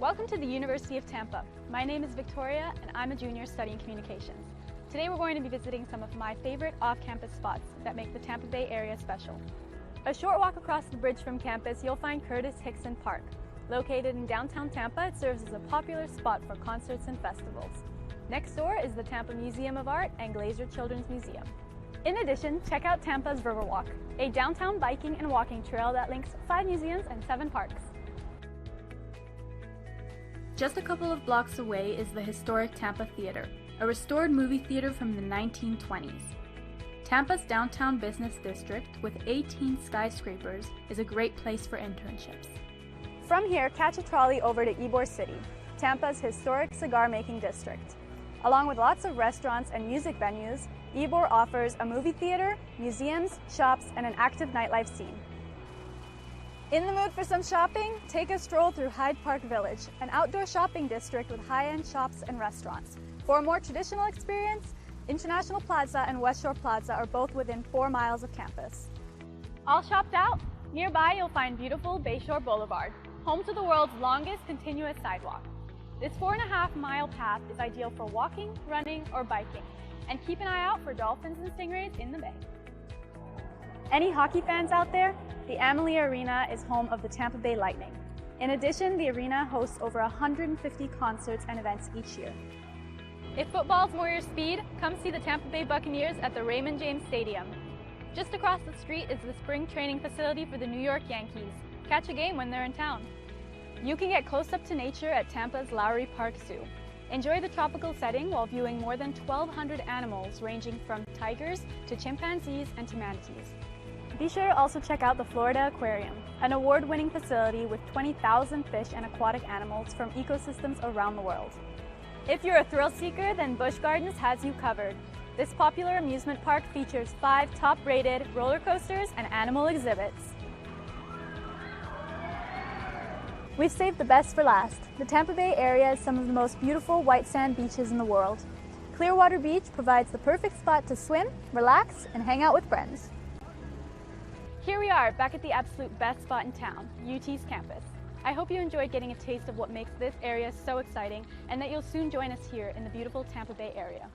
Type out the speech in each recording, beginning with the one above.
Welcome to the University of Tampa. My name is Victoria and I'm a junior studying communications. Today we're going to be visiting some of my favorite off-campus spots that make the Tampa Bay area special. A short walk across the bridge from campus, you'll find Curtis Hickson Park. Located in downtown Tampa, it serves as a popular spot for concerts and festivals. Next door is the Tampa Museum of Art and Glazer Children's Museum. In addition, check out Tampa's Riverwalk, a downtown biking and walking trail that links 5 museums and 7 parks. Just a couple of blocks away is the historic Tampa Theater, a restored movie theater from the 1920s. Tampa's downtown business district, with 18 skyscrapers, is a great place for internships. From here, catch a trolley over to Ybor City, Tampa's historic cigar-making district. Along with lots of restaurants and music venues, Ybor offers a movie theater, museums, shops, and an active nightlife scene. In the mood for some shopping? Take a stroll through Hyde Park Village, an outdoor shopping district with high-end shops and restaurants. For a more traditional experience, International Plaza and West Shore Plaza are both within 4 miles of campus. All shopped out? Nearby you'll find beautiful Bayshore Boulevard, home to the world's longest continuous sidewalk. This 4.5-mile path is ideal for walking, running, or biking, and keep an eye out for dolphins and stingrays in the bay. Any hockey fans out there? The Amalie Arena is home of the Tampa Bay Lightning. In addition, the arena hosts over 150 concerts and events each year. If football's more your speed, come see the Tampa Bay Buccaneers at the Raymond James Stadium. Just across the street is the spring training facility for the New York Yankees. Catch a game when they're in town. You can get close up to nature at Tampa's Lowry Park Zoo. Enjoy the tropical setting while viewing more than 1,200 animals ranging from tigers to chimpanzees and to manatees. Be sure to also check out the Florida Aquarium, an award-winning facility with 20,000 fish and aquatic animals from ecosystems around the world. If you're a thrill seeker, then Busch Gardens has you covered. This popular amusement park features 5 top-rated roller coasters and animal exhibits. We've saved the best for last. The Tampa Bay area has some of the most beautiful white sand beaches in the world. Clearwater Beach provides the perfect spot to swim, relax, and hang out with friends. Here we are, back at the absolute best spot in town, UT's campus. I hope you enjoyed getting a taste of what makes this area so exciting and that you'll soon join us here in the beautiful Tampa Bay area.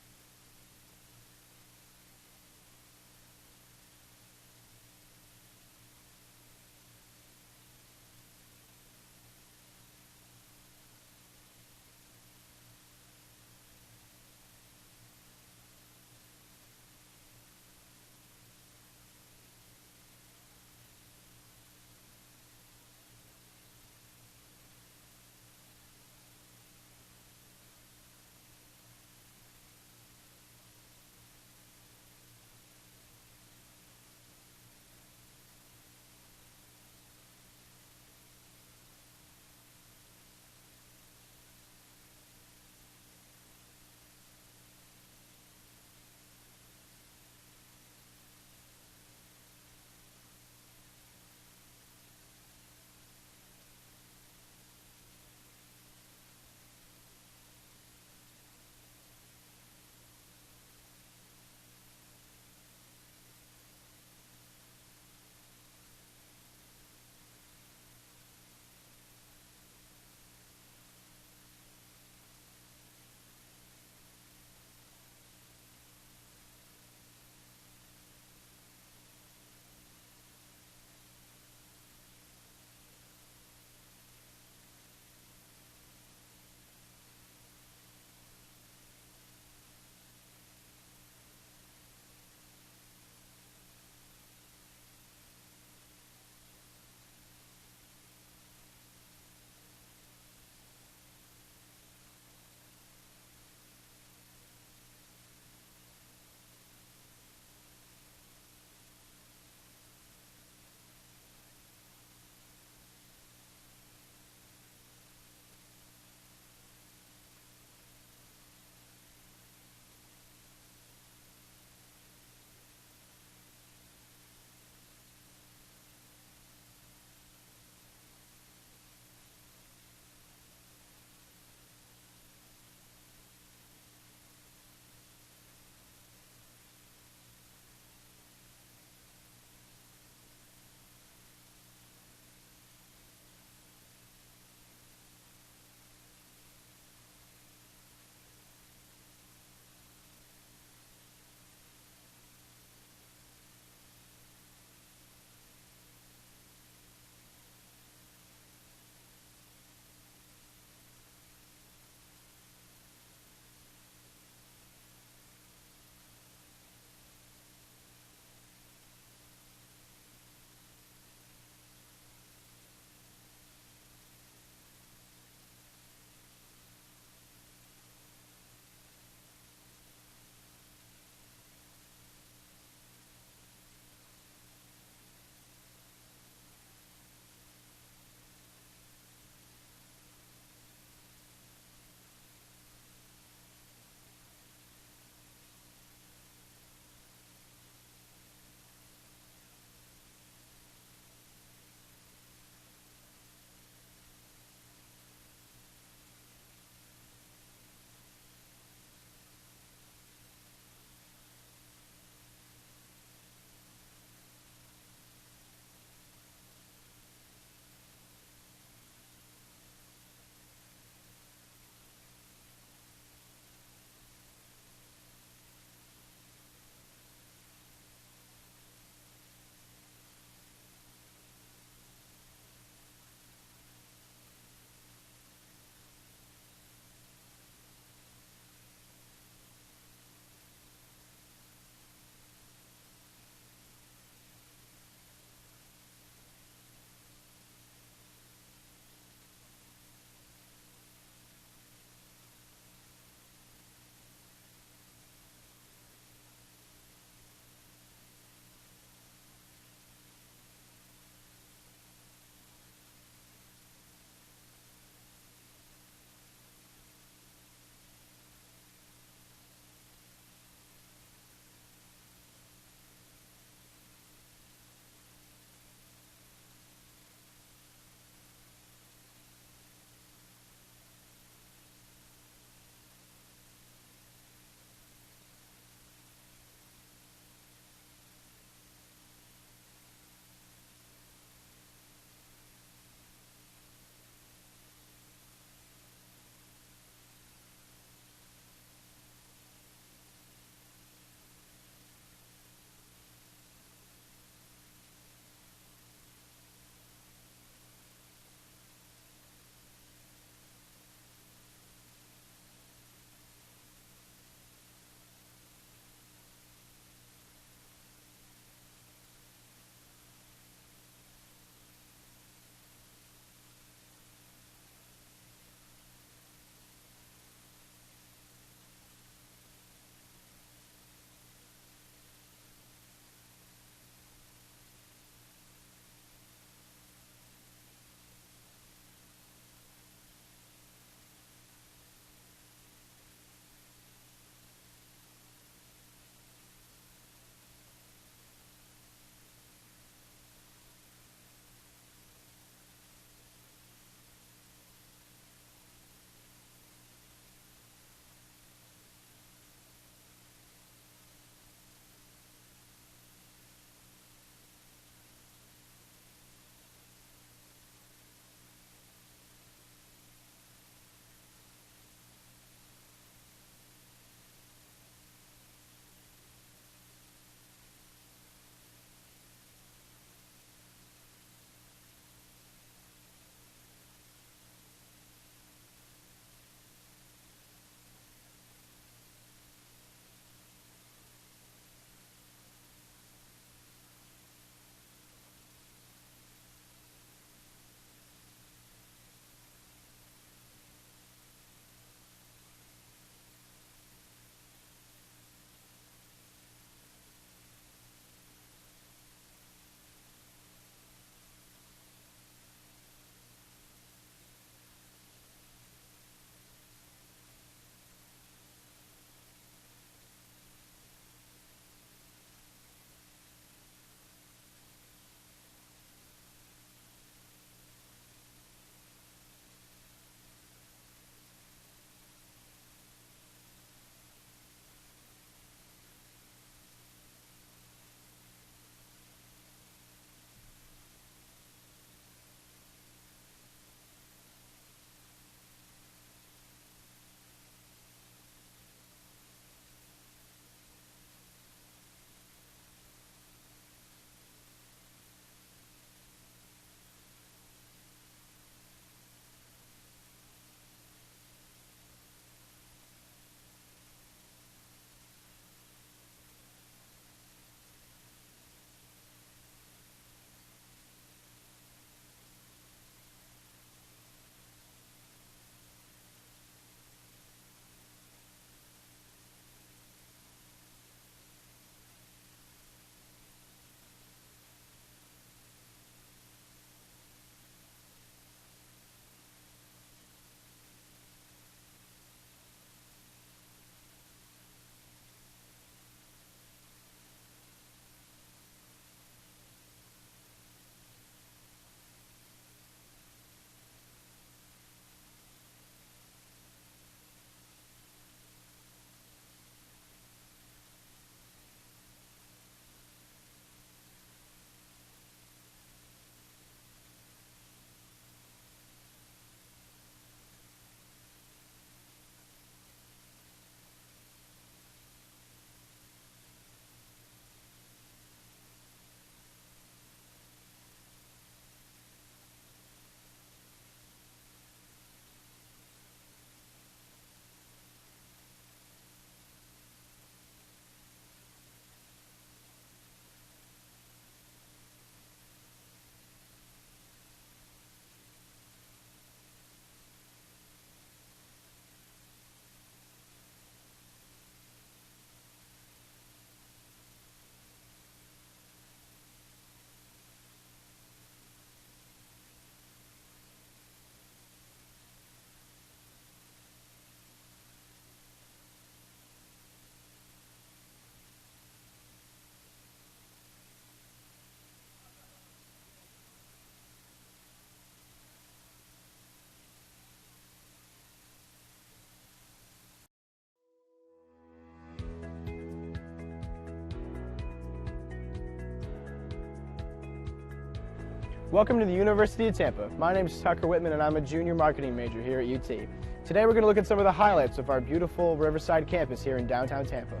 Welcome to the University of Tampa. My name is Tucker Whitman and I'm a junior marketing major here at UT. Today we're going to look at some of the highlights of our beautiful Riverside campus here in downtown Tampa.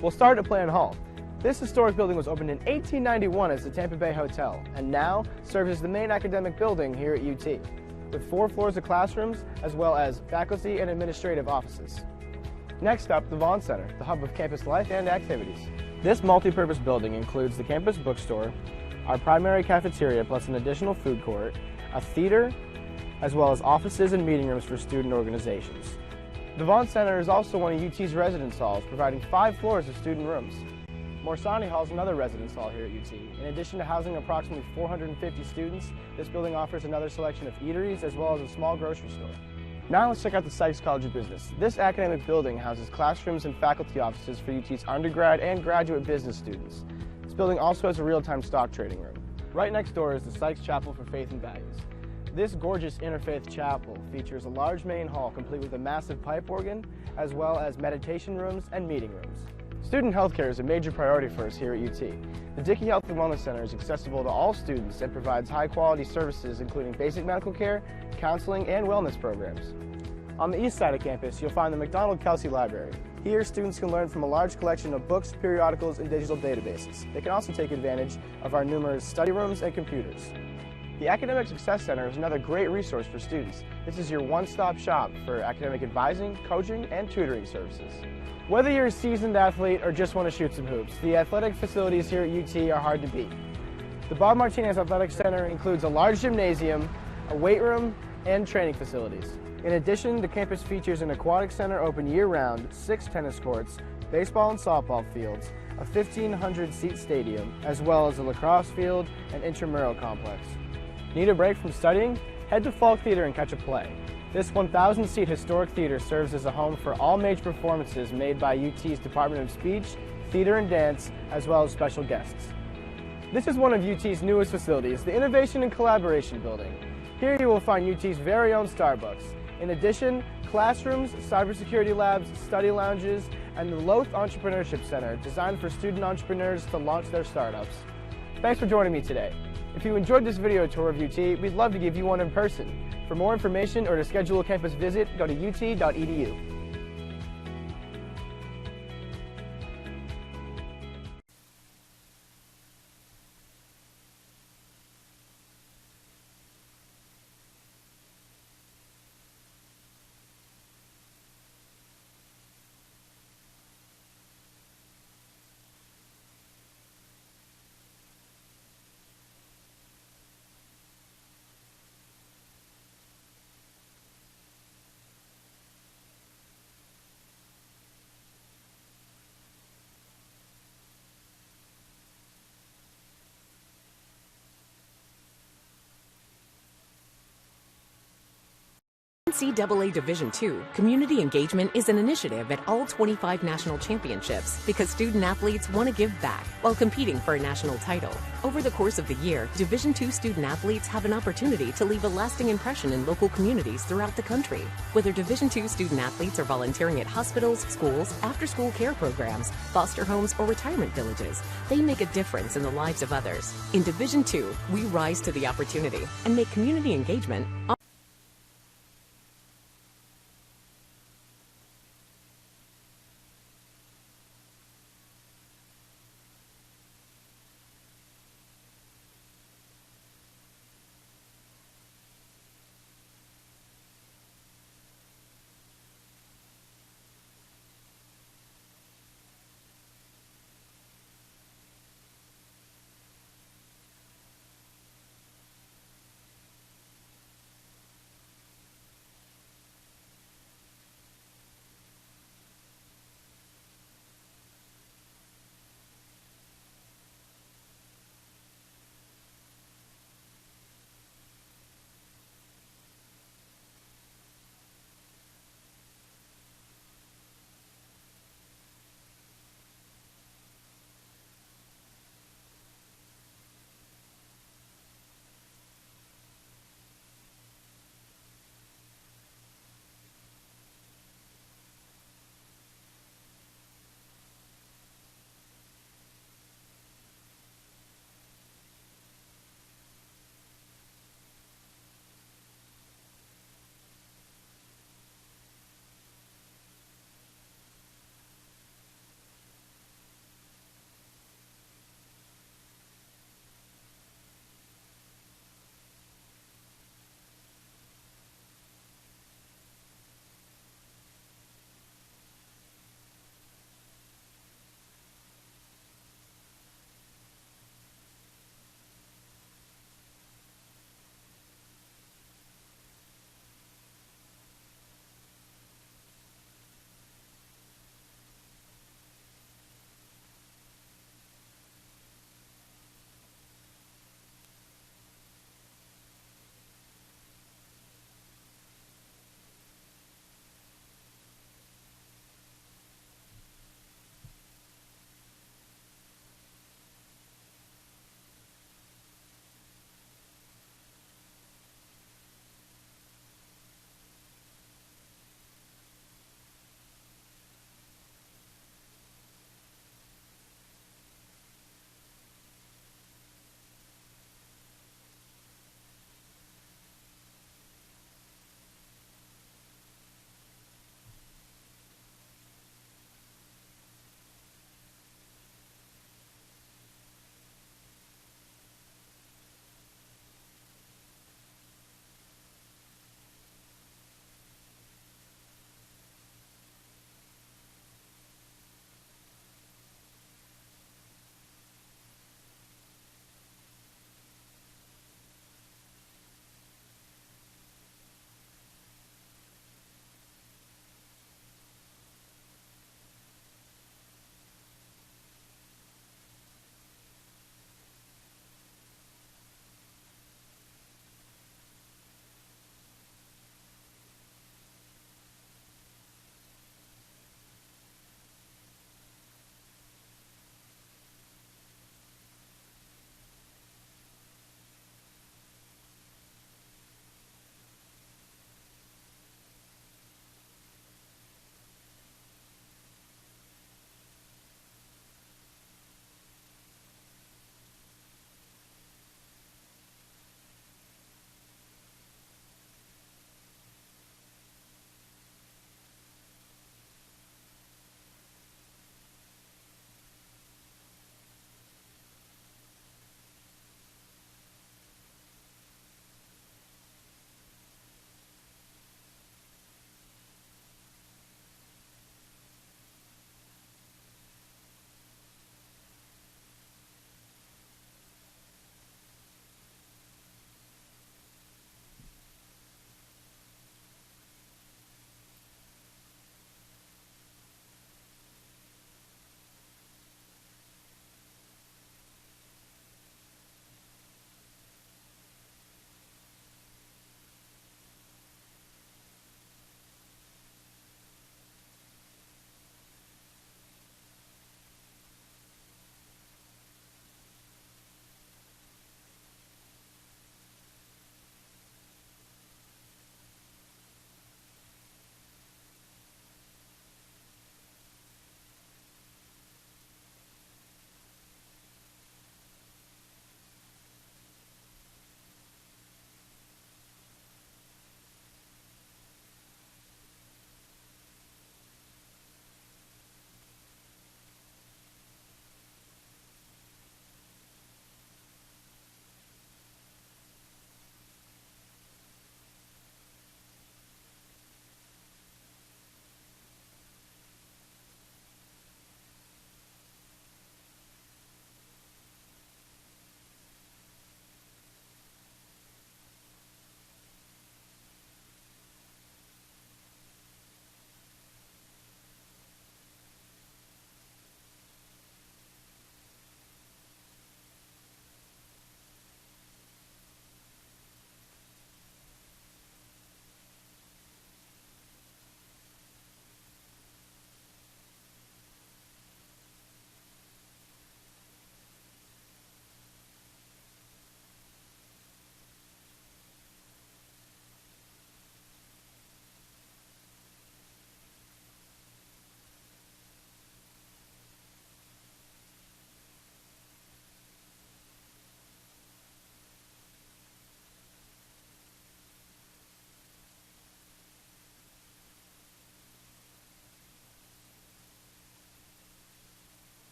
We'll start at Plan Hall. This historic building was opened in 1891 as the Tampa Bay Hotel and now serves as the main academic building here at UT, with 4 floors of classrooms as well as faculty and administrative offices. Next up, the Vaughn Center, the hub of campus life and activities. This multi-purpose building includes the campus bookstore, our primary cafeteria plus an additional food court, a theater, as well as offices and meeting rooms for student organizations. The Vaughn Center is also one of UT's residence halls, providing 5 floors of student rooms. Morsani Hall is another residence hall here at UT. In addition to housing approximately 450 students, this building offers another selection of eateries as well as a small grocery store. Now let's check out the Sykes College of Business. This academic building houses classrooms and faculty offices for UT's undergrad and graduate business students. This building also has a real-time stock trading room. Right next door is the Sykes Chapel for Faith and Values. This gorgeous interfaith chapel features a large main hall complete with a massive pipe organ, as well as meditation rooms and meeting rooms. Student healthcare is a major priority for us here at UT. The Dickey Health and Wellness Center is accessible to all students and provides high-quality services including basic medical care, counseling, and wellness programs. On the east side of campus, you'll find the McDonald-Kelsey Library. Here, students can learn from a large collection of books, periodicals, and digital databases. They can also take advantage of our numerous study rooms and computers. The Academic Success Center is another great resource for students. This is your one-stop shop for academic advising, coaching, and tutoring services. Whether you're a seasoned athlete or just want to shoot some hoops, the athletic facilities here at UT are hard to beat. The Bob Martinez Athletic Center includes a large gymnasium, a weight room, and training facilities. In addition, the campus features an aquatic center open year-round, 6 tennis courts, baseball and softball fields, a 1,500-seat stadium, as well as a lacrosse field and intramural complex. Need a break from studying? Head to Falk Theater and catch a play. This 1,000-seat historic theater serves as a home for all major performances made by UT's Department of Speech, Theater and Dance, as well as special guests. This is one of UT's newest facilities, the Innovation and Collaboration Building. Here you will find UT's very own Starbucks. In addition, classrooms, cybersecurity labs, study lounges, and the Loth Entrepreneurship Center, designed for student entrepreneurs to launch their startups. Thanks for joining me today. If you enjoyed this video tour of UT, we'd love to give you one in person. For more information or to schedule a campus visit, go to ut.edu. NCAA Division II, community engagement is an initiative at all 25 national championships because student athletes want to give back while competing for a national title. Over the course of the year, Division II student athletes have an opportunity to leave a lasting impression in local communities throughout the country. Whether Division II student athletes are volunteering at hospitals, schools, after-school care programs, foster homes, or retirement villages, they make a difference in the lives of others. In Division II, we rise to the opportunity and make community engagement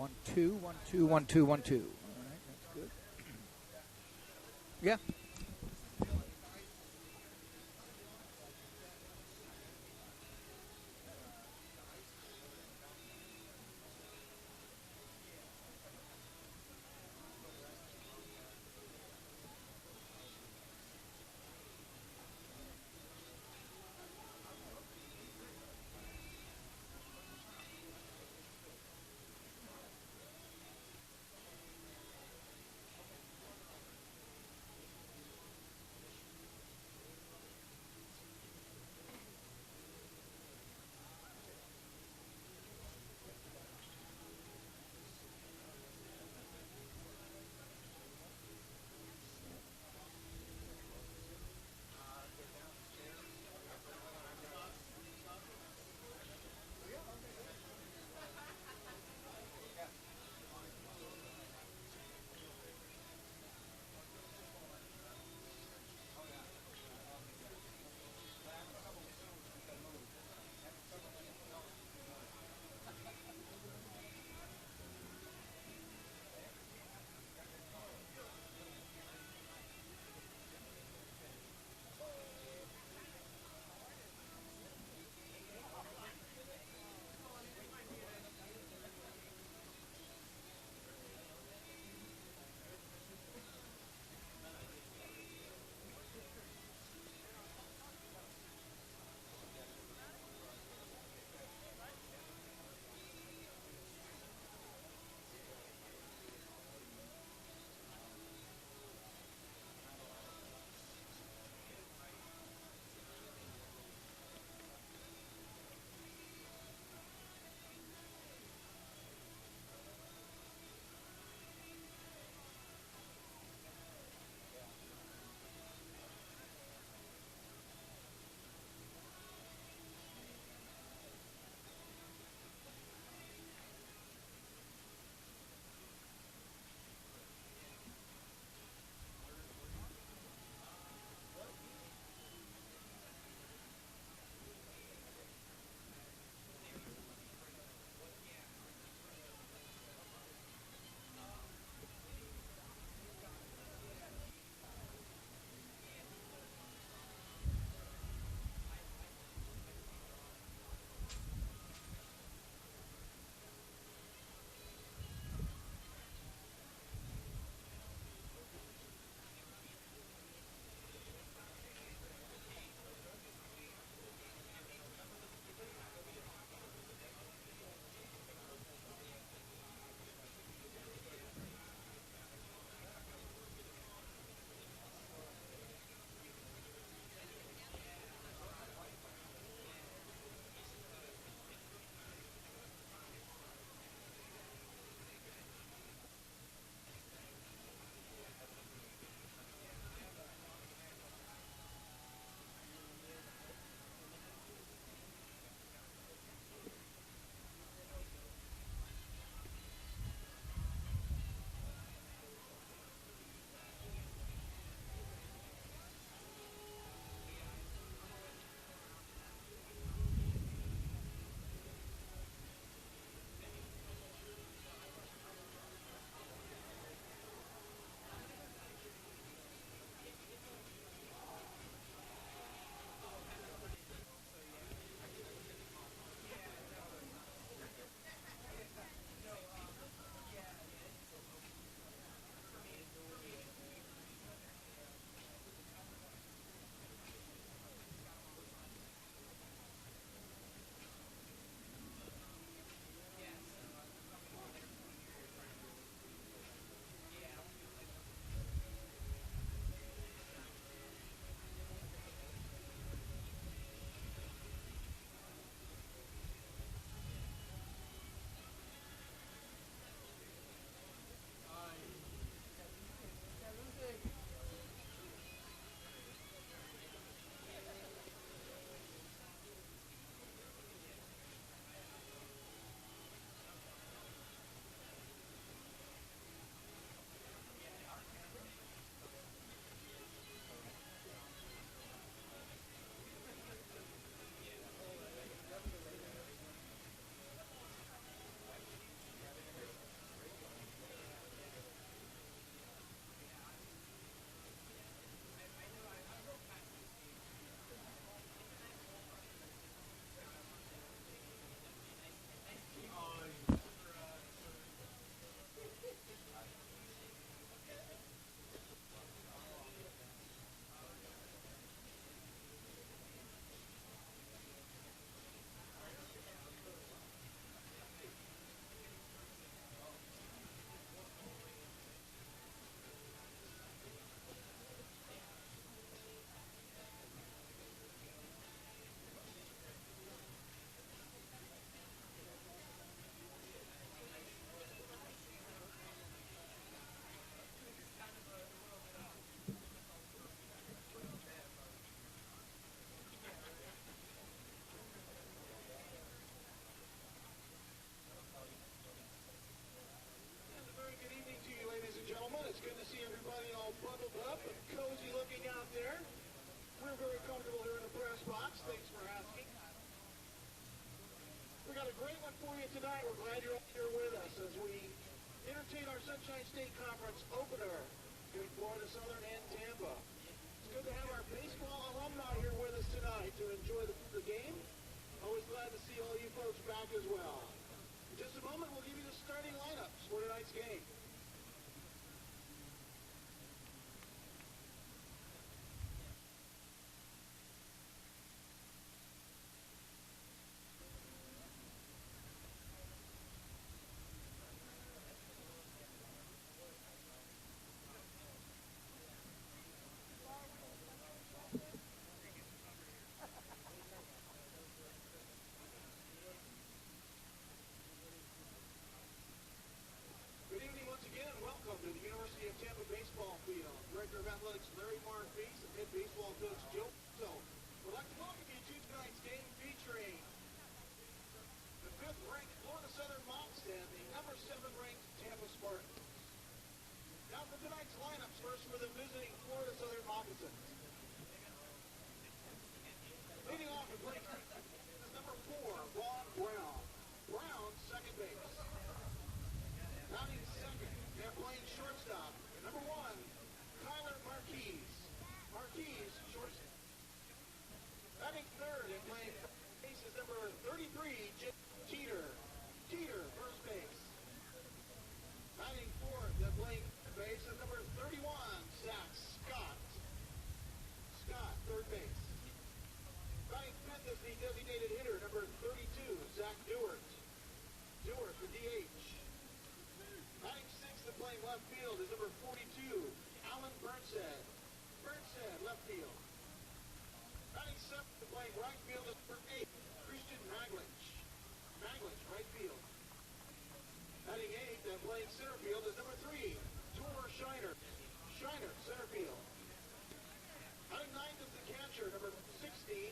1, 2, 1, 2, 1, 2, 1, 2. All right, that's good. Yeah. box. Thanks for asking. We got a great one for you tonight. We're glad you're all here with us as we entertain our Sunshine State Conference opener between Florida Southern and Tampa. It's good to have our baseball alumni here with us tonight to enjoy the game. Always glad to see all you folks back as well. In just a moment, we'll give you the starting lineups for tonight's game. Good evening once again. Welcome to the University of Tampa baseball field. Director of Athletics Larry Marquise and head baseball coach Joe. We'd like to welcome you to tonight's game featuring the 5th-ranked Florida Southern Mocs and the number 7-ranked Tampa Spartans. Now for tonight's lineups, first for the visiting Florida Southern Moccasins. Leading off and playing is number 4, Vaughn Brown. Brown, second base. Batting second and playing shortstop, number 1, Kyler Marquise. Marquise, shortstop. Batting third and playing base is number 33, Jim Teeter. Teeter, first base. Batting fourth and playing base is number 31, Zach Scott. Scott, third base. Batting fifth is the designated hitter, number 32, Zach Dewart. Dewart, the DH. Batting sixth and playing left field is number 42, Alan Burnshead. Burnshead, left field. Batting seventh and playing right field is number 8, Christian Maglich. Maglich, right field. Batting eighth and playing center field is number 3, Tor Shiner. Shiner, center field. Batting ninth is the catcher, number 16,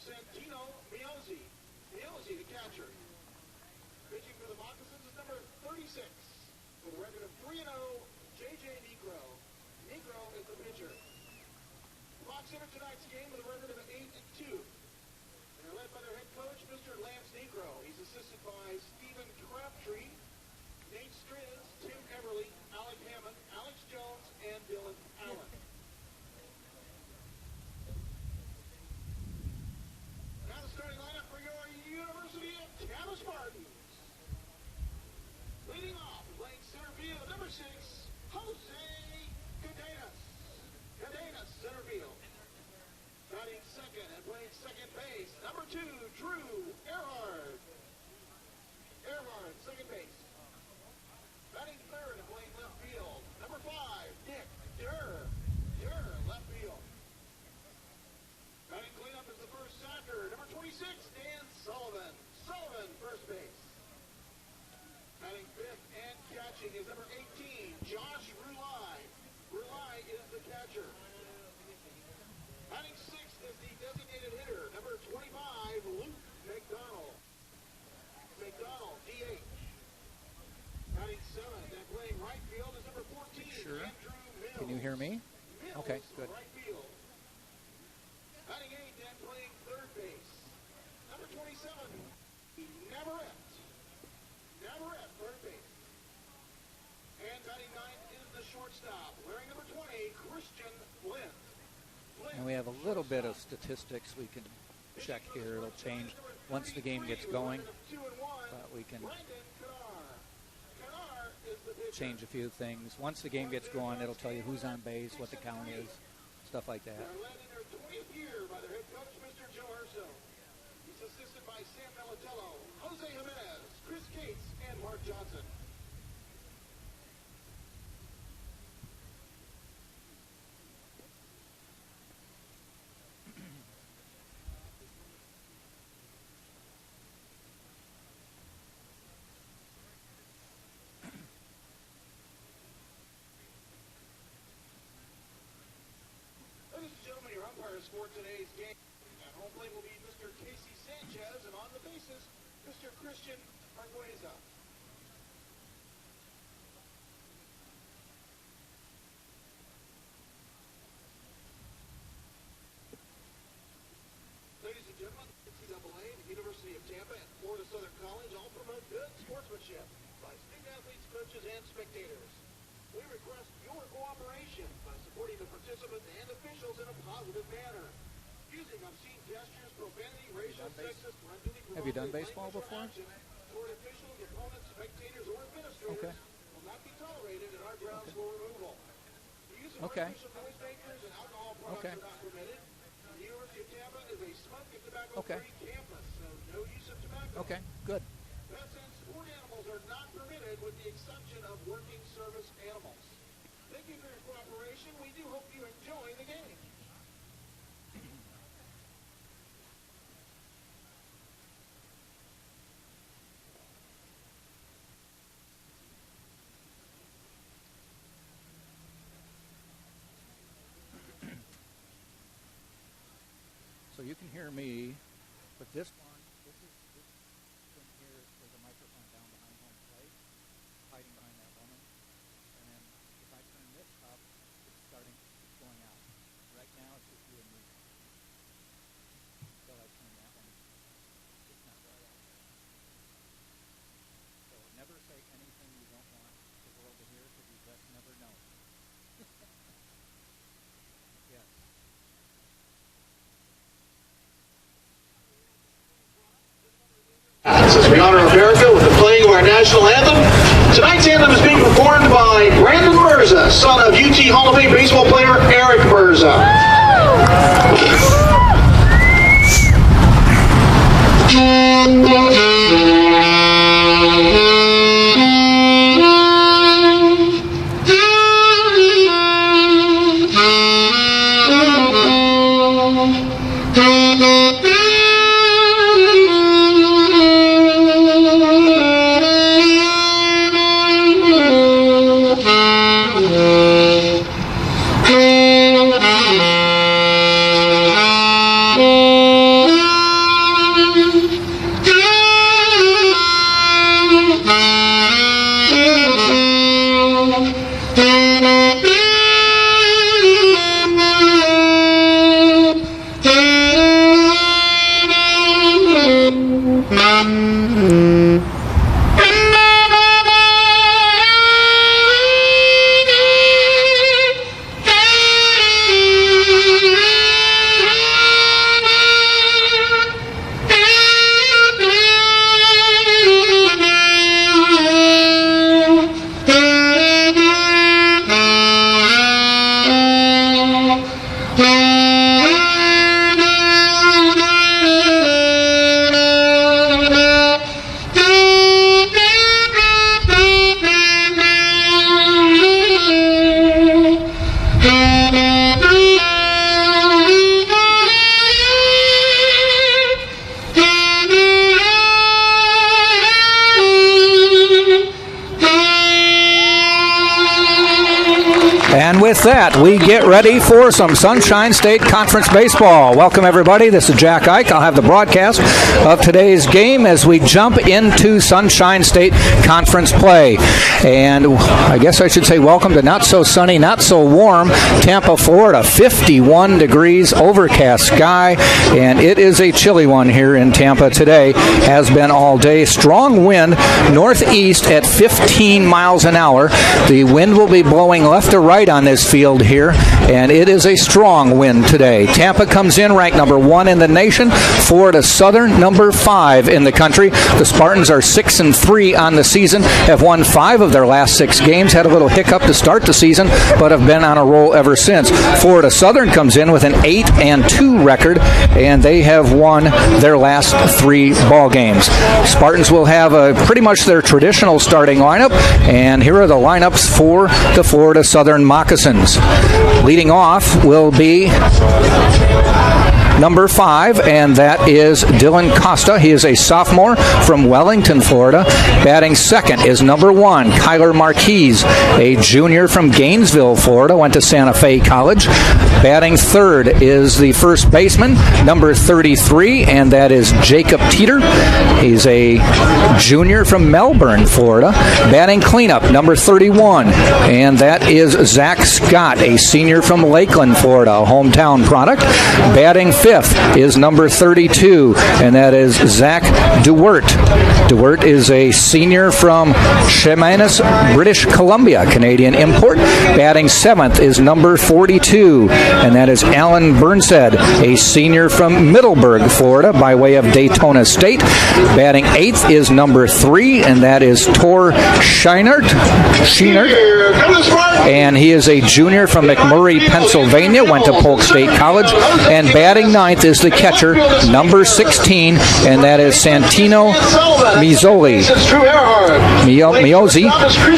Santino Miozzi. Miozzi, the catcher. Pitching for the Moccasins is number 36. With a record of 3-0, J.J. Negro. Negro is the pitcher. The Mocs enter tonight's game with a record of 8-2. And they're led by their head coach, Mr. Lance Negro. He's assisted by Stephen Crabtree, Nate Striz, Tim Everly, Alec Hammond, Alex Jones, and Dylan Allen. Now the starting lineup for your University of Tampa Spartans. Leading off, playing center field, number 6, Jose Cadenas. Cadenas, center field. Batting second and playing second base, number 2, Drew Earhart. Earhart, second base. Batting third and playing left field, number 5, Nick Durr. Durr, left field. Batting cleanup is the first sacker, number 26, Dan Sullivan. Sullivan, first base. Batting fifth and catching is number 18, Josh Rulai. Rulai is the catcher. Batting sixth is the designated hitter, number 25, Luke McDonald. McDonald, DH. Batting seventh and playing right field is number 14, Sure. Andrew Mills. Can you hear me? Mills, Okay, good. Right field. Batting eighth and playing third base, number 27, Navarrete. Navarrete, third base. And batting ninth is the shortstop, wearing number 20, Christian Flint. And we have a little bit of statistics we can check here. It'll change once the game gets going, but we can change a few things. Once the game gets going, it'll tell you who's on base, what the count is, stuff like that. They're led in their 20th year by their head coach, Mr. Joe Urso. He's assisted by Sam Melatello, Jose Jimenez, Chris Cates, and Mark Johnson. Ladies and gentlemen, your umpires for today's game. At home plate will be Mr. Casey Sanchez, and on the bases, Mr. Christian Argueza. Have you done baseball before? Court officials, opponents, spectators, or administrators Okay. will not be tolerated at our grounds for removal. The use of Okay. artificial noise makers and alcohol products Okay. are not permitted. The University of Tampa is a smoke and Okay. tobacco-free campus, so no use of tobacco. Okay, good. Pets and sport animals are not permitted with the exception of working service animals. Thank you for your cooperation. We do hope you enjoy the game. So you can hear me, but this one, this thing here, there's a microphone down behind home plate, hiding behind that woman. And then if I turn this up, it's going out. Right now it's just you and me. Until I turn that one, it's not right out there. So never say anything you don't want the world to hear, because you just never know. Yes. As we honor America with the playing of our national anthem, tonight's anthem is being performed by Brandon Mirza, son of UT Hall of Fame baseball player Eric Mirza. And with that, we get ready for some Sunshine State Conference baseball. Welcome, everybody. This is Jack Ike. I'll have the broadcast of today's game as we jump into Sunshine State Conference play. And I guess I should say welcome to not so sunny, not so warm Tampa, Florida. 51 degrees, overcast sky, and it is a chilly one here in Tampa today. Has been all day. Strong wind northeast at 15 miles an hour. The wind will be blowing left to right on this field here, and it is a strong wind today. Tampa comes in ranked number 1 in the nation. Florida Southern number 5 in the country. The Spartans are 6-3 on the season, have won 5 of their last 6 games, had a little hiccup to start the season, but have been on a roll ever since. Florida Southern comes in with an 8-2 record, and they have won their last 3 ball games. Spartans will have pretty much their traditional starting lineup, and here are the lineups for the Florida Southern Moccasins. Leading off will be number 5, and that is Dylan Costa. He is a sophomore from Wellington, Florida. Batting second is number 1, Kyler Marquez, a junior from Gainesville, Florida, went to Santa Fe College. Batting third is the first baseman, number 33, and that is Jacob Teeter. He's a junior from Melbourne, Florida. Batting cleanup, number 31, and that is Zach Scott, a senior from Lakeland, Florida, a hometown product. Batting fifth is number 32, and that is Zach DeWert. DeWert is a senior from Chemainus, British Columbia, Canadian import. Batting seventh is number 42, and that is Alan Burnshead, a senior from Middleburg, Florida, by way of Daytona State. Batting eighth is number 3, and that is Tor Scheinert, and he is a junior from McMurray, Pennsylvania, went to Polk State College. And batting ninth is the catcher, number 16, and that is Santino Miozzi,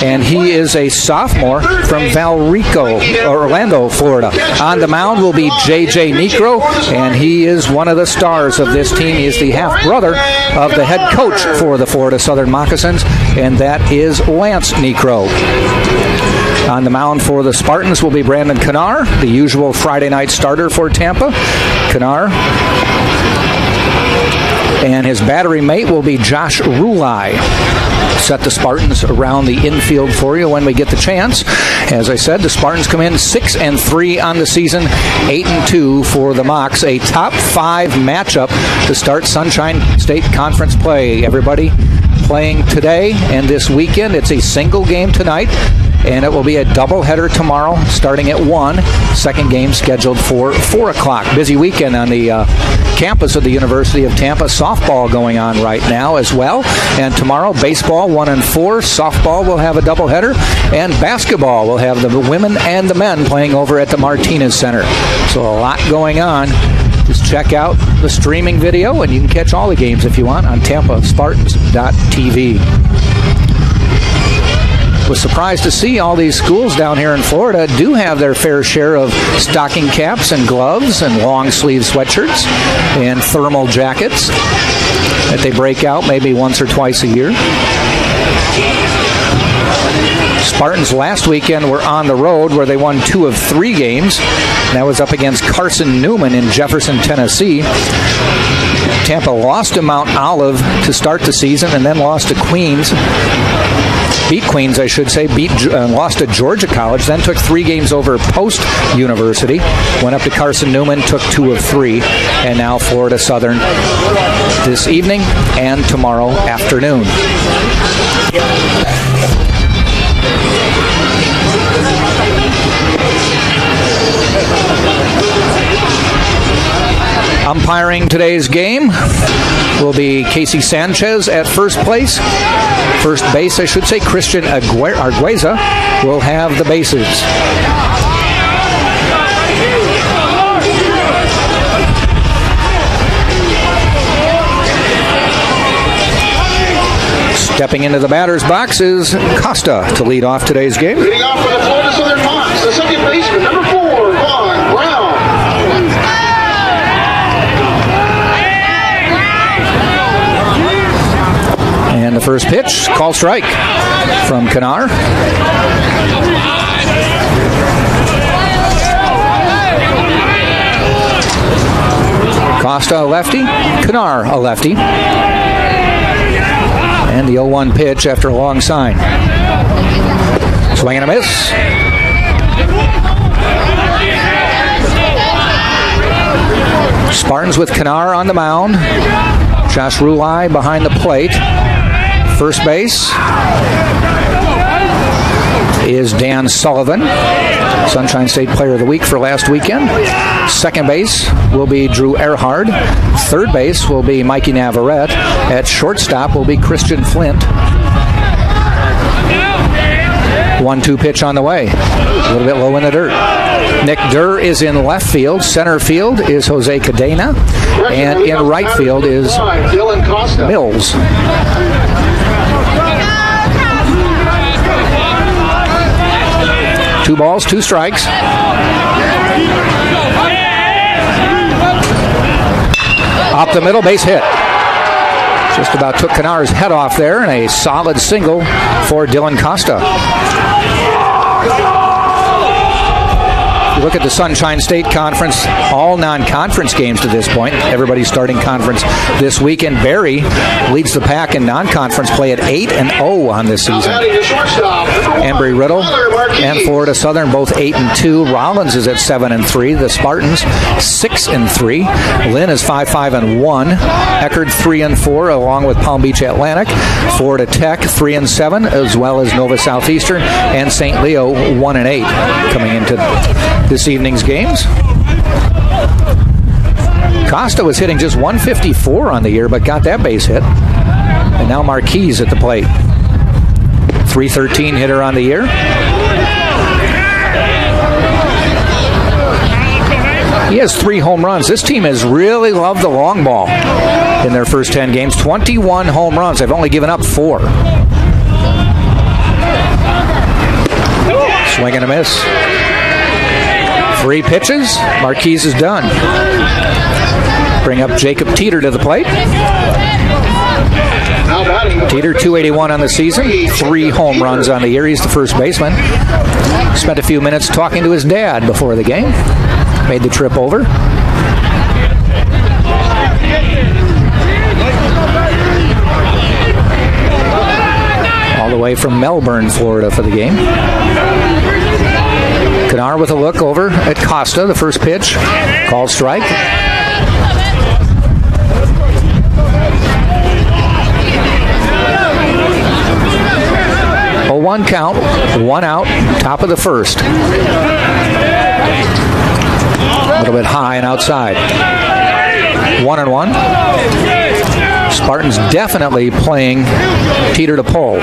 and he is a sophomore from Valrico, Orlando, Florida. On the mound will be J.J. Necro, and he is one of the stars of this team. He is the half-brother of the head coach for the Florida Southern Moccasins, and that is Lance Necro. On the mound for the Spartans will be Brandon Kanar, the usual Friday night starter for Tampa. Kanar. And his battery mate will be Josh Rulai. Set the Spartans around the infield for you when we get the chance. As I said, the Spartans come in 6-3 on the season, 8-2 for the Mocs. A top 5 matchup to start Sunshine State Conference play. Everybody playing today and this weekend. It's a single game tonight, and it will be a doubleheader tomorrow starting at 1. Second game scheduled for 4 o'clock. Busy weekend on the campus of the University of Tampa. Softball going on right now as well. And tomorrow, baseball 1 and 4. Softball will have a doubleheader. And basketball will have the women and the men playing over at the Martinez Center. So a lot going on. Just check out the streaming video, and you can catch all the games if you want on TampaSpartans.tv. Was surprised to see all these schools down here in Florida do have their fair share of stocking caps and gloves and long sleeve sweatshirts and thermal jackets that they break out maybe once or twice a year. Spartans last weekend were on the road where they won 2 of 3 games. That was up against Carson Newman in Jefferson, Tennessee. Tampa lost to Mount Olive to start the season and then lost to Queens. Beat Queens, I should say, lost to Georgia College, then took 3 games over Post University, went up to Carson Newman, took 2 of 3, and now Florida Southern this evening and tomorrow afternoon. Umpiring today's game will be Casey Sanchez at first base, I should say. Christian Argueza will have the bases. Stepping into the batter's box is Costa to lead off today's game. Leading off for the Florida Southern Mocs, the second baseman, number 4, Vaughn Brown. And the first pitch, call strike from Kanar. Costa a lefty, Kanar a lefty. And the 0-1 pitch after a long sign. Swing and a miss. Spartans with Kanar on the mound. Josh Rulai behind the plate. First base is Dan Sullivan, Sunshine State Player of the Week for last weekend. Second base will be Drew Earhard. Third base will be Mikey Navarrete. At shortstop will be Christian Flint. 1-2 pitch on the way. A little bit low in the dirt. Nick Durr is in left field. Center field is Jose Cadena. And in right field is Mills. Two balls, 2 strikes. Up the middle, base hit. Just about took Kanar's head off there, and a solid single for Dylan Costa. You look at the Sunshine State Conference, all non-conference games to this point. Everybody's starting conference this weekend. Barry leads the pack in non-conference play at 8-0 on this season. Embry-Riddle and Florida Southern both 8-2. Rollins is at 7-3. The Spartans 6-3. Lynn is 5-1. Eckerd 3-4, along with Palm Beach Atlantic. Florida Tech 3-7, as well as Nova Southeastern and St. Leo 1-8 coming into this evening's games. Costa was hitting just 154 on the year, but got that base hit. And now Marquis at the plate. 313 hitter on the year. He has 3 home runs. This team has really loved the long ball in their first 10 games. 21 home runs. They've only given up 4. Swing and a miss. 3 pitches. Marquis is done. Bring up Jacob Teeter to the plate. Teeter, 281 on the season, 3 home runs on the year. He's the first baseman. Spent a few minutes talking to his dad before the game. Made the trip over. All the way from Melbourne, Florida for the game. Kennard with a look over at Costa, the first pitch. Called strike. 0-1 count, 1 out, top of the first. A little bit high and outside. 1-1. Spartans definitely playing Teeter to pull.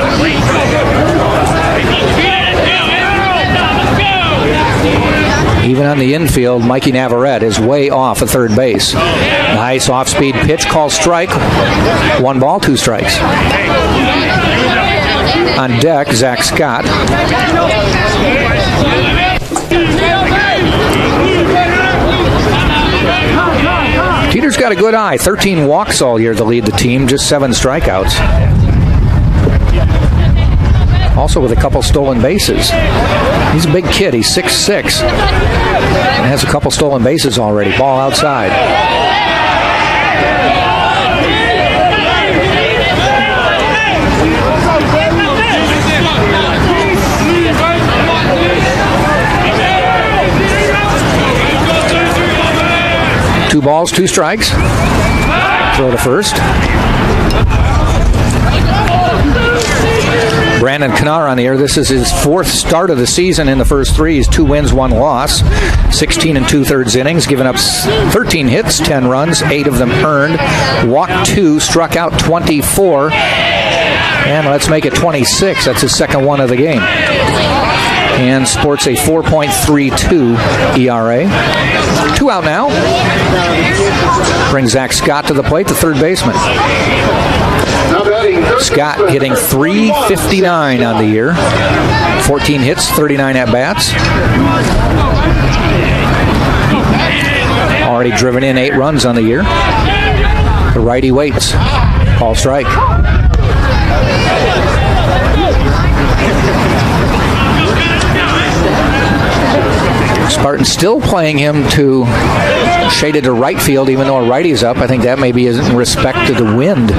Even on the infield, Mikey Navarrete is way off at third base. Nice off-speed pitch, called strike. 1 ball, 2 strikes. On deck, Zach Scott. Teeter's got a good eye. 13 walks all year to lead the team, just 7 strikeouts. Also with a couple stolen bases. He's a big kid. He's 6'6", and has a couple stolen bases already. Ball outside. Two balls, 2 strikes. Throw to first. Brandon Kennard on the air. This is his 4th start of the season in the first 3. He's 2 wins, 1 loss. 16 2/3 innings, given up 13 hits, 10 runs, 8 of them earned. Walked 2, struck out 24. And let's make it 26. That's his second one of the game. And sports a 4.32 ERA. 2 out now. Brings Zach Scott to the plate, the third baseman. Scott hitting .359 on the year. 14 hits, 39 at-bats. Already driven in 8 runs on the year. The righty waits. Ball strike. Spartans still playing him to shaded to right field, even though a righty's up. I think that maybe is in respect to the wind.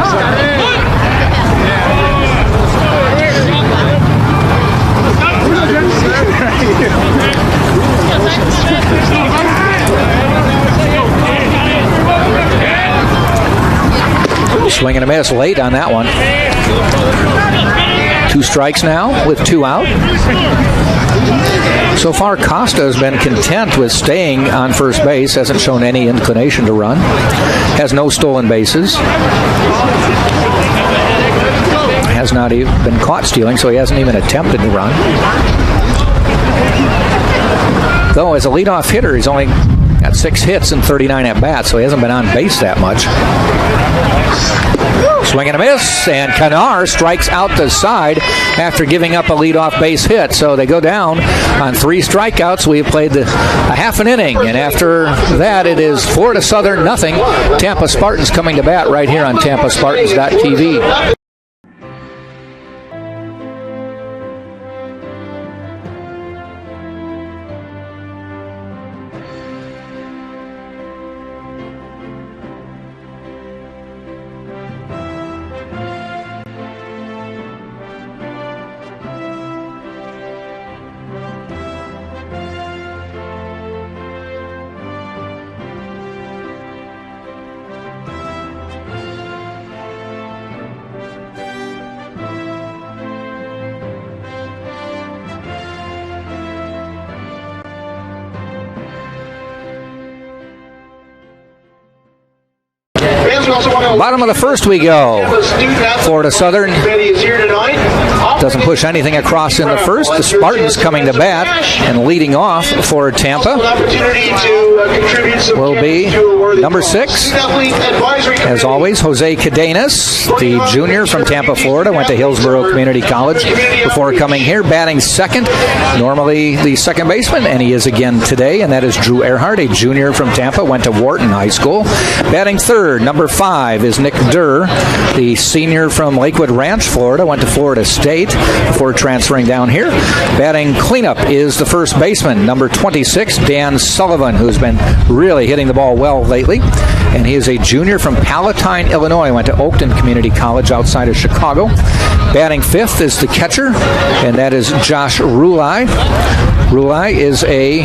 Swing and a miss late on that one. 2 strikes now with 2 out. So far, Costa has been content with staying on first base. Hasn't shown any inclination to run. Has no stolen bases. Has not even been caught stealing, so he hasn't even attempted to run. Though, as a leadoff hitter, he's only got 6 hits and 39 at-bats, so he hasn't been on base that much. Swing and a miss, and Kennard strikes out the side after giving up a leadoff base hit. So they go down on 3 strikeouts. We have played a half an inning, and after that, it is Florida Southern nothing. Tampa Spartans coming to bat right here on TampaSpartans.tv. Bottom of the first we go. Florida Southern doesn't push anything across in the first. The Spartans coming to bat and leading off for Tampa will be number 6. As always, Jose Cadenas, the junior from Tampa, Florida, went to Hillsborough Community College before coming here, batting second, normally the second baseman, and he is again today, and that is Drew Earhart, a junior from Tampa, went to Wharton High School. Batting third, number 5, is Nick Durr, the senior from Lakewood Ranch, Florida, went to Florida State before transferring down here. Batting cleanup is the first baseman, number 26, Dan Sullivan, who's been really hitting the ball well lately, and he is a junior from Palatine, Illinois, went to Oakton Community College outside of Chicago. Batting fifth is the catcher, and that is Josh Rulai. Rulai is a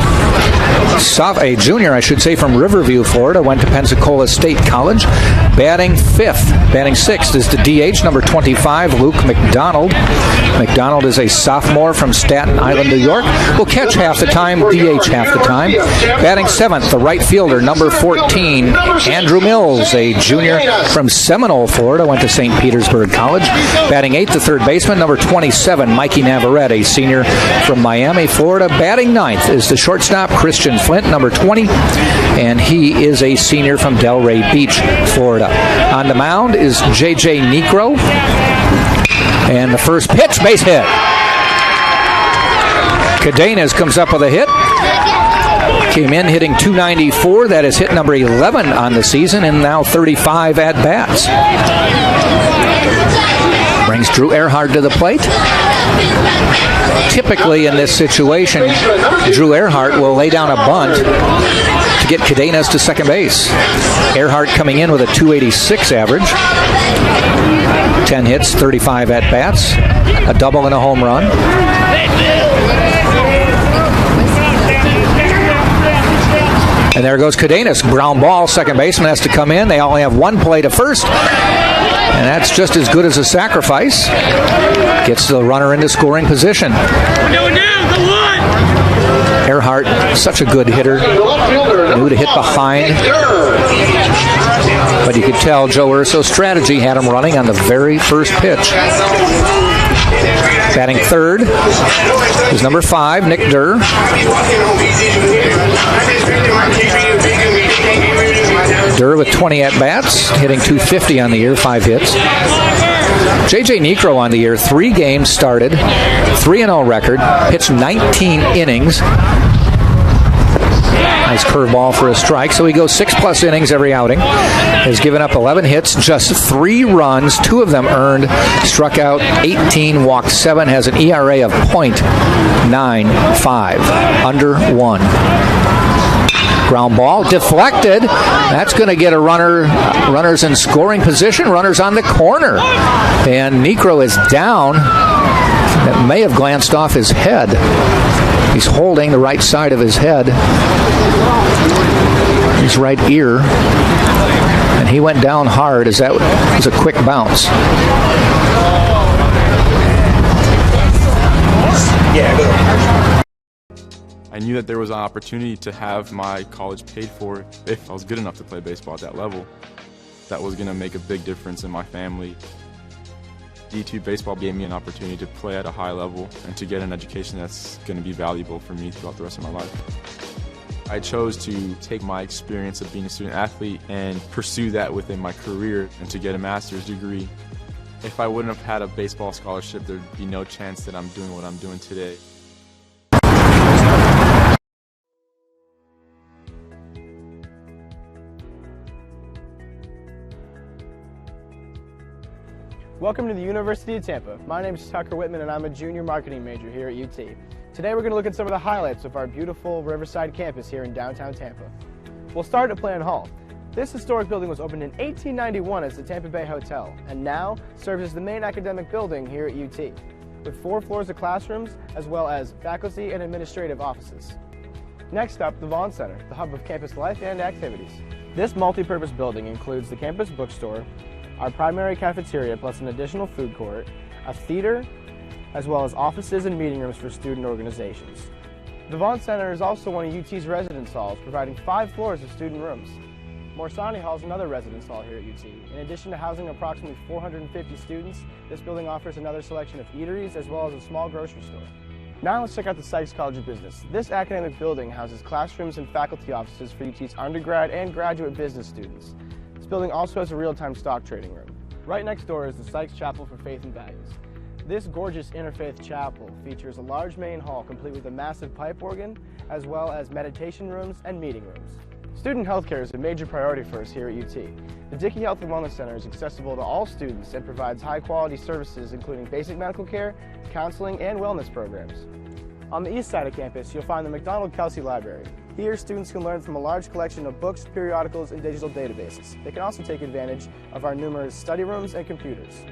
junior, I should say, from Riverview, Florida, went to Pensacola State College. Batting sixth is the DH, number 25, Luke McDonald. McDonald is a sophomore from Staten Island, New York. Will catch half the time, DH half the time. Batting seventh, the right fielder, number 14, Andrew Mills, a junior from Seminole, Florida, went to St. Petersburg College. Batting eighth, the third baseman, number 27, Mikey Navarrete, a senior from Miami, Florida. Batting ninth is the shortstop, Christian Flint, number 20, and he is a senior from Delray Beach, Florida. On the mound is J.J. Necro, and the first pitch, base hit. Cadenas comes up with a hit. Came in hitting .294. That is hit number 11 on the season, and now 35 at-bats. Brings Drew Earhart to the plate. Typically in this situation, Drew Earhart will lay down a bunt to get Cadenas to second base. Earhart coming in with a .286 average. 10 hits, 35 at-bats, a double and a home run. And there goes Cadenas. Ground ball, second baseman has to come in. They only have one play to first, and that's just as good as a sacrifice. Gets the runner into scoring position. Earhart, such a good hitter. Knew to hit behind. But you could tell Joe Urso's strategy had him running on the very first pitch. Batting third is number 5, Nick Durr. Durr with 20 at-bats, hitting .250 on the year, 5 hits. J.J. Necro on the year, 3 games started, 3-0 record, pitched 19 innings. Nice curveball for a strike, so he goes 6+ innings every outing. Has given up 11 hits, just 3 runs, 2 of them earned, struck out 18, walked 7, has an ERA of .95, under 1. Ground ball, deflected. That's going to get a runners in scoring position, runners on the corner. And Necro is down. That may have glanced off his head. He's holding the right side of his head, his right ear, and he went down hard as that was a quick bounce. I knew that there was an opportunity to have my college paid for if I was good enough to play baseball at that level. That was going to make a big difference in my family. D2 baseball gave me an opportunity to play at a high level and to get an education that's going to be valuable for me throughout the rest of my life. I chose to take my experience of being a student athlete and pursue that within my career and to get a master's degree. If I wouldn't have had a baseball scholarship, there'd be no chance that I'm doing what I'm doing today. Welcome to the University of Tampa. My name is Tucker Whitman and I'm a junior marketing major here at UT. Today we're going to look at some of the highlights of our beautiful Riverside campus here in downtown Tampa. We'll start at Plan Hall. This historic building was opened in 1891 as the Tampa Bay Hotel and now serves as the main academic building here at UT, with 4 floors of classrooms as well as faculty and administrative offices. Next up, the Vaughn Center, the hub of campus life and activities. This multi-purpose building includes the campus bookstore, our primary cafeteria plus an additional food court, a theater, as well as offices and meeting rooms for student organizations. The Vaughn Center is also one of UT's residence halls, providing 5 floors of student rooms. Morsani Hall is another residence hall here at UT. In addition to housing approximately 450 students, this building offers another selection of eateries as well as a small grocery store. Now let's check out the Sykes College of Business. This academic building houses classrooms and faculty offices for UT's undergrad and graduate business students. This building also has a real-time stock trading room. Right next door is the Sykes Chapel for Faith and Values. This gorgeous interfaith chapel features a large main hall complete with a massive pipe organ, as well as meditation rooms and meeting rooms. Student healthcare is a major priority for us here at UT. The Dickey Health and Wellness Center is accessible to all students and provides high-quality services including basic medical care, counseling, and wellness programs. On the east side of campus, you'll find the McDonald-Kelsey Library. Here, students can learn from a large collection of books, periodicals, and digital databases. They can also take advantage of our numerous study rooms and computers.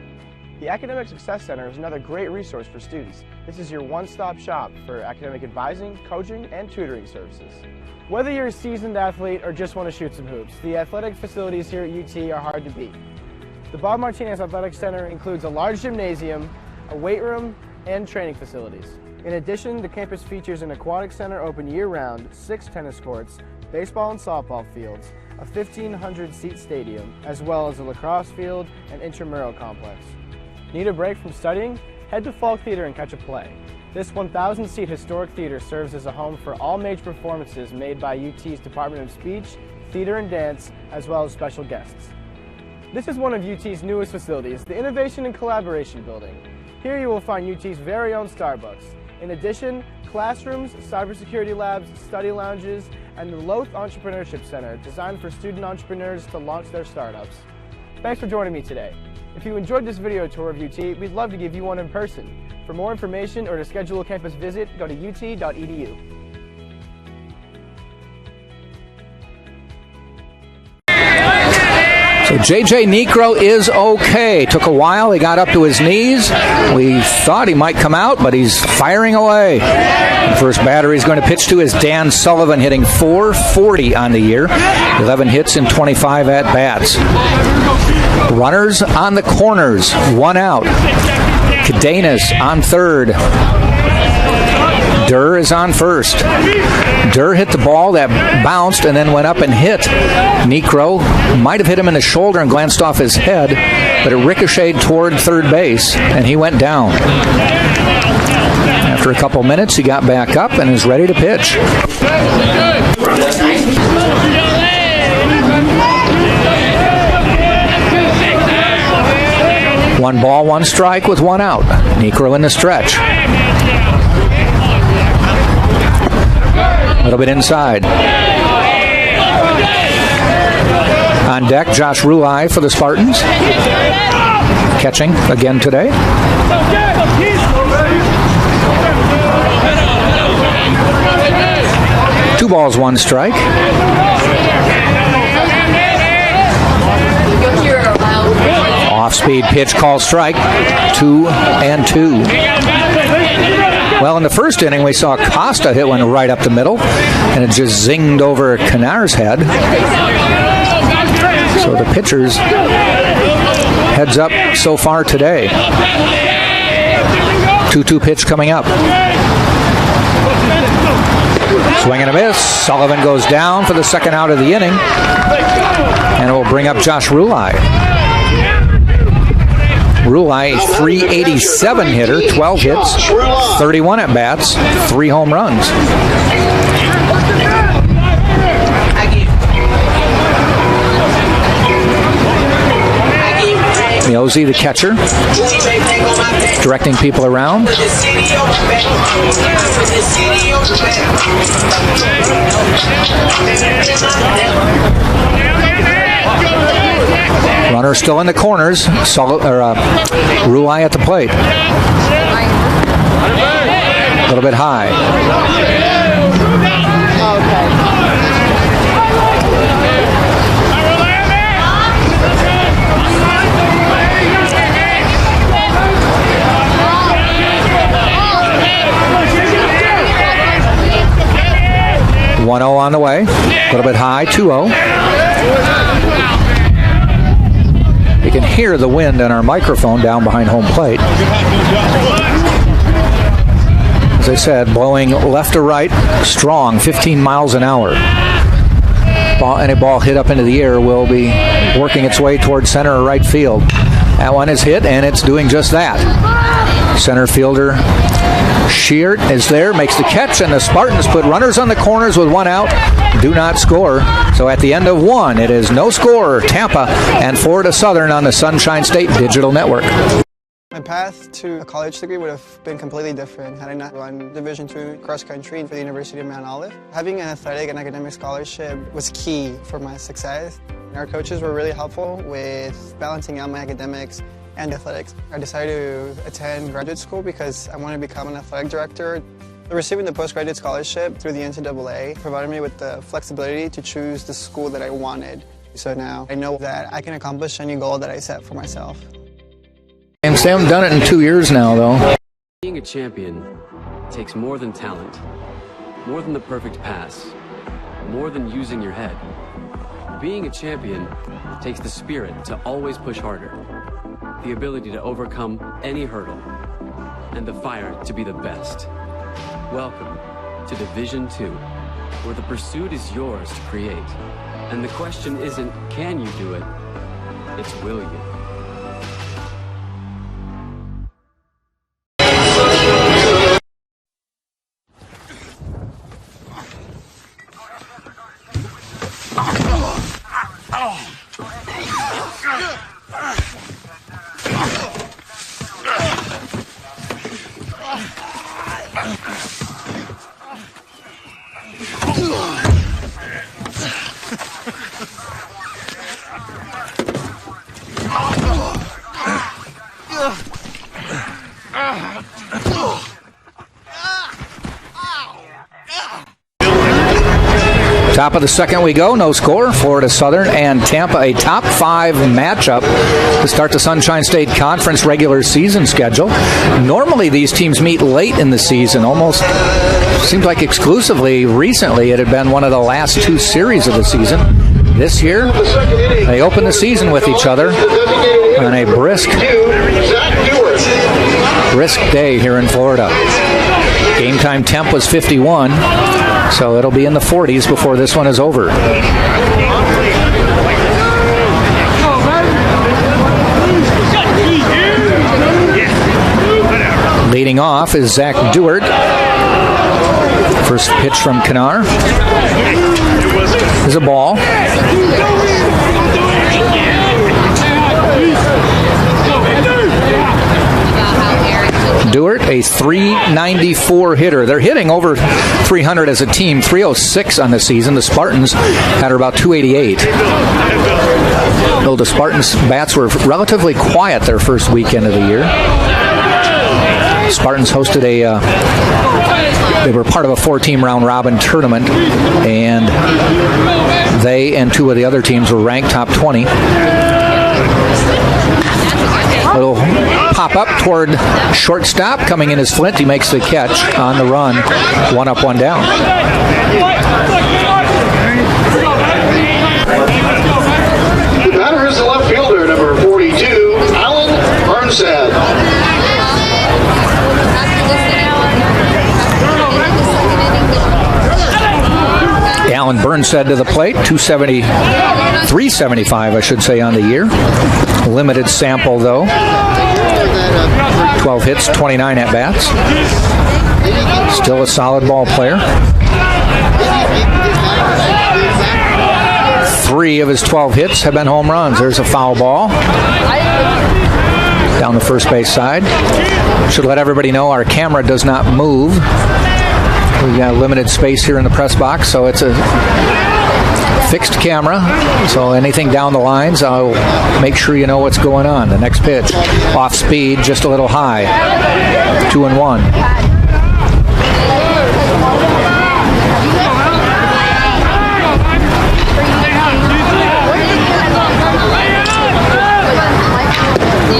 The Academic Success Center is another great resource for students. This is your one-stop shop for academic advising, coaching, and tutoring services. Whether you're a seasoned athlete or just want to shoot some hoops, the athletic facilities here at UT are hard to beat. The Bob Martinez Athletic Center includes a large gymnasium, a weight room, and training facilities. In addition, the campus features an aquatic center open year-round, 6 tennis courts, baseball and softball fields, a 1,500-seat stadium, as well as a lacrosse field and intramural complex. Need a break from studying? Head to Falk Theater and catch a play. This 1,000-seat historic theater serves as a home for all major performances made by UT's Department of Speech, Theater and Dance, as well as special guests. This is one of UT's newest facilities, the Innovation and Collaboration Building. Here you will find UT's very own Starbucks. In addition, classrooms, cybersecurity labs, study lounges, and the Loth Entrepreneurship Center designed for student entrepreneurs to launch their startups. Thanks for joining me today. If you enjoyed this video tour of UT, we'd love to give you one in person. For more information or to schedule a campus visit, go to ut.edu. So J.J. Necro is okay. Took a while. He got up to his knees. We thought he might come out, but he's firing away. The first batter he's going to pitch to is Dan Sullivan, hitting .440 on the year. 11 hits in 25 at-bats. Runners on the corners. 1 out. Cadenas on third. Durr is on first. Durr hit the ball that bounced and then went up and hit Necro. Might have hit him in the shoulder and glanced off his head, but it ricocheted toward third base, and he went down. After a couple minutes, he got back up and is ready to pitch. One ball, one strike with 1 out. Necro in the stretch. A little bit inside. On deck, Josh Rulai for the Spartans. Catching again today. Two balls, one strike. Off-speed pitch, call strike. 2-2. Well, in the first inning, we saw Costa hit one right up the middle, and it just zinged over Canar's head. So the pitchers heads up so far today. 2-2 pitch coming up. Swing and a miss. Sullivan goes down for the second out of the inning, and it will bring up Josh Rulai. Rulai, a .387 hitter, 12 hits, 31 at-bats, 3 home runs. Miozzi, the catcher, directing people around. Runner still in the corners. Rulai at the plate. A little bit high. Okay. 1-0 on the way. A little bit high. 2-0. You can hear the wind in our microphone down behind home plate. As I said, blowing left to right, strong, 15 miles an hour. any ball hit up into the air will be working its way towards center or right field. That one is hit, and it's doing just that. Center fielder Sheart is there, makes the catch, and the Spartans put runners on the corners with one out, do not score. So at the end of one, it is no score, Tampa and Florida Southern on the Sunshine State Digital Network. My path to a college degree would have been completely different had I not run Division II cross country for the University of Mount Olive. Having an athletic and academic scholarship was key for my success. Our coaches were really helpful with balancing out my academics and athletics. I decided to attend graduate school because I wanted to become an athletic director. Receiving the postgraduate scholarship through the NCAA provided me with the flexibility to choose the school that I wanted. So now I know that I can accomplish any goal that I set for myself. And they haven't done it in 2 years now, though. Being a champion takes more than talent, more than the perfect pass, more than using your head. Being a champion takes the spirit to always push harder, the ability to overcome any hurdle, and the fire to be the best. Welcome to Division II, where the pursuit is yours to create. And the question isn't, can you do it? It's, will you? Top of the second we go, no score. Florida Southern and Tampa, a top 5 matchup to start the Sunshine State Conference regular season schedule. Normally these teams meet late in the season, almost seems like exclusively recently it had been one of the last 2 series of the season. This year, they open the season with each other on a brisk day here in Florida. Game time temp was 51. So it'll be in the 40s before this one is over. Leading off is Zach Dewart. First pitch from Kanar is a ball. Dewart, a 394 hitter. They're hitting over 300 as a team, 306 on the season. The Spartans had about 288. Though the Spartans' bats were relatively quiet their first weekend of the year. Spartans hosted they were part of a 4-team round robin tournament, and they and 2 of the other teams were ranked top 20. Little pop up toward shortstop. Coming in is Flint. He makes the catch on the run. 1 up, 1 down. The batter is the left fielder, number 42, Alan Burnside. Alan Burnside to the plate. 375, I should say, on the year. Limited sample, though. 12 hits, 29 at-bats. Still a solid ball player. 3 of his 12 hits have been home runs. There's a foul ball down the first base side. Should let everybody know our camera does not move. We've got limited space here in the press box, so it's a fixed camera, so anything down the lines, I'll make sure you know what's going on. The next pitch, off speed, just a little high. 2-1.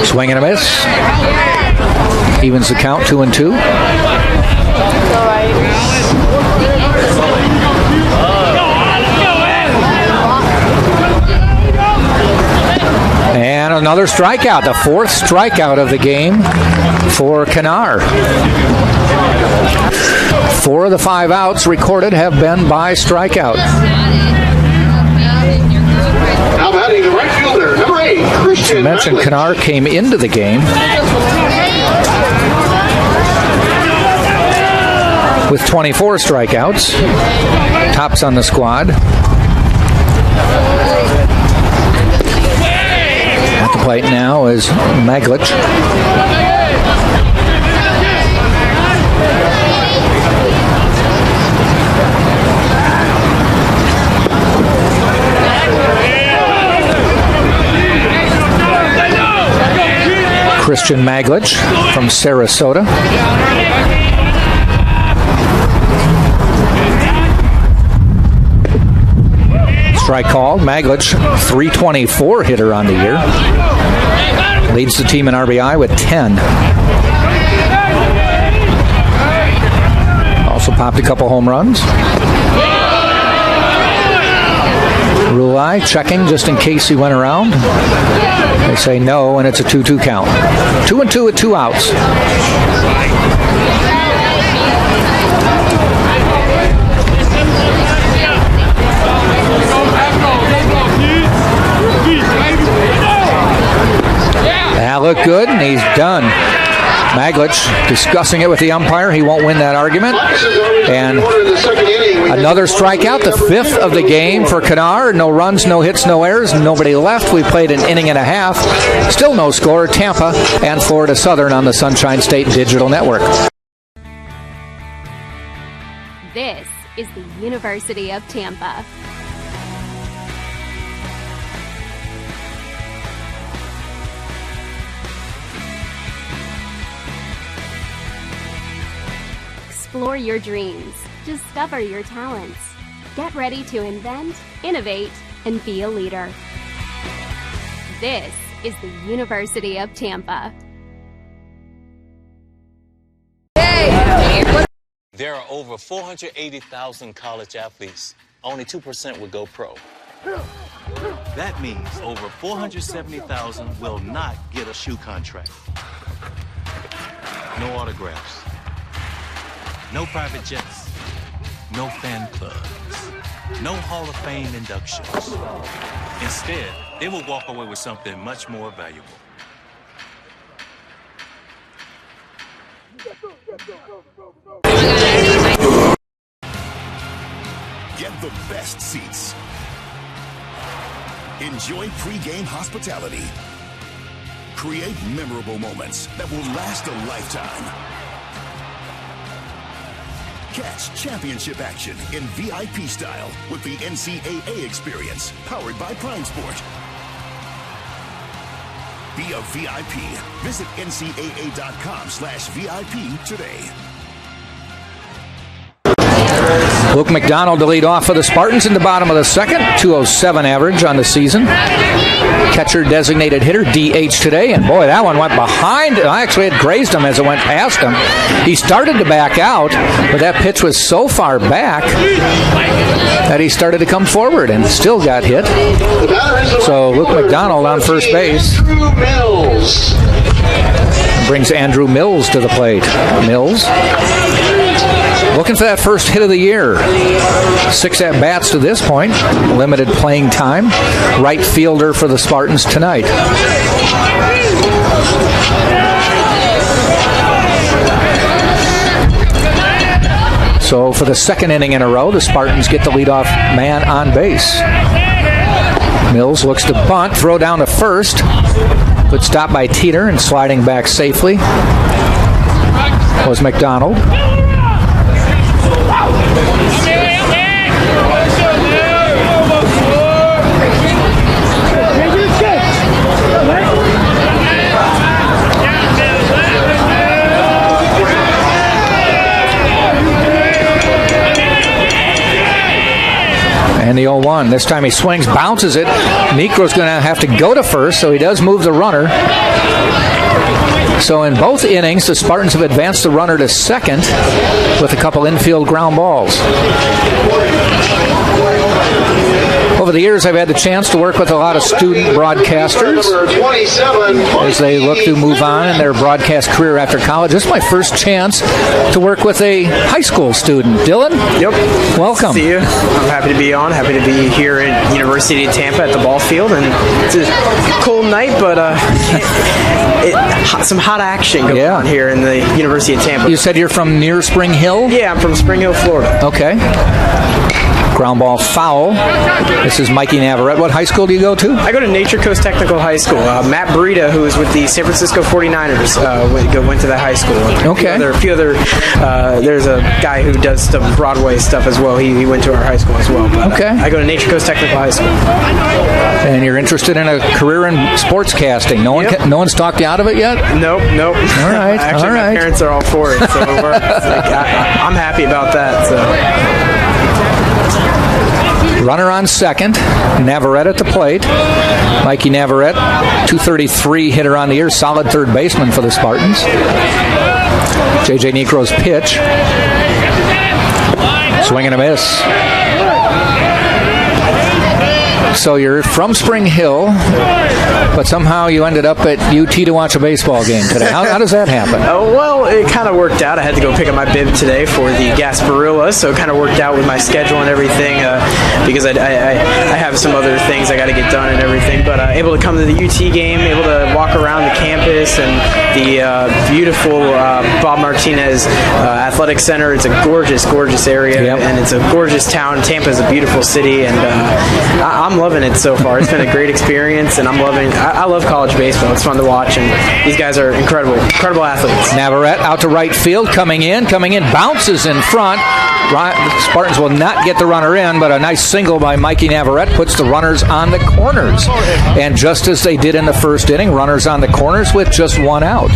Swing and a miss. Evens the count, 2-2. And another strikeout, the 4th strikeout of the game for Kanar. 4 of the 5 outs recorded have been by strikeout. Now batting the right fielder, number 8, Christian. You mentioned Kennard came into the game with 24 strikeouts. Tops on the squad. At the plate now is Maglich. Christian Maglich from Sarasota. Strike called. Maglich, 324 hitter on the year. Leads the team in RBI with 10. Also popped a couple home runs. Rulai checking just in case he went around. They say no, and it's a 2-2 count. 2-2 with 2 outs. That looked good, and he's done. Maglich discussing it with the umpire. He won't win that argument. And another strikeout, the 5th of the game for Kennard. No runs, no hits, no errors, nobody left. We played an inning and a half. Still no score. Tampa and Florida Southern on the Sunshine State Digital Network. This is the University of Tampa. Explore your dreams. Discover your talents. Get ready to invent, innovate, and be a leader. This is the University of Tampa. There are over 480,000 college athletes. Only 2% would go pro. That means over 470,000 will not get a shoe contract. No autographs. No private jets, no fan clubs, no Hall of Fame inductions. Instead, they will walk away with something much more valuable. Get the best seats. Enjoy pre-game hospitality. Create memorable moments that will last a lifetime. Catch championship action in VIP style with the NCAA experience, powered by Prime Sport. Be a VIP. Visit ncaa.com/VIP today. Luke McDonald to lead off for the Spartans in the bottom of the second. 207 average on the season. Catcher designated hitter, DH today. And boy, that one went behind. I actually had grazed him as it went past him. He started to back out, but that pitch was so far back that he started to come forward and still got hit. So Luke McDonald on first base. Brings Andrew Mills to the plate. Mills looking for that first hit of the year. 6 at-bats to this point. Limited playing time. Right fielder for the Spartans tonight. So for the second inning in a row, the Spartans get the leadoff man on base. Mills looks to bunt, throw down to first. But stopped by Teeter and sliding back safely was McDonald. And the 0-1. This time he swings, bounces it. Necro's going to have to go to first, so he does move the runner. So in both innings, the Spartans have advanced the runner to second with a couple infield ground balls. Over the years, I've had the chance to work with a lot of student broadcasters as they look to move on in their broadcast career after college. This is my first chance to work with a high school student. Dylan? Yep. Welcome. See you. I'm happy to be on. Happy to be here at University of Tampa at the ball field. And it's a cold night, but some hot action going on here in the University of Tampa. You said you're from near Spring Hill? Yeah, I'm from Spring Hill, Florida. Okay. Ground ball foul. This is Mikey Navarrete. What high school do you go to? I go to Nature Coast Technical High School. Matt Burita, who is with the San Francisco 49ers, went to that high school. Okay. A few other there's a guy who does some Broadway stuff as well. He went to our high school as well. But, okay. I go to Nature Coast Technical High School. And you're interested in a career in sportscasting. No one's talked you out of it yet? Nope. All right. Actually, my parents are all for it, so I'm happy about that. So. Runner on second. Navarrete at the plate. Mikey Navarrete, 233 hitter on the year, solid third baseman for the Spartans. J.J. Necro's pitch. Swing and a miss. So you're from Spring Hill, but somehow you ended up at UT to watch a baseball game today. How does that happen? Well, it kind of worked out. I had to go pick up my bib today for the Gasparilla, so it kind of worked out with my schedule and everything because I have some other things I got to get done and everything. But able to come to the UT game, able to walk around the campus and the beautiful Bob Martinez Athletic Center. It's a gorgeous, gorgeous area, and it's a gorgeous town. Tampa is a beautiful city, and I'm loving it so far. It's been a great experience, and I love college baseball. It's fun to watch, and these guys are incredible athletes. Navarrete out to right field, coming in, bounces in front. The Spartans will not get the runner in, but a nice single by Mikey Navarrete puts the runners on the corners. And just as they did in the first inning, runners on the corners with just one out.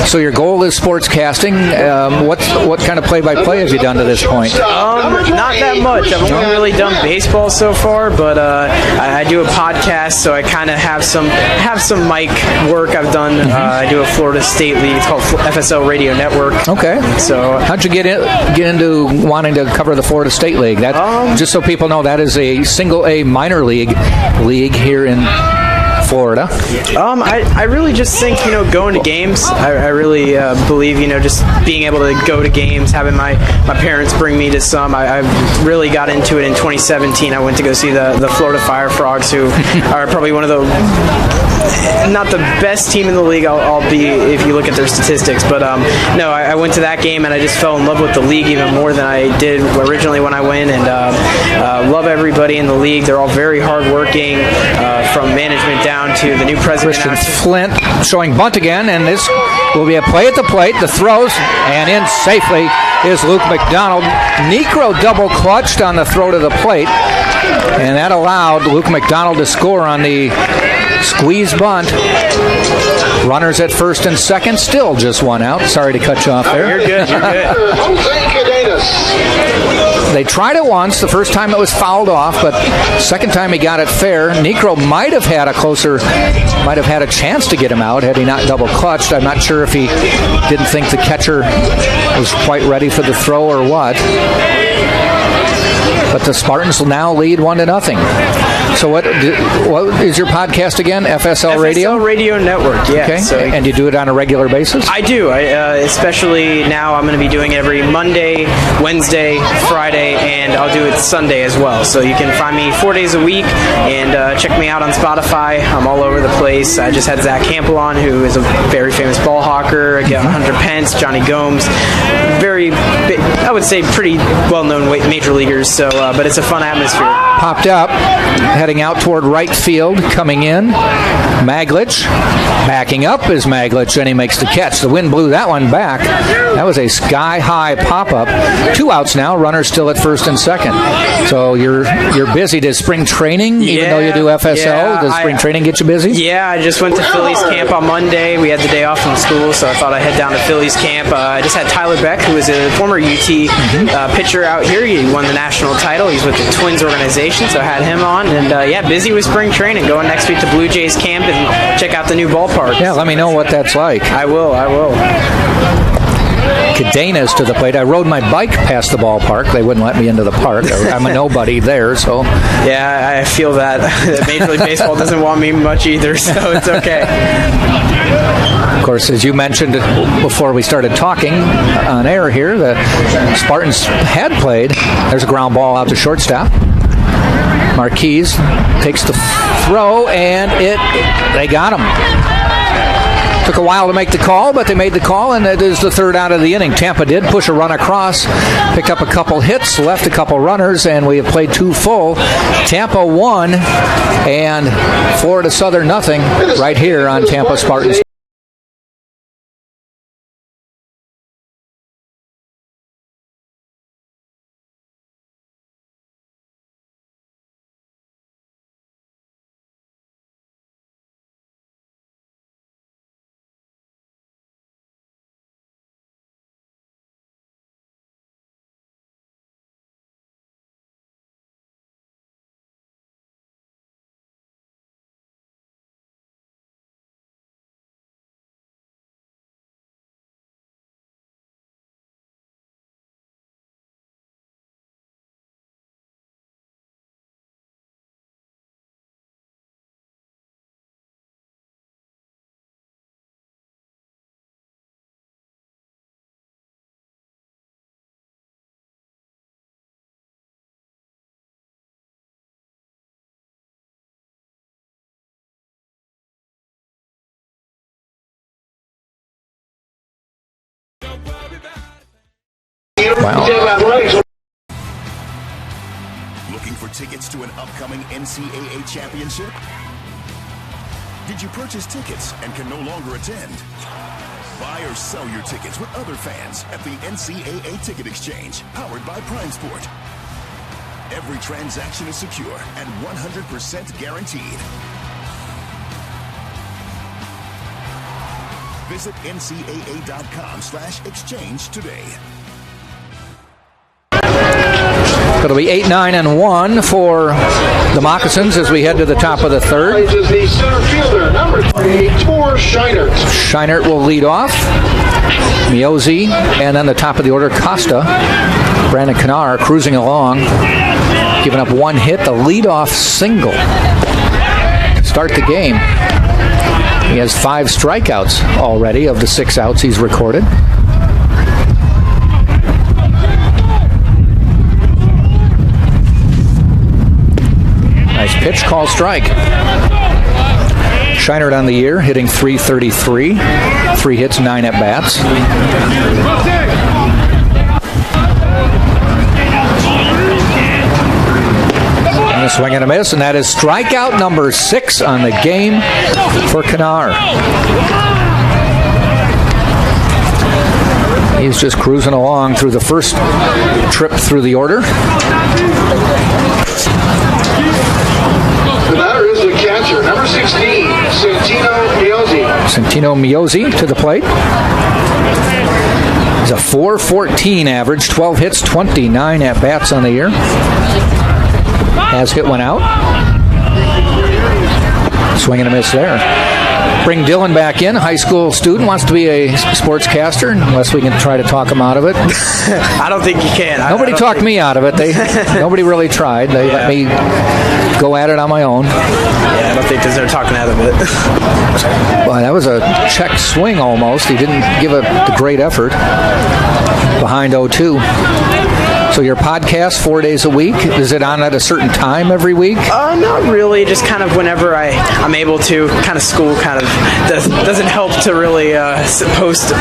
So your goal is sportscasting. What kind of play-by-play have you done to this point? Not that much. I've only really done baseball so far, but I do a podcast, so I kind of have some mic work I've done. I do a Florida State league. It's called FSL Radio Network. Okay. So how'd you get into wanting to cover the Florida State League? That just so people know, that is a single A minor league here in Florida. I really just think, going to games. I really believe, just being able to go to games, having my parents bring me to some. I really got into it in 2017. I went to go see the Florida Fire Frogs, who are probably one of the, not the best team in the league, I'll be if you look at their statistics. But no, I went to that game and I just fell in love with the league even more than I did originally when I went, and love everybody in the league. They're all very hardworking, from management down to the new president. Christian Flint showing bunt again, and this will be a play at the plate. The throws, and in safely is Luke McDonald. Necro double clutched on the throw to the plate, and that allowed Luke McDonald to score on the squeeze bunt. Runners at first and second, still just one out. Sorry to cut you off there. You're good. They tried it once. The first time it was fouled off, but second time he got it fair. Necro might have had a chance to get him out had he not double clutched. I'm not sure if he didn't think the catcher was quite ready for the throw or what. But the Spartans will now lead 1-0. So what is your podcast again? FSL Radio? FSL Radio Network, yeah. Okay. So, and you do it on a regular basis? I do. Especially now I'm going to be doing it every Monday, Wednesday, Friday, and I'll do it Sunday as well. So you can find me 4 days a week, and check me out on Spotify. I'm all over the place. I just had Zach Campbell on, who is a very famous ball hawker. Hunter Pence, Johnny Gomes. Very, I would say, pretty well-known major leaguers. So, but it's a fun atmosphere. Popped up, heading out toward right field, coming in. Maglich, backing up is Maglich, and he makes the catch. The wind blew that one back. That was a sky-high pop-up. 2 outs now, runners still at first and second. So you're busy. Does spring training, even though you do FSL, does spring training get you busy? Yeah, I just went to Phillies camp on Monday. We had the day off from school, so I thought I'd head down to Phillies camp. I just had Tyler Beck, who is a former UT pitcher out here. He won the national title. He's with the Twins organization, so I had him on. And busy with spring training. Going next week to Blue Jays camp and check out the new ballpark. Yeah, let me know what that's like. I will. Cadenas to the plate. I rode my bike past the ballpark. They wouldn't let me into the park. I'm a nobody there, so. Yeah, I feel that. Major League Baseball doesn't want me much either, so it's okay. Of course, as you mentioned before we started talking on air here, the Spartans had played. There's a ground ball out to shortstop. Marquise takes the throw, and they got him. Took a while to make the call, but they made the call, and it is the third out of the inning. Tampa did push a run across, pick up a couple hits, left a couple runners, and we have played 2 full. Tampa 1 and Florida Southern nothing right here on Tampa Spartans. Wow. Looking for tickets to an upcoming NCAA championship? Did you purchase tickets and can no longer attend? Buy or sell your tickets with other fans at the NCAA Ticket Exchange, powered by Prime Sport. Every transaction is secure and 100% guaranteed. Visit ncaa.com/exchange today. It'll be 8, 9, and 1 for the Moccasins as we head to the top of the third. Is the center fielder, number 24, Scheinert. Scheinert will lead off. Miozzi, and then the top of the order, Costa. Brandon Knar cruising along, giving up 1 hit, the leadoff single to start the game. He has 5 strikeouts already of the 6 outs he's recorded. Nice pitch, call strike. Scheinert on the year, hitting .333, 3 hits, 9 at bats. And a swing and a miss, and that is strikeout number 6 on the game for Knar. He's just cruising along through the first trip through the order. The batter is the catcher, number 16, Santino Miozzi. Santino Miozzi to the plate. He's a .414 average, 12 hits, 29 at bats on the year. Has hit 1 out. Swing and a miss there. Bring Dylan back in, high school student, wants to be a sportscaster, unless we can try to talk him out of it. I don't think you can. Nobody talked me out of it. Nobody really tried. They let me go at it on my own. Yeah, I don't think they're talking out of it. Well, that was a check swing almost. He didn't give a great effort. Behind 0-2. So your podcast 4 days a week, is it on at a certain time every week? Not really, just kind of whenever I'm able to. Kind of school kind of doesn't help to really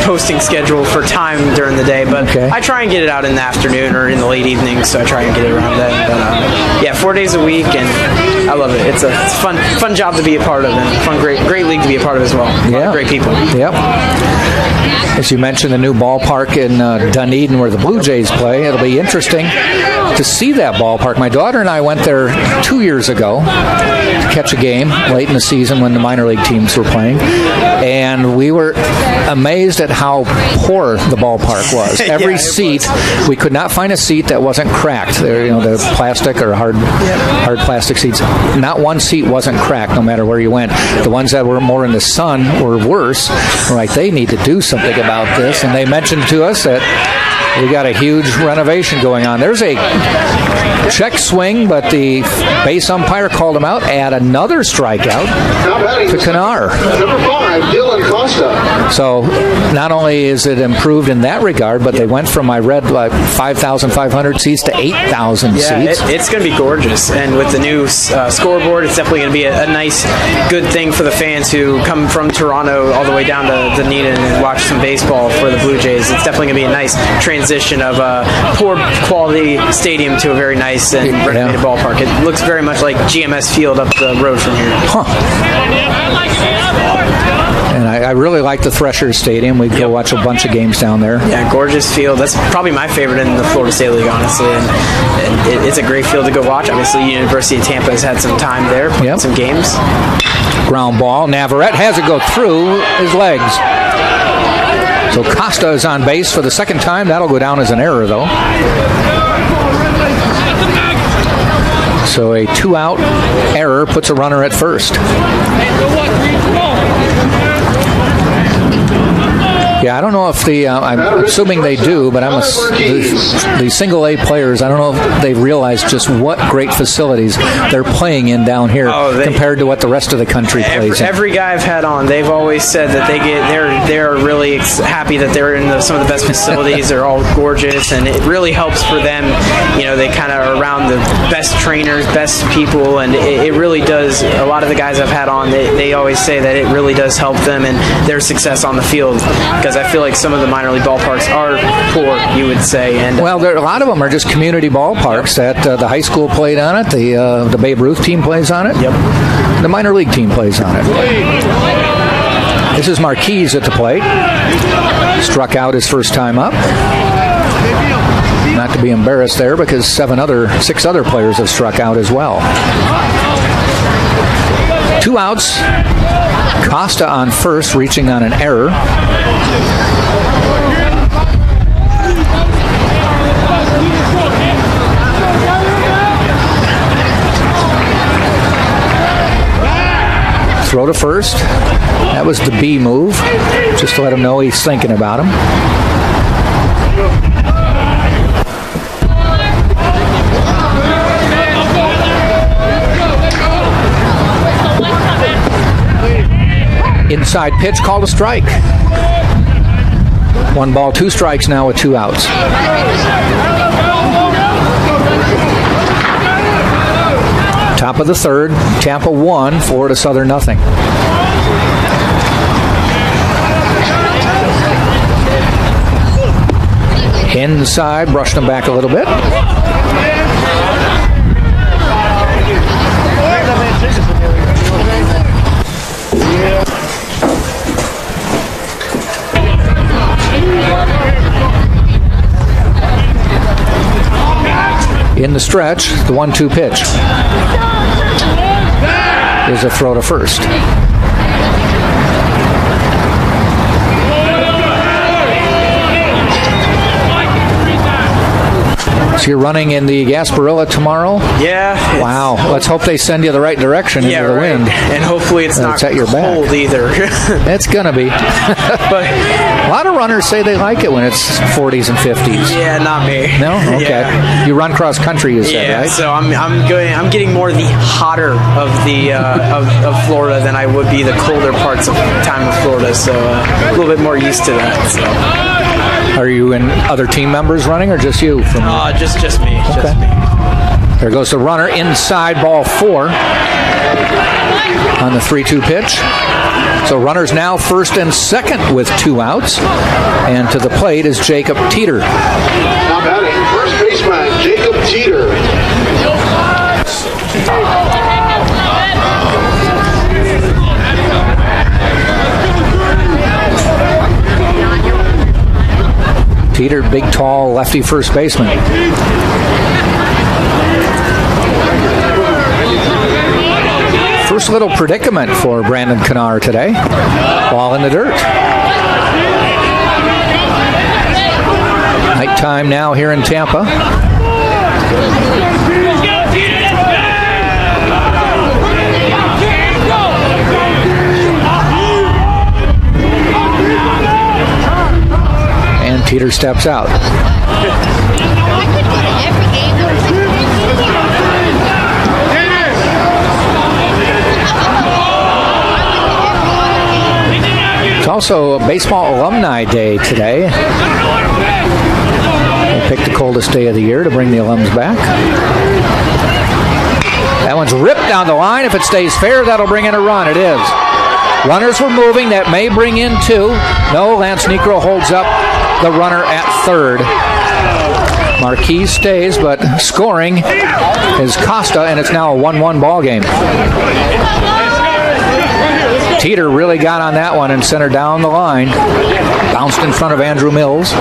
posting schedule for time during the day, but okay. I try and get it out in the afternoon or in the late evening, so I try and get it around then. But yeah, 4 days a week, and I love it. It's a fun job to be a part of, and great league to be a part of as well. Yeah, great people. Yep. As you mentioned, the new ballpark in Dunedin where the Blue Jays play. It'll be interesting to see that ballpark. My daughter and I went there 2 years ago to catch a game late in the season when the minor league teams were playing. And we were amazed at how poor the ballpark was. Every seat, we could not find a seat that wasn't cracked. There, the plastic or hard plastic seats. Not one seat wasn't cracked, no matter where you went. The ones that were more in the sun were worse. We're like, they need to do something about this. And they mentioned to us that we got a huge renovation going on. There's a check swing, but the base umpire called him out. Add another strikeout to Kanar. Number 5, Dylan Costa. So not only is it improved in that regard, but they went from, I read, 5,500 seats to 8,000 seats. It's going to be gorgeous. And with the new scoreboard, it's definitely going to be a nice, good thing for the fans who come from Toronto all the way down to Dunedin and watch some baseball for the Blue Jays. It's definitely going to be a nice transition of a poor quality stadium to a very nice and renovated ballpark. It looks very much like GMS Field up the road from here. And I really like the Thresher Stadium. We go watch a bunch of games down there. Yeah, gorgeous field. That's probably my favorite in the Florida State League, honestly. And it's a great field to go watch. Obviously, University of Tampa has had some time there, playing some games. Ground ball. Navarrete has it go through his legs. So Costa is on base for the second time. That'll go down as an error, though. So a 2-out error puts a runner at first. Yeah, I don't know if I'm assuming they do, but the single-A players, I don't know if they realize just what great facilities they're playing in down here compared to what the rest of the country plays in. Every guy I've had on, they've always said that they're really happy that they're in some of the best facilities. They're all gorgeous, and it really helps for them. They kind of are around the best trainers, best people, and it really does. A lot of the guys I've had on, they always say that it really does help them and their success on the field. Because I feel like some of the minor league ballparks are poor, you would say. And well, a lot of them are just community ballparks that the high school played on it, the Babe Ruth team plays on it, the minor league team plays on it. This is Marquise at the plate. Struck out his first time up. Not to be embarrassed there because 6 other players have struck out as well. 2 outs. Costa on first, reaching on an error. Throw to first. That was the B move, just to let him know he's thinking about him. Inside pitch, called a strike. 1 ball, 2 strikes now with 2 outs. Top of the third, Tampa 1, Florida Southern nothing. Inside, brushed him back a little bit. In the stretch, the 1-2 pitch is a throw to first. So you're running in the Gasparilla tomorrow? Yeah. Wow. Let's hope they send you the right direction into the wind. And hopefully it's not at your cold back. either. It's going to be. But a lot of runners say they like it when it's 40s and 50s. Yeah, not me. No? Okay. Yeah. You run cross country, you said, right? So I'm getting more the hotter of the of Florida than I would be the colder parts of time of Florida. So a little bit more used to that. So. Are you and other team members running, or just you? Just me. Okay. Just me. There goes the runner inside, ball 4 on the 3-2 pitch. So runners now first and second with 2 outs, and to the plate is Jacob Teeter. Now batting, first baseman Jacob Teeter. Teeter, big, tall, lefty first baseman. First little predicament for Brandon Kanar today. Ball in the dirt. Nighttime now here in Tampa. And Teeter steps out. It's also a baseball alumni day today. They picked the coldest day of the year to bring the alums back. That one's ripped down the line. If it stays fair, that'll bring in a run. It is. Runners were moving. That may bring in two. No, Lance Necro holds up the runner at third. Marquis stays, but scoring is Costa, and it's now a 1-1 ball game. Teeter really got on that one and sent her down the line. Bounced in front of Andrew Mills.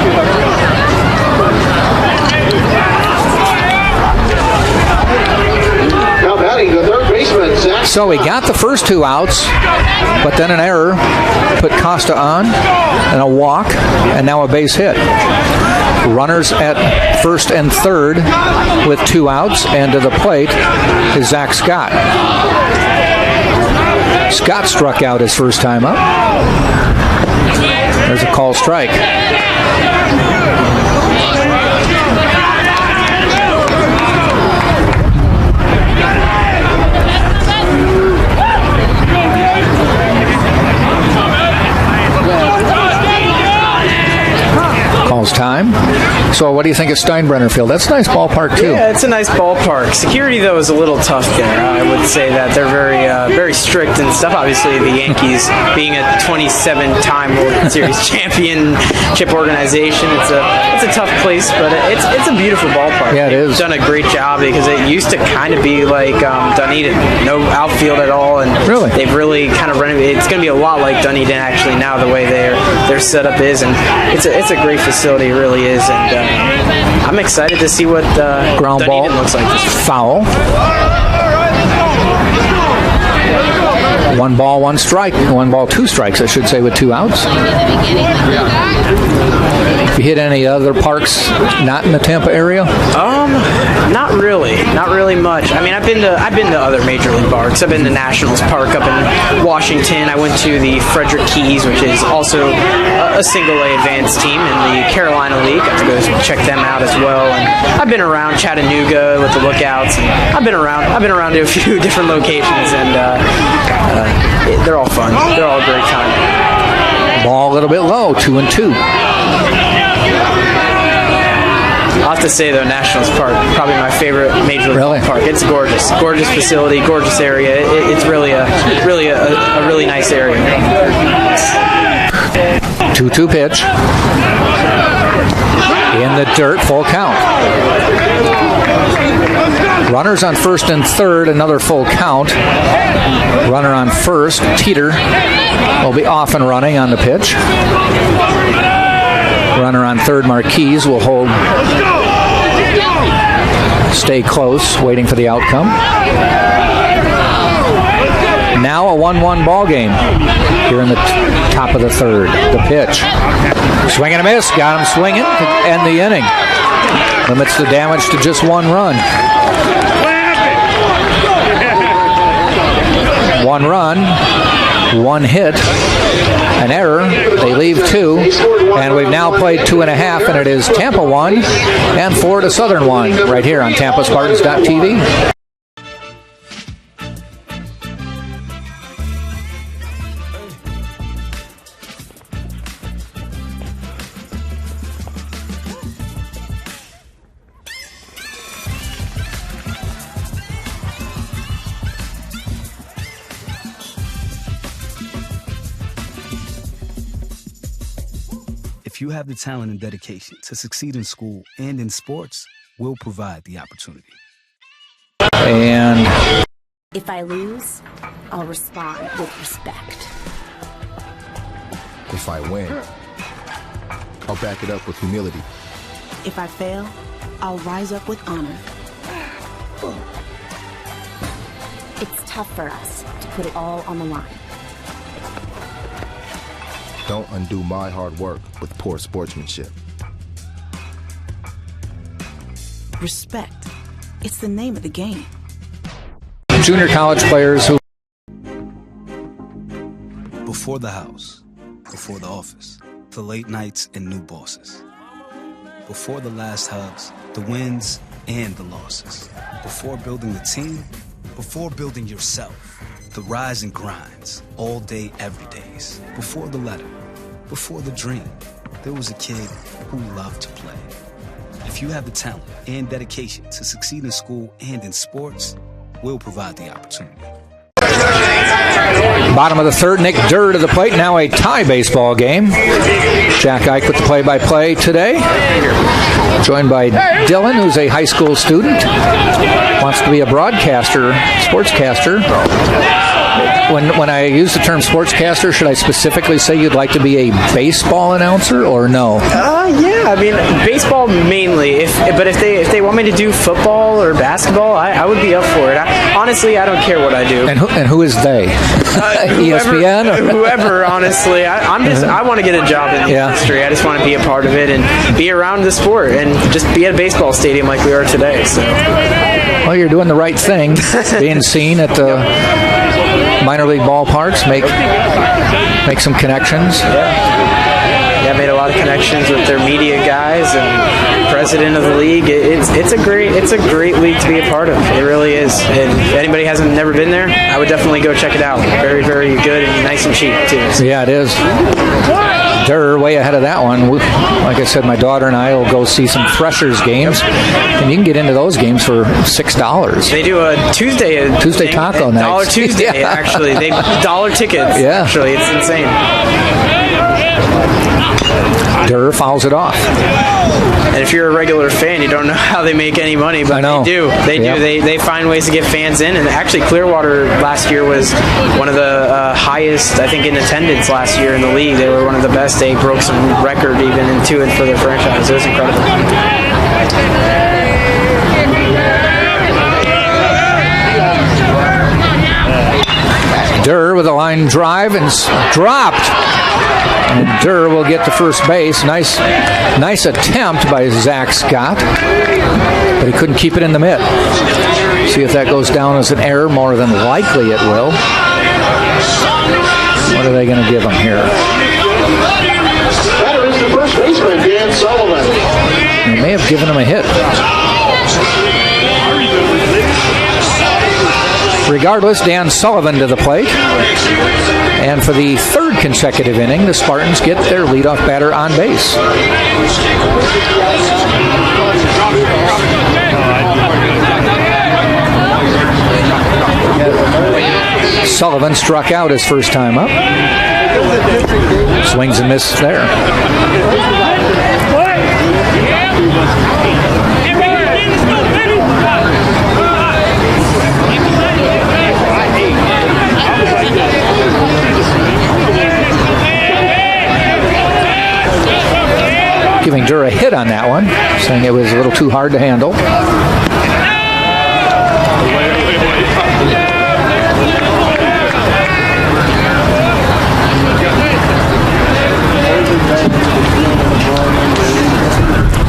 Now batting the third baseman, Zach. So he got the first two outs, but then an error put Costa on, and a walk, and now a base hit. Runners at first and third with two outs, and to the plate is Zach Scott. Scott struck out his first time up. There's a call strike. Calls time. So what do you think of Steinbrenner Field? That's a nice ballpark too. Yeah, it's a nice ballpark. Security though is a little tough there. I would say that they're very strict and stuff. Obviously the Yankees being a 27-time World Series championship organization, it's a tough place, but it's a beautiful ballpark. Yeah, it is. They've done a great job because it used to kind of be like Dunedin, no outfield at all, and really they've really kind of renovated. It's going to be a lot like Dunedin actually now the way their setup is, and it's a great facility, it really is, and I'm excited to see what ground Dunedin ball looks like. Foul. 1 ball, 1 strike. 1 ball, 2 strikes, I should say, with 2 outs. Have you hit any other parks not in the Tampa area? Not really much. I mean, I've been to other major league parks. I've been to Nationals Park up in Washington. I went to the Frederick Keys, which is also a single-A advanced team in the Carolina League. I have to go check them out as well. And I've been around Chattanooga with the Lookouts. And I've been around to a few different locations, and they're all fun. They're all a great time. Ball a little bit low, 2-2. I'll have to say, though, Nationals Park, probably my favorite major league park. It's gorgeous. Gorgeous facility, gorgeous area. It's really a really nice area. 2-2 pitch. In the dirt, full count. Runners on first and third, another full count. Runner on first, Teeter will be off and running on the pitch. Runner on third, Marquis, will hold, stay close, waiting for the outcome. Now a 1-1 ball game here in the top of the third. The pitch. Swing and a miss. Got him swinging to end the inning. Limits the damage to just 1 run. 1 run, 1 hit, an error. They leave 2, and we've now played 2.5, and it is Tampa 1 and Florida Southern 1 right here on TampaSpartans.tv. If you have the talent and dedication to succeed in school and in sports, we'll provide the opportunity. And if I lose, I'll respond with respect. If I win, I'll back it up with humility. If I fail, I'll rise up with honor. It's tough for us to put it all on the line. Don't undo my hard work with poor sportsmanship. Respect. It's the name of the game. Junior college players who... Before the house, before the office, the late nights and new bosses. Before the last hugs, the wins and the losses. Before building the team, before building yourself. The rise and grinds, all day, every days. Before the letter, before the dream, there was a kid who loved to play. If you have the talent and dedication to succeed in school and in sports, we'll provide the opportunity. Bottom of the third, Nick Durr to the plate. Now a tie baseball game. Jack Ike with the play-by-play today. Joined by Dylan, who's a high school student. Wants to be a broadcaster, sportscaster. When I use the term sportscaster, should I specifically say you'd like to be a baseball announcer or no? Yeah, I mean baseball mainly. But if they want me to do football or basketball, I would be up for it. Honestly, I don't care what I do. And who is they? ESPN? Whoever, honestly. I want to get a job in the industry. I just want to be a part of it and be around the sport and just be at a baseball stadium like we are today. So. Well, you're doing the right thing, being seen at the minor league ballparks, make some connections. Yeah, I made a lot of connections with their media guys and president of the league. It's a great league to be a part of. It really is. And if anybody hasn't never been there, I would definitely go check it out. Very, very good and nice and cheap too. So. Yeah, it is. They're way ahead of that one. Like I said, my daughter and I will go see some Threshers games, and you can get into those games for $6. They do a Tuesday taco night. $1 Tuesday, actually. They $1 tickets. Yeah. Actually, it's insane. Durr fouls it off. And if you're a regular fan, you don't know how they make any money, but they do. They do. They find ways to get fans in. And actually, Clearwater last year was one of the highest, I think, in attendance last year in the league. They were one of the best. They broke some record even into it for their franchise. It was incredible. Durr with a line drive and dropped. And Durr will get to first base. Nice attempt by Zach Scott, but he couldn't keep it in the mitt. See if that goes down as an error. More than likely it will. What are they going to give him here? Batter is the first baseman, Dan Sullivan. They may have given him a hit. Regardless, Dan Sullivan to the plate. And for the third consecutive inning, the Spartans get their leadoff batter on base. Sullivan struck out his first time up. Swings and misses there. Giving Durr a hit on that one, saying it was a little too hard to handle.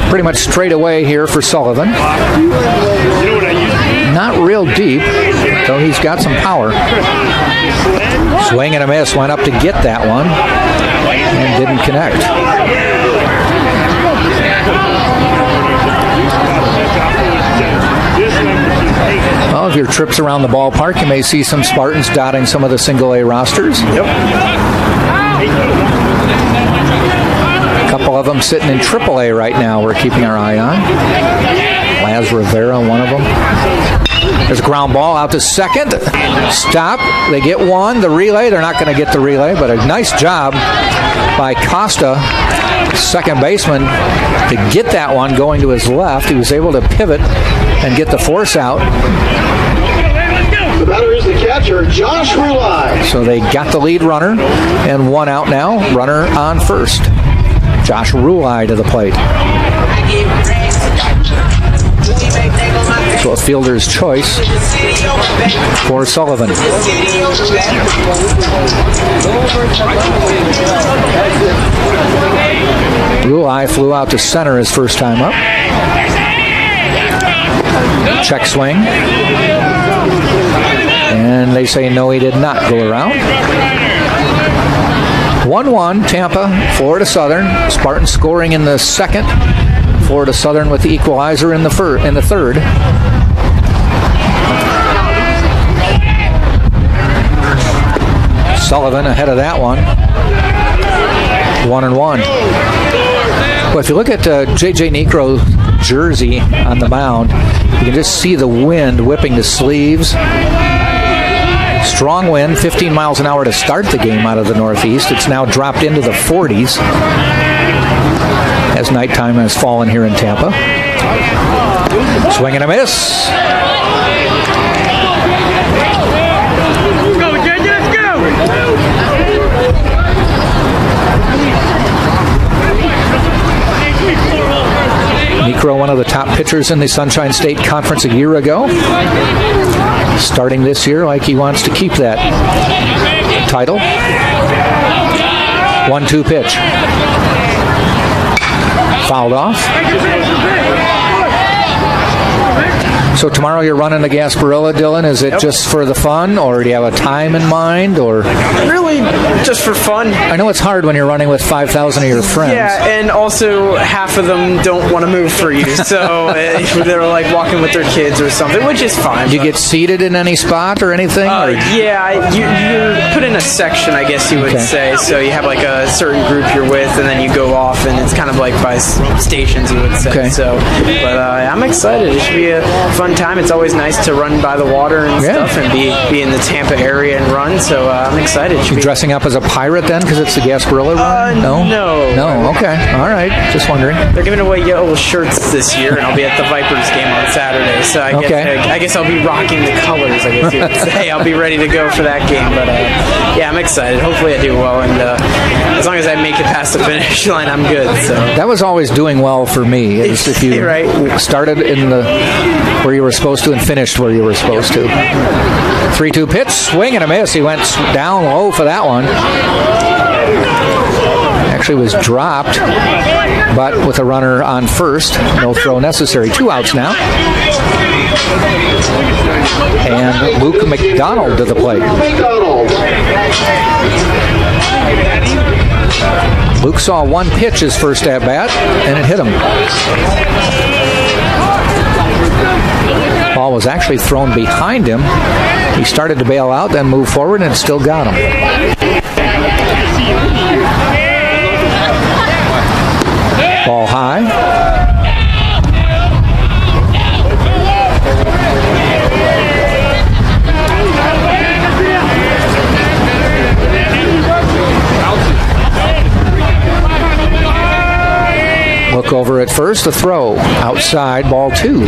Pretty much straight away here for Sullivan. Not real deep, though he's got some power. Swing and a miss, went up to get that one and didn't connect. Well, if your trips around the ballpark, you may see some Spartans dotting some of the single-A rosters. Yep. A couple of them sitting in AAA right now we're keeping our eye on. Laz Rivera, one of them. There's a ground ball out to second. Stop. They get one. The relay, they're not going to get the relay, but a nice job by Costa, second baseman, to get that one going to his left. He was able to pivot and get the force out. The batter is the catcher, Josh Rulai. So they got the lead runner and one out now. Runner on first. Josh Rulai to the plate. So a fielder's choice for Sullivan. Rulai flew out to center his first time up. Check swing. And they say no, he did not go around. 1-1, Tampa, Florida Southern. Spartans scoring in the second. Florida Southern with the equalizer in the third. Sullivan ahead of that one. 1-1. Well, if you look at J.J. Necro's jersey on the mound, you can just see the wind whipping the sleeves. Strong wind, 15 miles an hour to start the game out of the northeast. It's now dropped into the 40s as nighttime has fallen here in Tampa. Swing and a miss. Let's go, JJ, let's go! Necro, one of the top pitchers in the Sunshine State Conference a year ago. Starting this year like he wants to keep that title. 1-2 pitch. Fouled off. So tomorrow you're running the Gasparilla, Dylan. Is it just for the fun, or do you have a time in mind, or really just for fun? I know it's hard when you're running with 5,000 of your friends. Yeah, and also half of them don't want to move for you, so they're like walking with their kids or something, which is fine. Do you get seated in any spot or anything? Yeah, you're put in a section, I guess you would say. So you have like a certain group you're with, and then you go off, and it's kind of like by stations, you would say. Okay. So, but I'm excited. It should be a fun time. It's always nice to run by the water and stuff, and be in the Tampa area and run. So I'm excited. You dressing up as a pirate then, because it's the Gasparilla run? No. Okay. All right. Just wondering. They're giving away yellow shirts this year, and I'll be at the Vipers game on Saturday. So I guess I'll be rocking the colors. I guess you would say. I'll be ready to go for that game. But yeah, I'm excited. Hopefully I do well, and as long as I make it past the finish line, I'm good. So that was always doing well for me. Is if you started in the where you were supposed to and finished where you were supposed to. 3-2 pitch, swing and a miss. He went down low for that one. Actually was dropped, but with a runner on first, no throw necessary. 2 outs now. And Luke McDonald to the plate. Luke saw one pitch his first at bat, and it hit him. Ball was actually thrown behind him. He started to bail out, then moved forward, and it still got him. Ball high. Look over at first, a throw. Outside, ball 2.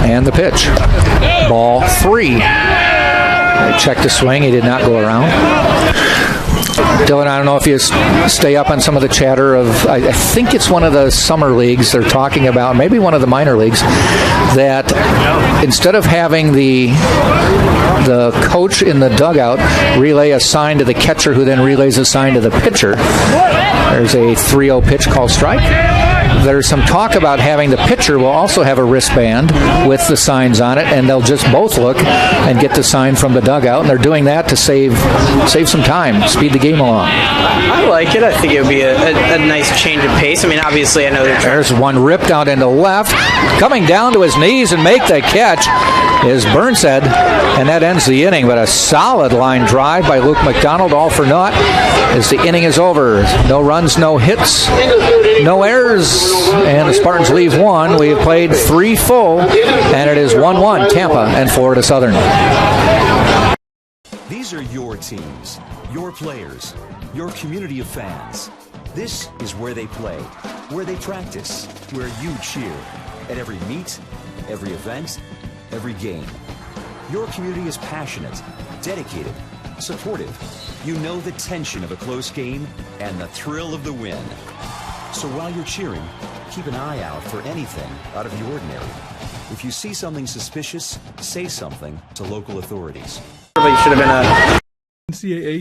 And the pitch. Ball 3. I checked the swing. He did not go around. Dylan, I don't know if you stay up on some of the chatter of, I think it's one of the summer leagues they're talking about, maybe one of the minor leagues, that instead of having the coach in the dugout relay a sign to the catcher who then relays a sign to the pitcher, there's a 3-0 pitch called strike. There's some talk about having the pitcher will also have a wristband with the signs on it, and they'll just both look and get the sign from the dugout. And they're doing that to save some time, speed the game along. I like it. I think it would be a nice change of pace. I mean, obviously, I know there's one ripped out into left, coming down to his knees and make the catch is Burnshead, and that ends the inning. But a solid line drive by Luke McDonald, all for naught, as the inning is over. No runs, no hits, no errors, and the Spartans leave 1. We have played 3 full, and it is 1-1, Tampa and Florida Southern. These are your teams, your players, your community of fans. This is where they play, where they practice, where you cheer. At every meet, every event, every game. Your community is passionate, dedicated, supportive. You know the tension of a close game and the thrill of the win. So while you're cheering, keep an eye out for anything out of the ordinary. If you see something suspicious, say something to local authorities. NCAA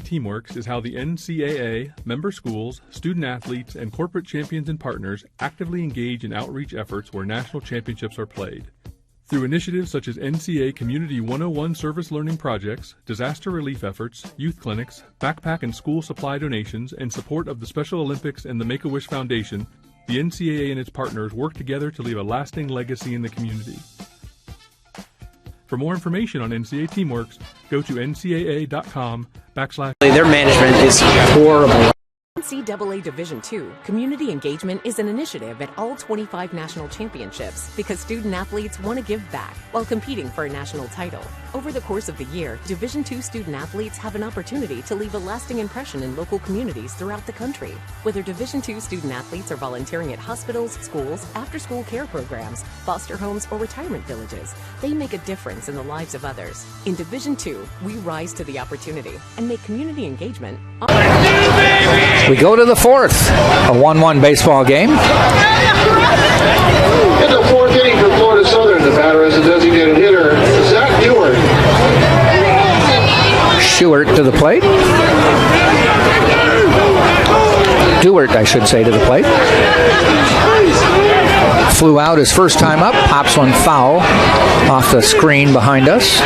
Teamworks is how the NCAA, member schools, student athletes, and corporate champions and partners actively engage in outreach efforts where national championships are played. Through initiatives such as NCAA Community 101 service learning projects, disaster relief efforts, youth clinics, backpack and school supply donations, and support of the Special Olympics and the Make-A-Wish Foundation, the NCAA and its partners work together to leave a lasting legacy in the community. For more information on NCAA Teamworks, go to ncaa.com/. Their management is horrible. NCAA Division II, community engagement is an initiative at all 25 national championships because student athletes want to give back while competing for a national title. Over the course of the year, Division II student athletes have an opportunity to leave a lasting impression in local communities throughout the country. Whether Division II student athletes are volunteering at hospitals, schools, after-school care programs, foster homes, or retirement villages, they make a difference in the lives of others. In Division II, we rise to the opportunity and make community engagement. We go to the fourth, a 1-1 baseball game. In the fourth inning for Florida Southern, the batter is a designated hitter, Zach Ewart. Stewart to the plate. Dewart, I should say, to the plate. Flew out his first time up, pops one foul off the screen behind us.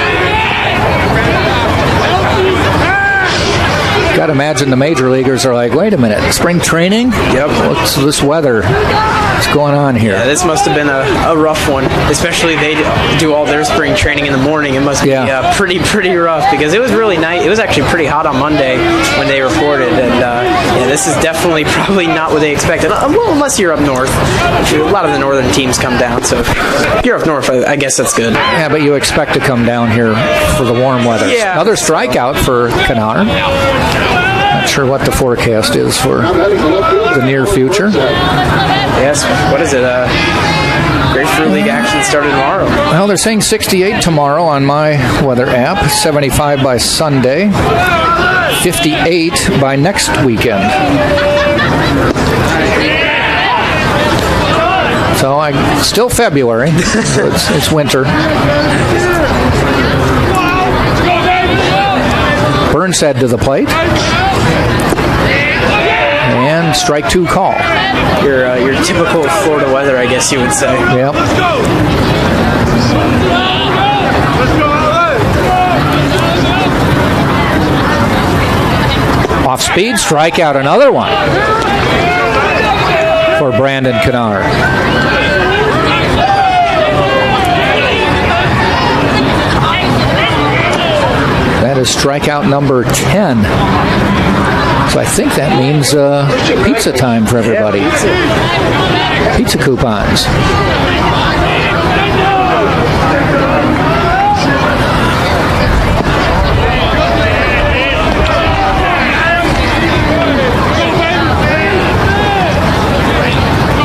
Got to imagine the major leaguers are like, wait a minute, spring training? Yep. What's this weather? What's going on here? Yeah, this must have been a rough one, especially they do all their spring training in the morning. It must be pretty rough because it was really nice. It was actually pretty hot on Monday when they reported, and this is definitely probably not what they expected. Well, unless you're up north. A lot of the northern teams come down, so if you're up north, I guess that's good. Yeah, but you expect to come down here for the warm weather. Yeah. Another strikeout for Kanar. Not sure what the forecast is for the near future. Yes, what is it? Grapefruit League action started tomorrow. Well, they're saying 68 tomorrow on my weather app, 75 by Sunday, 58 by next weekend. So still February, so it's winter. Burnshead to the plate. And strike two call. Your typical Florida weather, I guess you would say. Yep. Off speed, strikeout, another one for Brandon Kanar. That is strikeout number 10. So I think that means pizza time for everybody. Yeah, pizza coupons.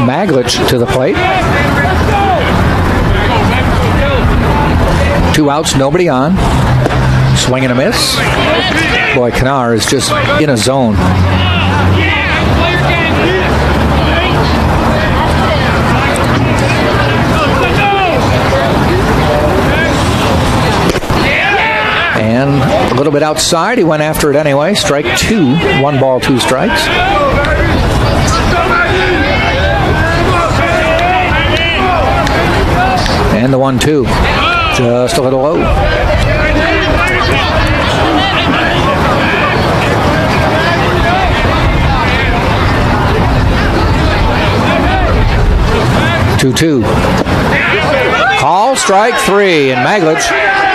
Maglich to the plate. 2 outs, nobody on. Swing and a miss. Boy, Kanar is just in a zone. And a little bit outside, he went after it anyway. Strike two, 1 ball, 2 strikes. And the 1-2, just a little low. Two. Call, strike 3, and Maglich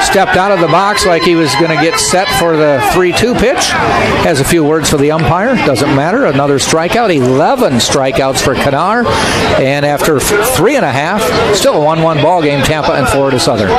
stepped out of the box like he was going to get set for the 3-2 pitch. Has a few words for the umpire. Doesn't matter. Another strikeout. 11 strikeouts for Kanar. And after 3.5, still a 1-1 ball game, Tampa and Florida Southern.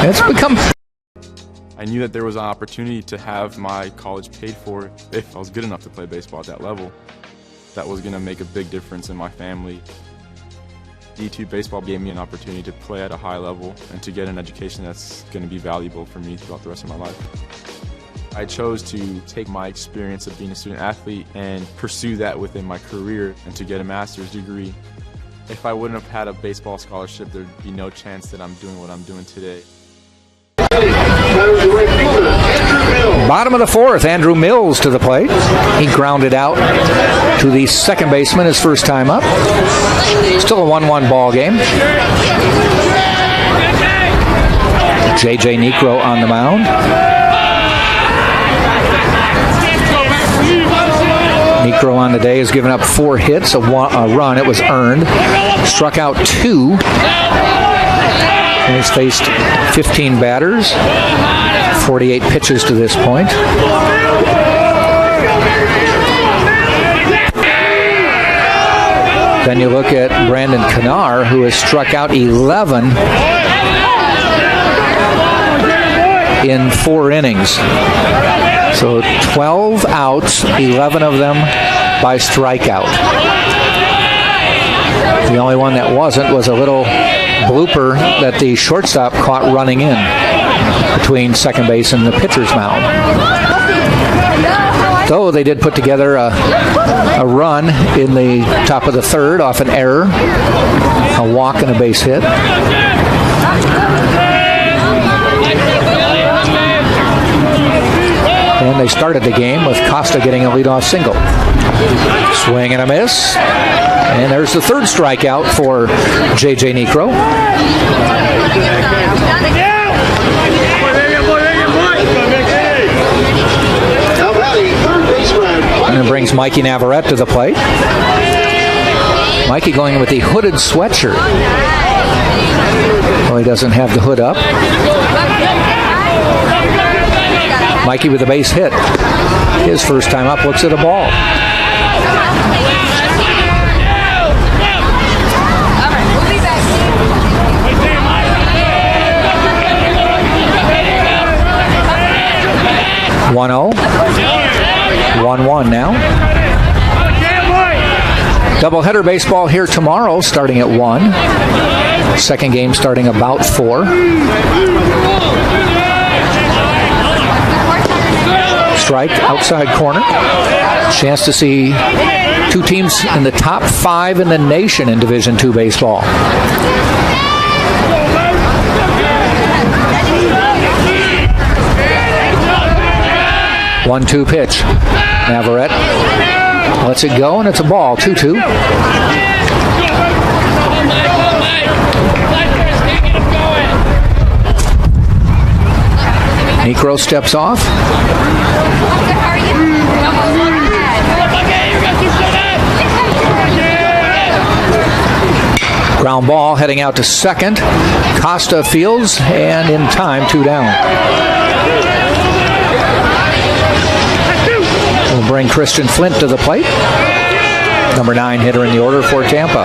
It's become... I knew that there was an opportunity to have my college paid for if I was good enough to play baseball at that level. That was going to make a big difference in my family. D2 baseball gave me an opportunity to play at a high level and to get an education that's going to be valuable for me throughout the rest of my life. I chose to take my experience of being a student athlete and pursue that within my career and to get a master's degree. If I wouldn't have had a baseball scholarship, there'd be no chance that I'm doing what I'm doing today. Bottom of the fourth, Andrew Mills to the plate. He grounded out to the second baseman his first time up. Still a 1-1 ball game. J.J. Necro on the mound. Necro on the day has given up 4 hits, a run. It was earned. Struck out 2. And he's faced 15 batters, 48 pitches to this point. Then you look at Brandon Canar, who has struck out 11 in 4 innings. So 12 outs, 11 of them by strikeout. The only one that wasn't was a little blooper that the shortstop caught running in between second base and the pitcher's mound. Though they did put together a run in the top of the third off an error, a walk and a base hit. And they started the game with Costa getting a leadoff single. Swing and a miss. And there's the third strikeout for J.J. Necro. And it brings Mikey Navarrete to the plate. Mikey going with the hooded sweatshirt. Well, he doesn't have the hood up. Mikey with a base hit. His first time up, looks at a ball. (1-0). 1-1 now. Doubleheader baseball here tomorrow starting at 1. Second game starting about 4. Strike outside corner. Chance to see 2 teams in the top 5 in the nation in Division II baseball. One-two pitch. Navarrete lets it go, and it's a ball. 2-2. Necro steps off. Ground ball heading out to second. Costa fields, and in time, 2 down. We'll bring Christian Flint to the plate. Number 9 hitter in the order for Tampa.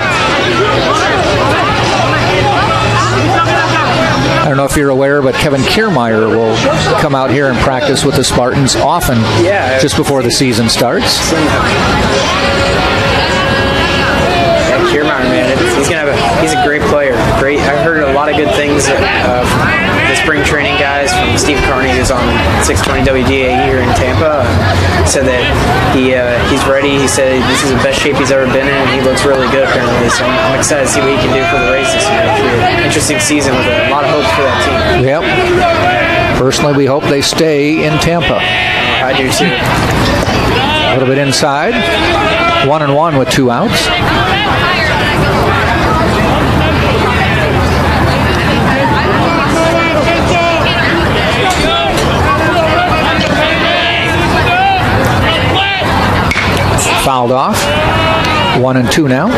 I don't know if you're aware, but Kevin Kiermaier will come out here and practice with the Spartans often just before the season starts. Kiermaier, man, he's a great player. Great. I heard a lot of good things from the spring training guys, from Steve Carney, who's on 620 WDA here in Tampa. Said that he's ready. He said this is the best shape he's ever been in, and he looks really good apparently. So I'm excited to see what he can do for the Rays this year. It's really an interesting season with a lot of hopes for that team. Yep. Personally, we hope they stay in Tampa. I do too. A little bit inside. 1-1 with 2 outs. Fouled off. 1-2 now.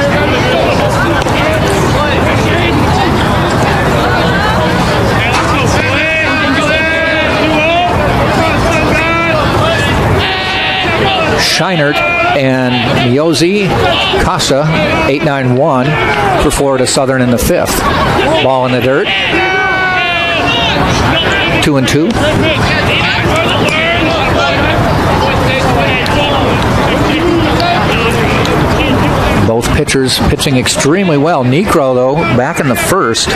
Scheinert and Miozzi, Casa, 8-9-1 for Florida Southern in the 5th. Ball in the dirt. 2-2. Both pitchers pitching extremely well. Necro, though, back in the first,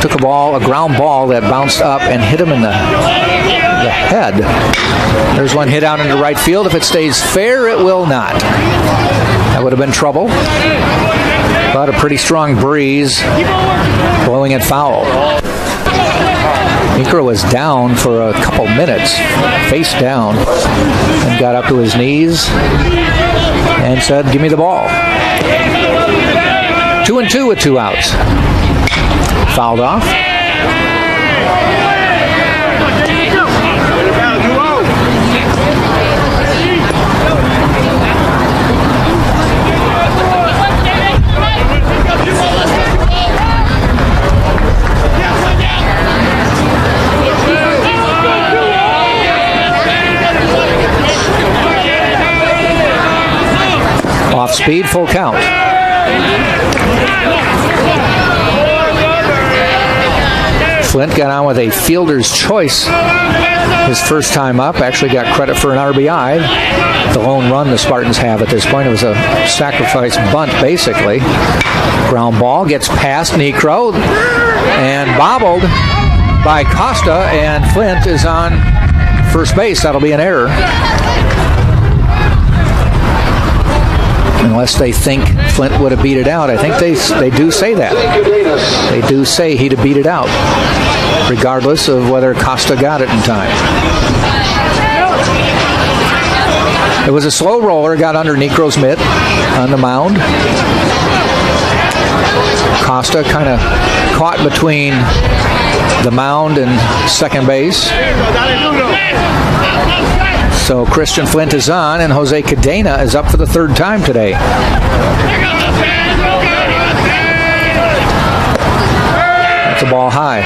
took a ground ball that bounced up and hit him in the head. There's one hit out into right field. If it stays fair, it will not. That would have been trouble. But a pretty strong breeze blowing it foul. Necro was down for a couple minutes, face down, and got up to his knees and said, "Give me the ball." 2-2 with 2 outs. Fouled off. Off speed, full count. Flint got on with a fielder's choice his first time up. Actually got credit for an RBI. The lone run the Spartans have at this point. It was a sacrifice bunt, basically. Ground ball gets past Necro and bobbled by Costa, and Flint is on first base. That'll be an error. Unless they think Flint would have beat it out. I think they do say that. They do say he'd have beat it out, regardless of whether Costa got it in time. It was a slow roller, got under Necro's mitt on the mound. Costa kind of caught between the mound and second base. So Christian Flint is on, and Jose Cadena is up for the third time today. That's a ball high.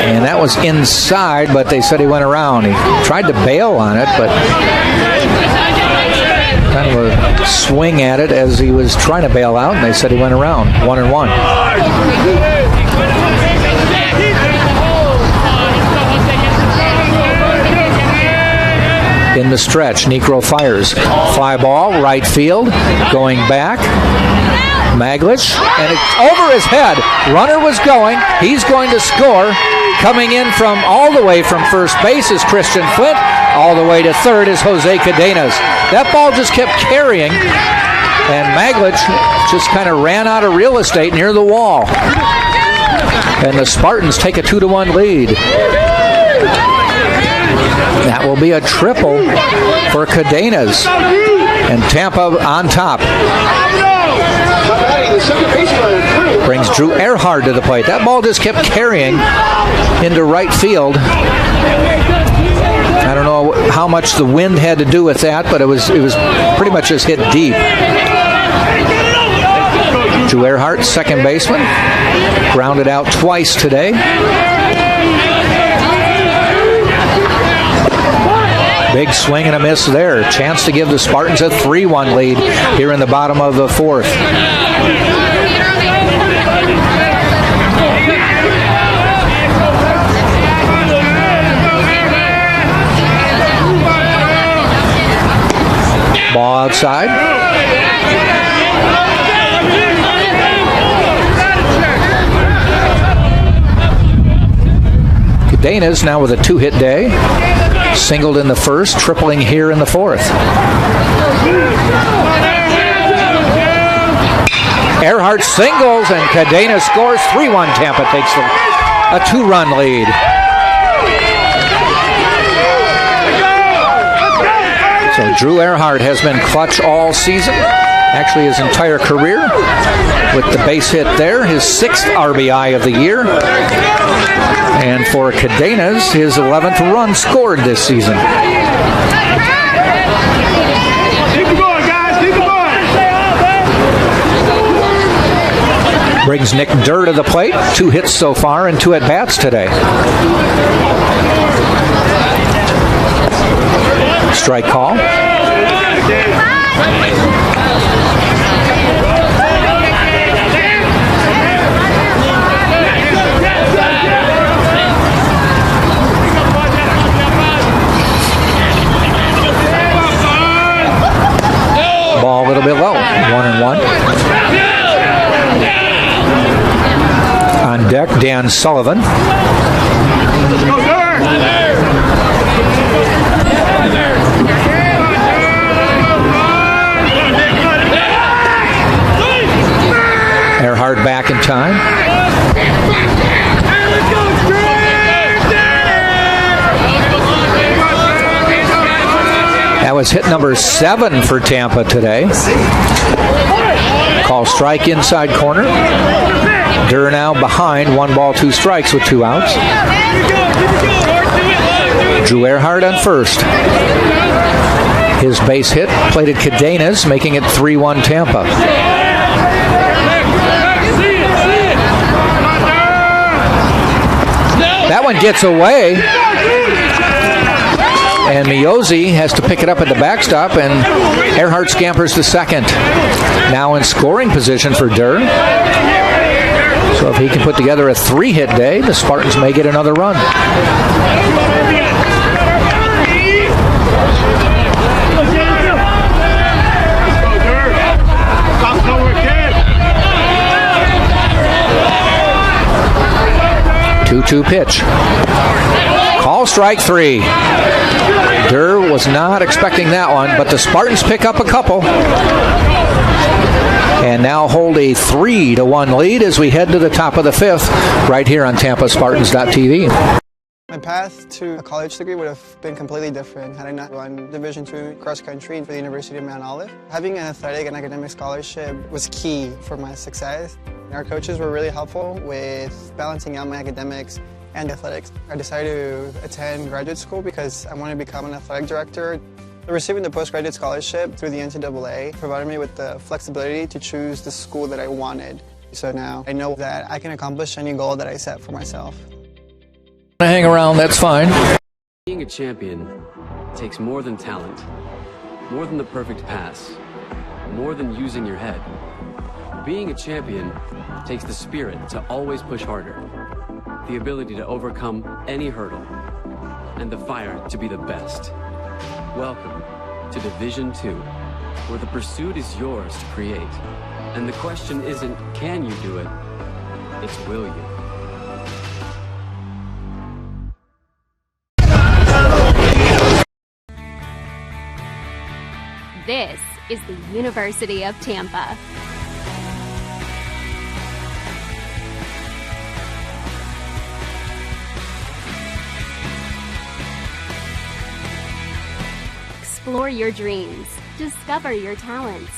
And that was inside, but they said he went around. He tried to bail on it, but kind of a swing at it as he was trying to bail out, and they said he went around. 1-1. In the stretch, Necro fires. Fly ball, right field, going back. Maglich, and it's over his head. Runner was going. He's going to score. Coming in from all the way from first base is Christian Flint. All the way to third is Jose Cadenas. That ball just kept carrying, and Maglich just kind of ran out of real estate near the wall. And the Spartans take a 2-1 lead. That will be a triple for Cadenas. And Tampa on top. Brings Drew Earhart to the plate. That ball just kept carrying into right field. I don't know how much the wind had to do with that, but it was pretty much just hit deep. Drew Earhart, second baseman, grounded out twice today. Big swing and a miss there. Chance to give the Spartans a 3-1 lead here in the bottom of the fourth. Ball outside. Cadenas now with a 2-hit day. Singled in the first, tripling here in the fourth. Earhart singles, and Cadena scores. 3-1. Tampa takes a 2-run lead. So Drew Earhart has been clutch all season, actually his entire career, with the base hit there, his 6th RBI of the year. And for Cadenas, his 11th run scored this season. Keep it going, guys. Keep it going. brings Nick Durr to the plate. 2 hits so far and 2 at-bats today. Strike call. Ball a little bit low. 1-1. On deck, Dan Sullivan. Earhart back in time. That was hit number 7 for Tampa today. Call strike inside corner. Durr now behind, 1 ball, 2 strikes with 2 outs. Drew Earhart on first. His base hit plated Cadenas, making it 3-1 Tampa. That one gets away. And Miozzi has to pick it up at the backstop, and Earhart scampers to second. Now in scoring position for Durr. So if he can put together a 3-hit day, the Spartans may get another run. Two-two pitch. Call strike 3. Durr was not expecting that one, but the Spartans pick up a couple. And now hold a 3-1 lead as we head to the top of the 5th, right here on TampaSpartans.tv. My path to a college degree would have been completely different had I not run Division II cross country for the University of Mount Olive. Having an athletic and academic scholarship was key for my success. Our coaches were really helpful with balancing out my academics and athletics. I decided to attend graduate school because I wanted to become an athletic director. Receiving the postgraduate scholarship through the NCAA provided me with the flexibility to choose the school that I wanted. So now I know that I can accomplish any goal that I set for myself. Hang around, that's fine. Being a champion takes more than talent, more than the perfect pass, more than using your head. Being a champion takes the spirit to always push harder, the ability to overcome any hurdle, and the fire to be the best. Welcome to Division II, where the pursuit is yours to create. And the question isn't, can you do it? It's, will you? This is the University of Tampa. Explore your dreams. Discover your talents.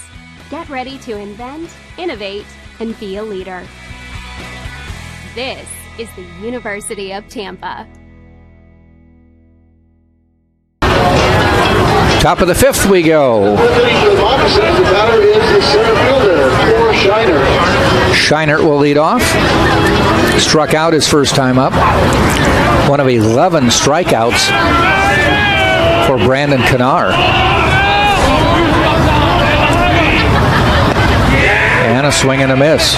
Get ready to invent, innovate, and be a leader. This is the University of Tampa. Top of the 5th we go. Scheinert will lead off. Struck out his first time up. One of 11 strikeouts for Brandon Knar. And a swing and a miss.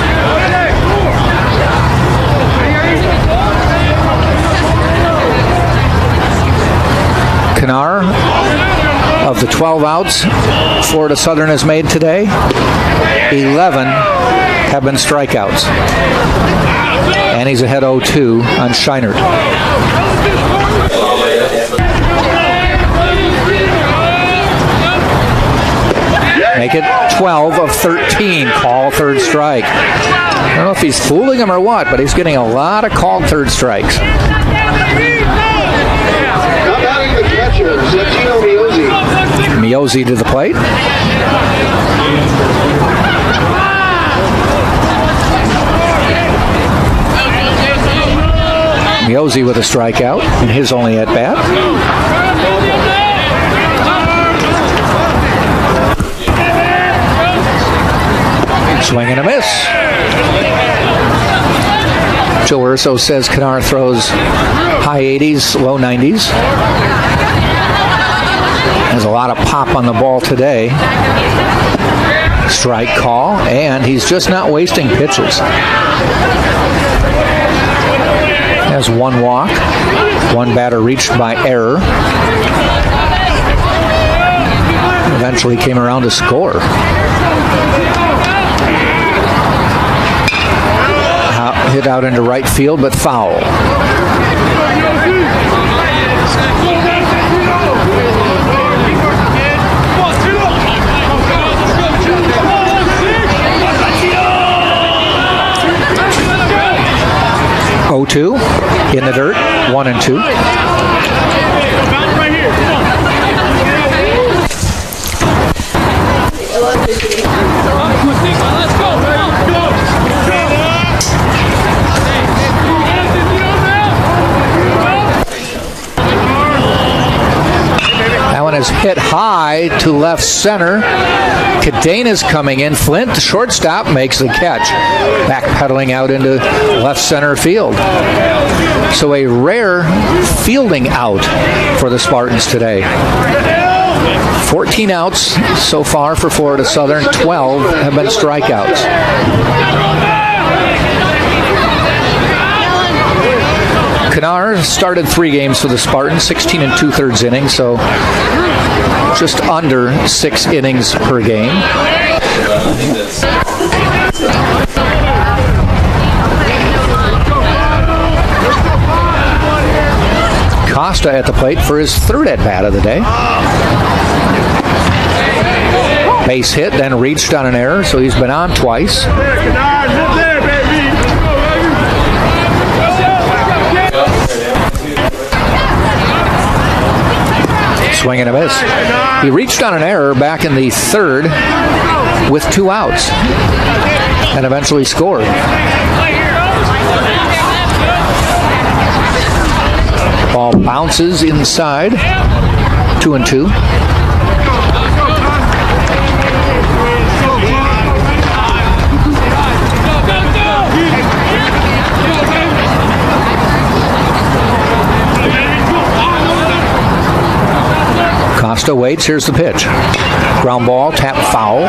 Knar, of the 12 outs Florida Southern has made today, 11 have been strikeouts. And he's ahead 0-2 on Scheinert. Make it 12 of 13. Call third strike. I don't know if he's fooling him or what, but he's getting a lot of called third strikes. Miozzi to the plate. Miozzi with a strikeout in his only at bat. Swing and a miss. Joe Urso says Kennard throws high 80s, low 90s. Has a lot of pop on the ball today. Strike call, and he's just not wasting pitches. Has one walk, one batter reached by error. Eventually came around to score. Hit out into right field, but foul. 0-2 in the dirt, 1-2. That one is hit high to left center. Cadena's coming in. Flint, the shortstop, makes the catch. Backpedaling out into left center field. So a rare fielding out for the Spartans today. 14 outs so far for Florida Southern. 12 have been strikeouts. Kennard started 3 games for the Spartans, 16 2/3 innings, so just under 6 innings per game. Costa at the plate for his 3rd at-bat of the day. Base hit, then reached on an error, so he's been on twice. Swing and a miss. He reached on an error back in the 3rd with 2 outs and eventually scored. Ball bounces inside. 2-2. Costa waits. Here's the pitch. Ground ball, tap foul.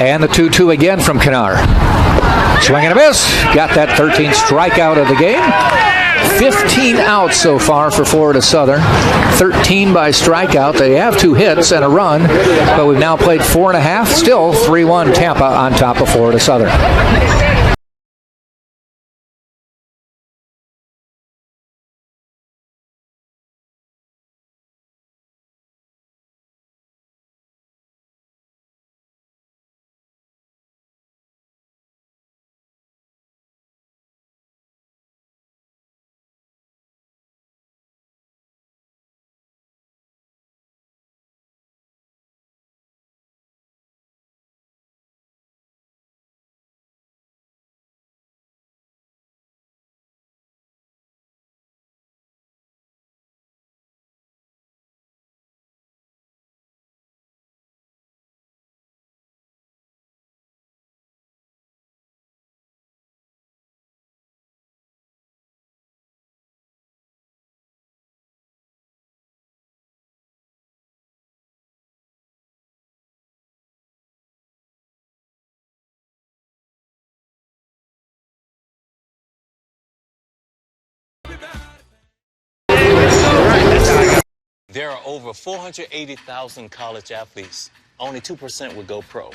And the 2-2 again from Kennard. Swing and a miss. Got that 13th strikeout of the game. 15 outs so far for Florida Southern. 13 by strikeout. They have 2 hits and a run, but we've now played 4.5. Still 3-1 Tampa on top of Florida Southern. There are over 480,000 college athletes. Only 2% would go pro.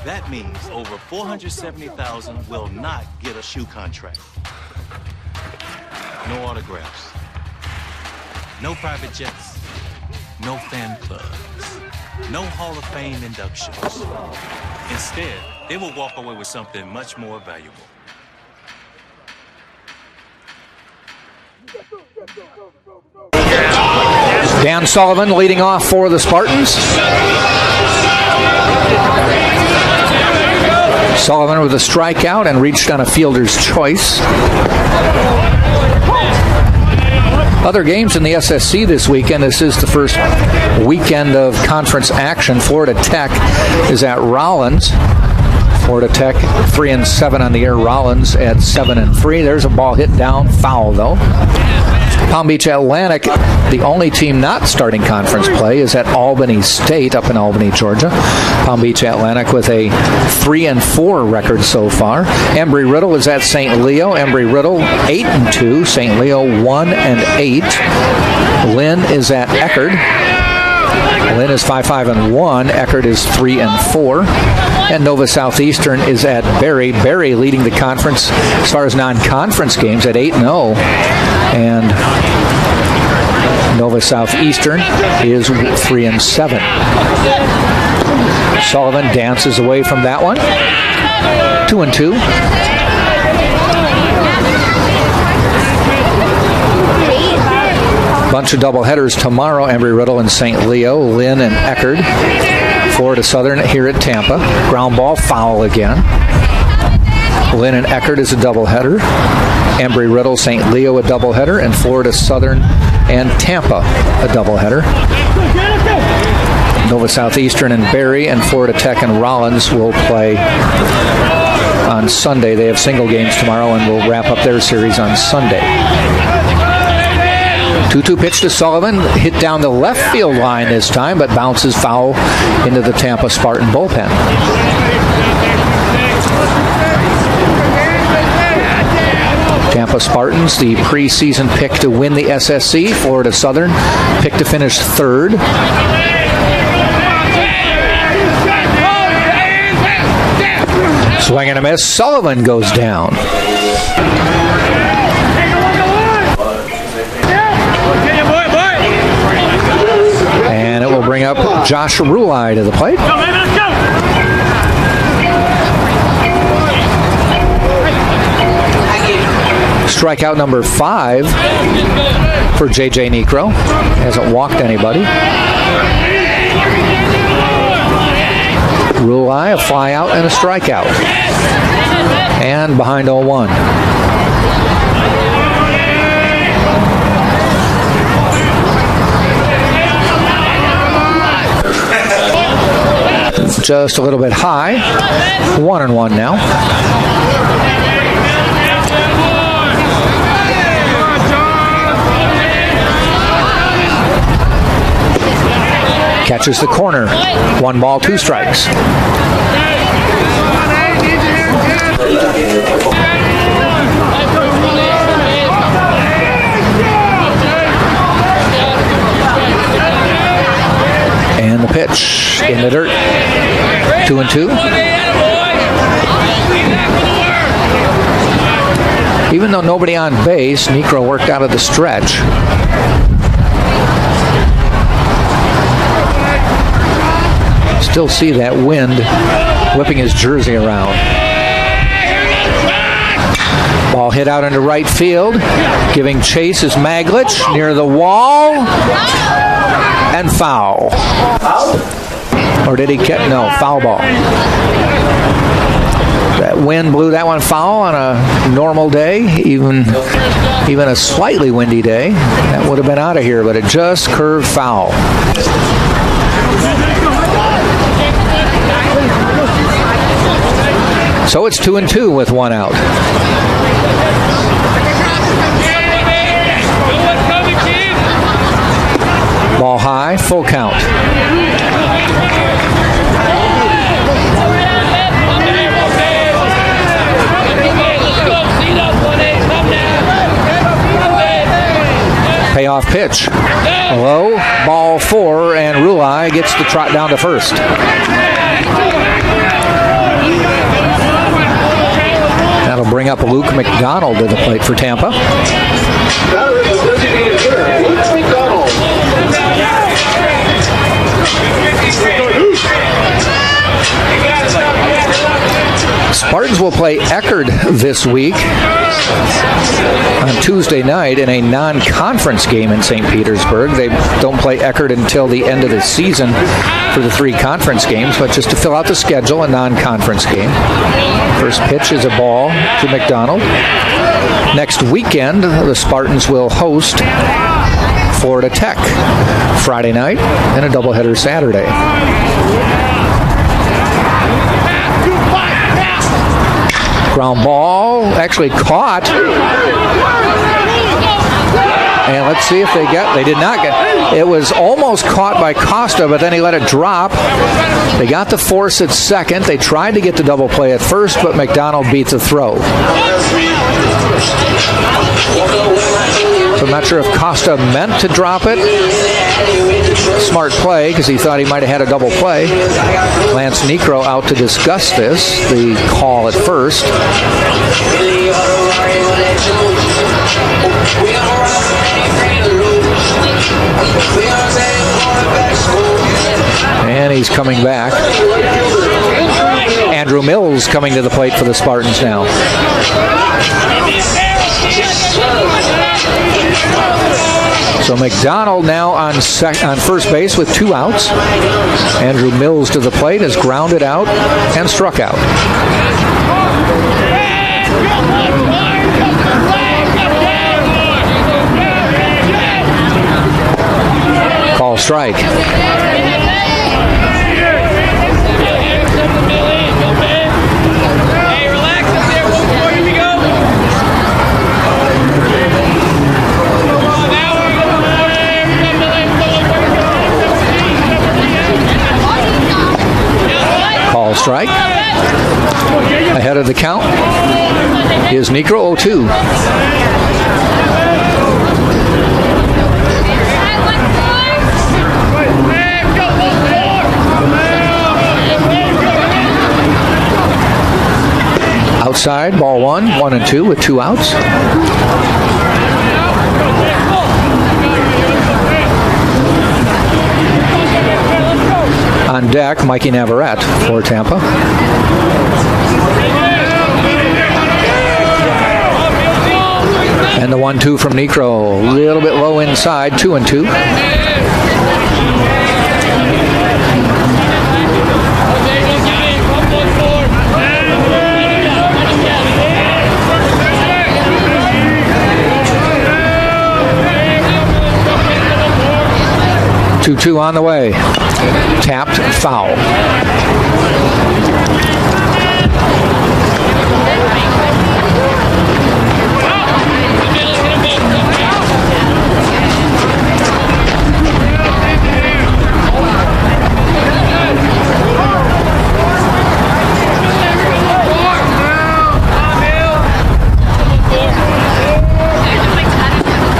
That means over 470,000 will not get a shoe contract. No autographs. No private jets. No fan clubs. No Hall of Fame inductions. Instead, they will walk away with something much more valuable. Dan Sullivan leading off for the Spartans. Sullivan with a strikeout and reached on a fielder's choice. Other games in the SSC this weekend. This is the first weekend of conference action. Florida Tech is at Rollins. Florida Tech 3-7 on the year. Rollins at 7-3. There's a ball hit down, foul though. Palm Beach Atlantic, the only team not starting conference play, is at Albany State up in Albany, Georgia. Palm Beach Atlantic with a 3-4 record so far. Embry-Riddle is at St. Leo. Embry-Riddle 8-2. St. Leo 1-8. Lynn is at Eckerd. Lynn is 5-1. Eckerd is 3-4. And Nova Southeastern is at Berry. Berry leading the conference as far as non-conference games at 8-0. And Nova Southeastern is 3-7. Sullivan dances away from that one. 2-2. Bunch of doubleheaders tomorrow. Embry-Riddle and St. Leo, Lynn and Eckerd. Florida Southern here at Tampa. Ground ball, foul again. Lynn and Eckerd is a doubleheader. Embry-Riddle, St. Leo a doubleheader, and Florida Southern and Tampa a doubleheader. Nova Southeastern and Berry and Florida Tech and Rollins will play on Sunday. They have single games tomorrow and will wrap up their series on Sunday. 2-2 pitch to Sullivan, hit down the left field line this time, but bounces foul into the Tampa Spartan bullpen. Tampa Spartans, the preseason pick to win the SSC. Florida Southern, pick to finish third. Swing and a miss. Sullivan goes down. And it will bring up Josh Rulai to the plate. Strikeout number 5 for J.J. Necro. Hasn't walked anybody. Rulai, a fly out and a strikeout. And behind 0-1. Just a little bit high. 1-1 now. Catches the corner. 1 ball, 2 strikes. And the pitch in the dirt. 2-2. Even though nobody on base, Necro worked out of the stretch. Still see that wind whipping his jersey around. Ball hit out into right field. Giving chase is Maglich near the wall. And foul. Or did he catch? No, foul ball. That wind blew that one foul on a normal day, even a slightly windy day. That would have been out of here, but it just curved foul. So it's 2-2 with 1 out. Ball high, full count. Payoff pitch. Low, ball 4, and Rulai gets the trot down to first. That'll bring up Luke McDonald to the plate for Tampa. Spartans Spartans will play Eckerd this week on Tuesday night in a non-conference game in St. Petersburg. They don't play Eckerd until the end of the season for the 3 conference games, but just to fill out the schedule, a non-conference game. First pitch is a ball to McDonald. Next weekend, the Spartans will host Florida Tech Friday night and a doubleheader Saturday. Ground ball, actually caught. And let's see if they did not get, it was almost caught by Costa, but then he let it drop. They got the force at second. They tried to get the double play at first, but McDonald beats a throw. So I'm not sure if Costa meant to drop it. Smart play, because he thought he might have had a double play. Lance Necro out to discuss this, the call at first. And he's coming back. Andrew Mills coming to the plate for the Spartans now. So McDonald now on first base with 2 outs. Andrew Mills to the plate, has grounded out and struck out. Call strike. Call strike. Ahead of the count is Necro 0-2. Outside, ball 1, 1-2 with 2 outs. On deck, Mikey Navarrete for Tampa. And the 1-2 from Necro, a little bit low inside, 2-2. 2-2 on the way. Tapped, foul.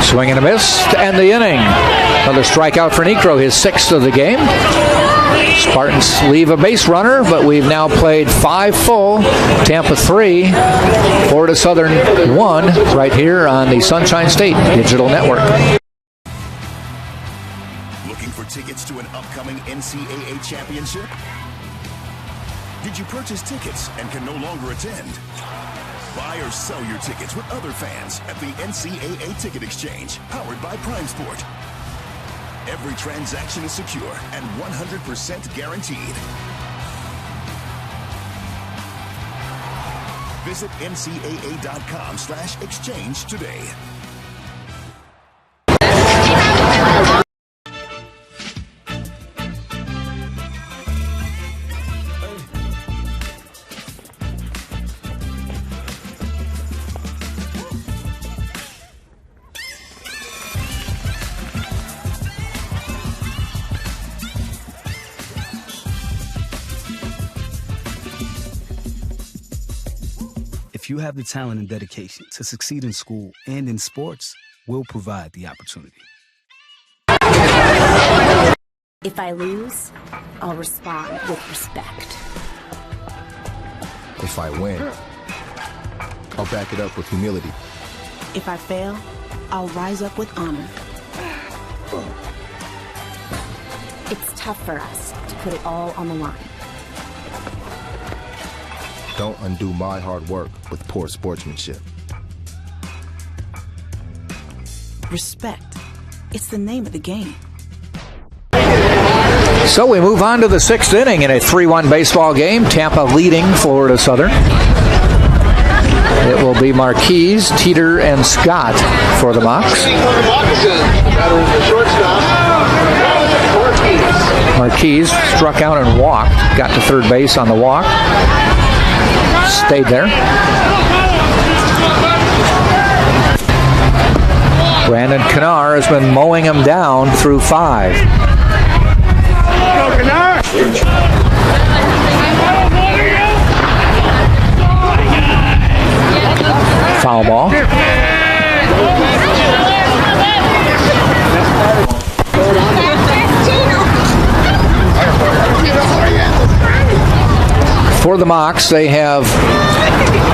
Swing and a miss to end the inning. Another strikeout for Necro, his 6th of the game. Spartans leave a base runner, but we've now played 5 full. Tampa 3, Florida Southern 1, right here on the Sunshine State Digital Network. Looking for tickets to an upcoming NCAA championship? Did you purchase tickets and can no longer attend? Buy or sell your tickets with other fans at the NCAA Ticket Exchange, powered by Prime Sport. Every transaction is secure and 100% guaranteed. Visit ncaa.com/exchange today. If you have the talent and dedication to succeed in school and in sports, we'll provide the opportunity. If I lose, I'll respond with respect. If I win, I'll back it up with humility. If I fail, I'll rise up with honor. It's tough for us to put it all on the line. Don't undo my hard work with poor sportsmanship. Respect. It's the name of the game. So we move on to the 6th inning in a 3-1 baseball game. Tampa leading Florida Southern. It will be Marquise, Teeter, and Scott for the Mocs. Marquise struck out and walked. Got to third base on the walk. Stayed there. Brandon Kennard has been mowing him down through 5. Foul ball. For the Mocs, they have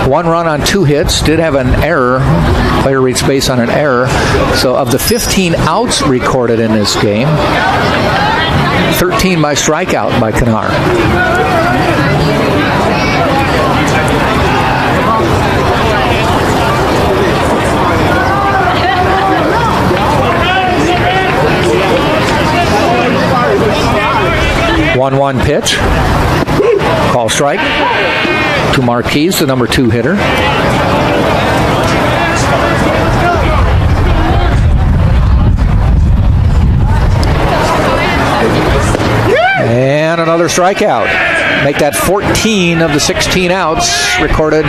1 run on 2 hits. Did have an error. Player reached base on an error. So of the 15 outs recorded in this game, 13 by strikeout by Kennard. One pitch. Call strike to Marquise, the number 2 hitter. And another strikeout. Make that 14 of the 16 outs recorded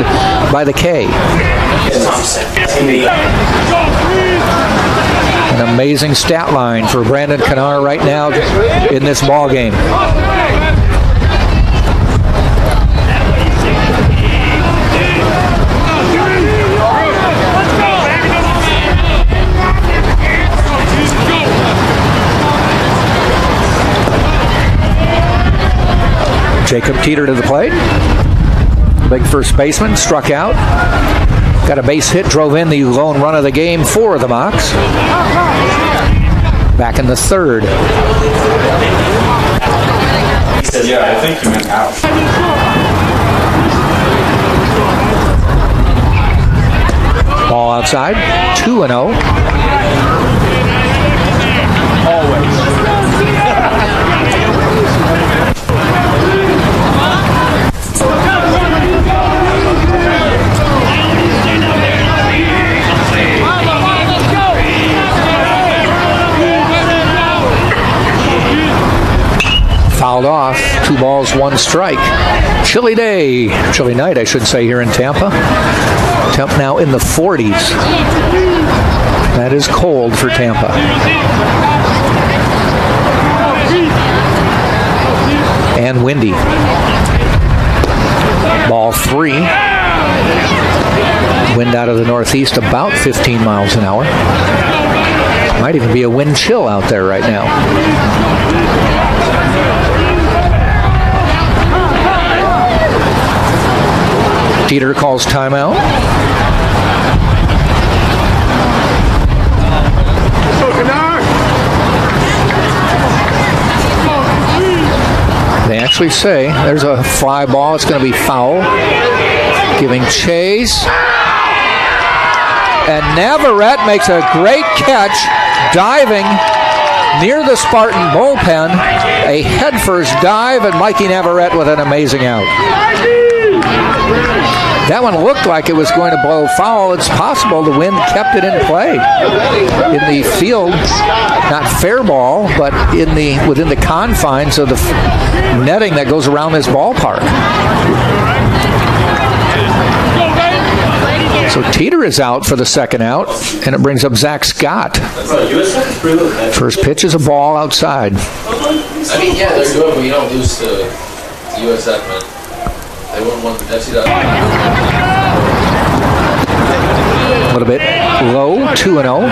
by the K. An amazing stat line for Brandon Kennard right now in this ball game. Jacob Teeter to the plate. Big first baseman, struck out. Got a base hit, drove in the lone run of the game for the Mocs. Back in the 3rd. Yeah, I think he meant out. Ball outside, 2-0. Always. Fouled off. 2 balls, 1 strike. Chilly day. Chilly night, I should say, here in Tampa. Temp now in the 40s. That is cold for Tampa. And windy. Ball 3. Wind out of the northeast about 15 miles an hour. Might even be a wind chill out there right now. Teeter calls timeout. They actually say there's a fly ball. It's going to be foul. Giving chase. And Navarrete makes a great catch, diving near the Spartan bullpen. A headfirst dive, and Mikey Navarrete with an amazing out. That one looked like it was going to blow foul. It's possible the wind kept it in play in the field. Not fair ball, but within the confines of the netting that goes around this ballpark. So Teeter is out for the 2nd out, and it brings up Zach Scott. First pitch is a ball outside. I mean, yeah, they're good, but you don't lose to USF, man. They wouldn't want to see that. A little bit low, 2-0.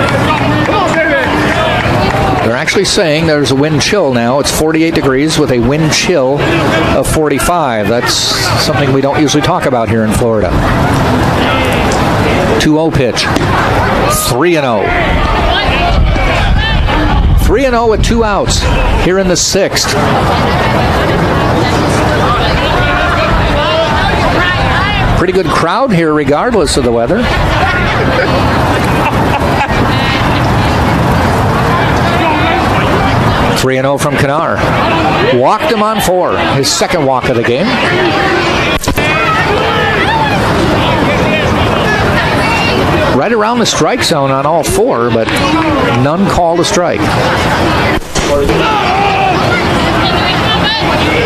They're actually saying there's a wind chill now. It's 48 degrees with a wind chill of 45. That's something we don't usually talk about here in Florida. 2-0 pitch. 3-0. 3-0 with 2 outs here in the 6th. Pretty good crowd here regardless of the weather. 3-0 from Kanar. Walked him on 4. His second walk of the game. Right around the strike zone on all 4, but none called a strike.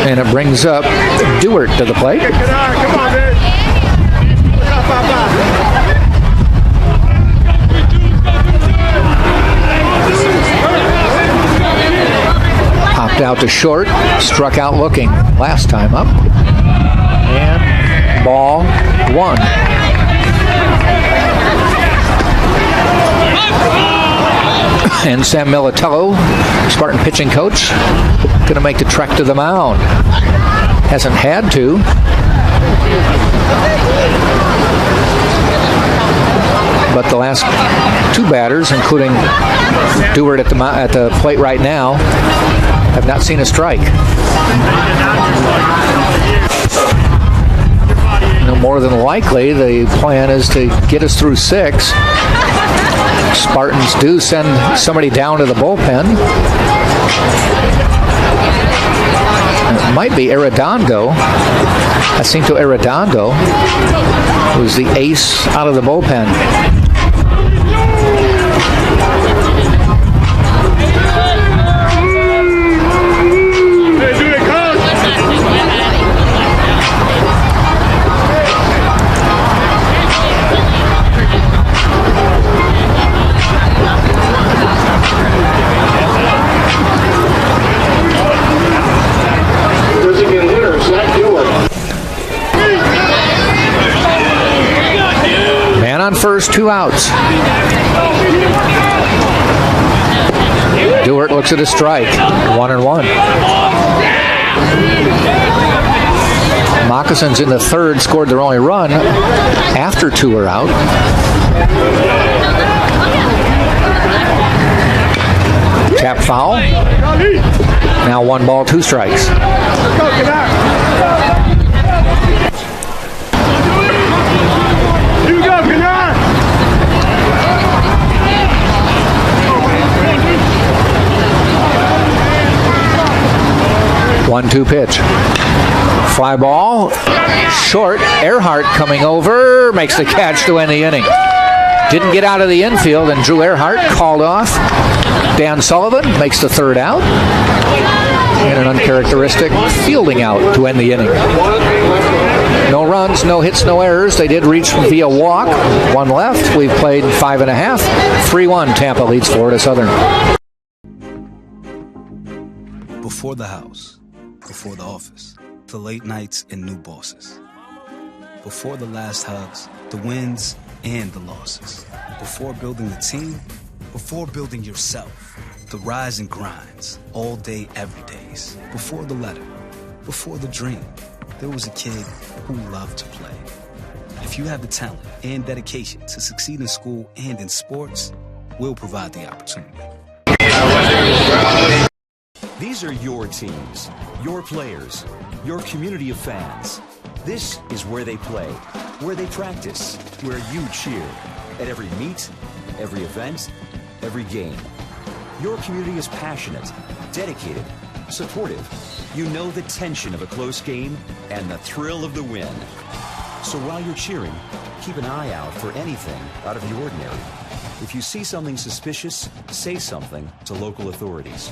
And it brings up Dewart to the plate. Popped out to short, struck out looking last time up. And ball 1. And Sam Militello, Spartan pitching coach, going to make the trek to the mound. Hasn't had to. But the last 2 batters, including Dewart at the plate right now, have not seen a strike. More than likely, the plan is to get us through 6. Spartans do send somebody down to the bullpen. It might be Arredondo. Jacinto Arredondo, who's the ace out of the bullpen. On first, 2 outs. Dewart looks at a strike. 1-1. Moccasins in the 3rd scored their only run after 2 were out. Tap foul. Now 1 ball, 2 strikes. 1-2 pitch. Fly ball. Short. Earhart coming over. Makes the catch to end the inning. Didn't get out of the infield, and Drew Earhart called off. Dan Sullivan makes the 3rd out. And an uncharacteristic fielding out to end the inning. No runs, no hits, no errors. They did reach via walk. 1 left. We've played 5.5. 3-1. Tampa leads Florida Southern. Before the house, before the office, the late nights and new bosses. Before the last hugs, the wins and the losses. Before building the team, before building yourself, the rise and grinds, all day, every days. Before the letter, before the dream, there was a kid who loved to play. If you have the talent and dedication to succeed in school and in sports, we'll provide the opportunity. These are your teams, your players, your community of fans. This is where they play, where they practice, where you cheer. At every meet, every event, every game. Your community is passionate, dedicated, supportive. You know the tension of a close game and the thrill of the win. So while you're cheering, keep an eye out for anything out of the ordinary. If you see something suspicious, say something to local authorities.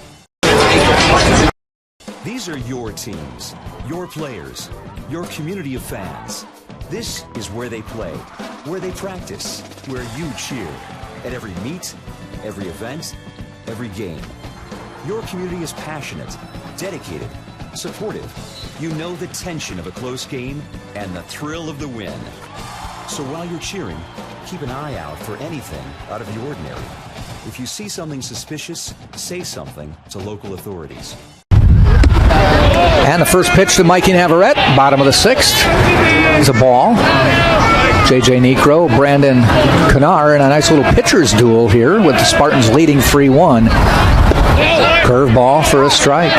These are your teams, your players, your community of fans. This is where they play, where they practice, where you cheer. At every meet, every event, every game. Your community is passionate, dedicated, supportive. You know the tension of a close game and the thrill of the win. So while you're cheering, keep an eye out for anything out of the ordinary. If you see something suspicious, say something to local authorities. And the first pitch to Mikey Navarrete, bottom of the 6th, is a ball. J.J. Necro, Brandon Kanar, and a nice little pitcher's duel here with the Spartans leading 3-1. Curveball for a strike.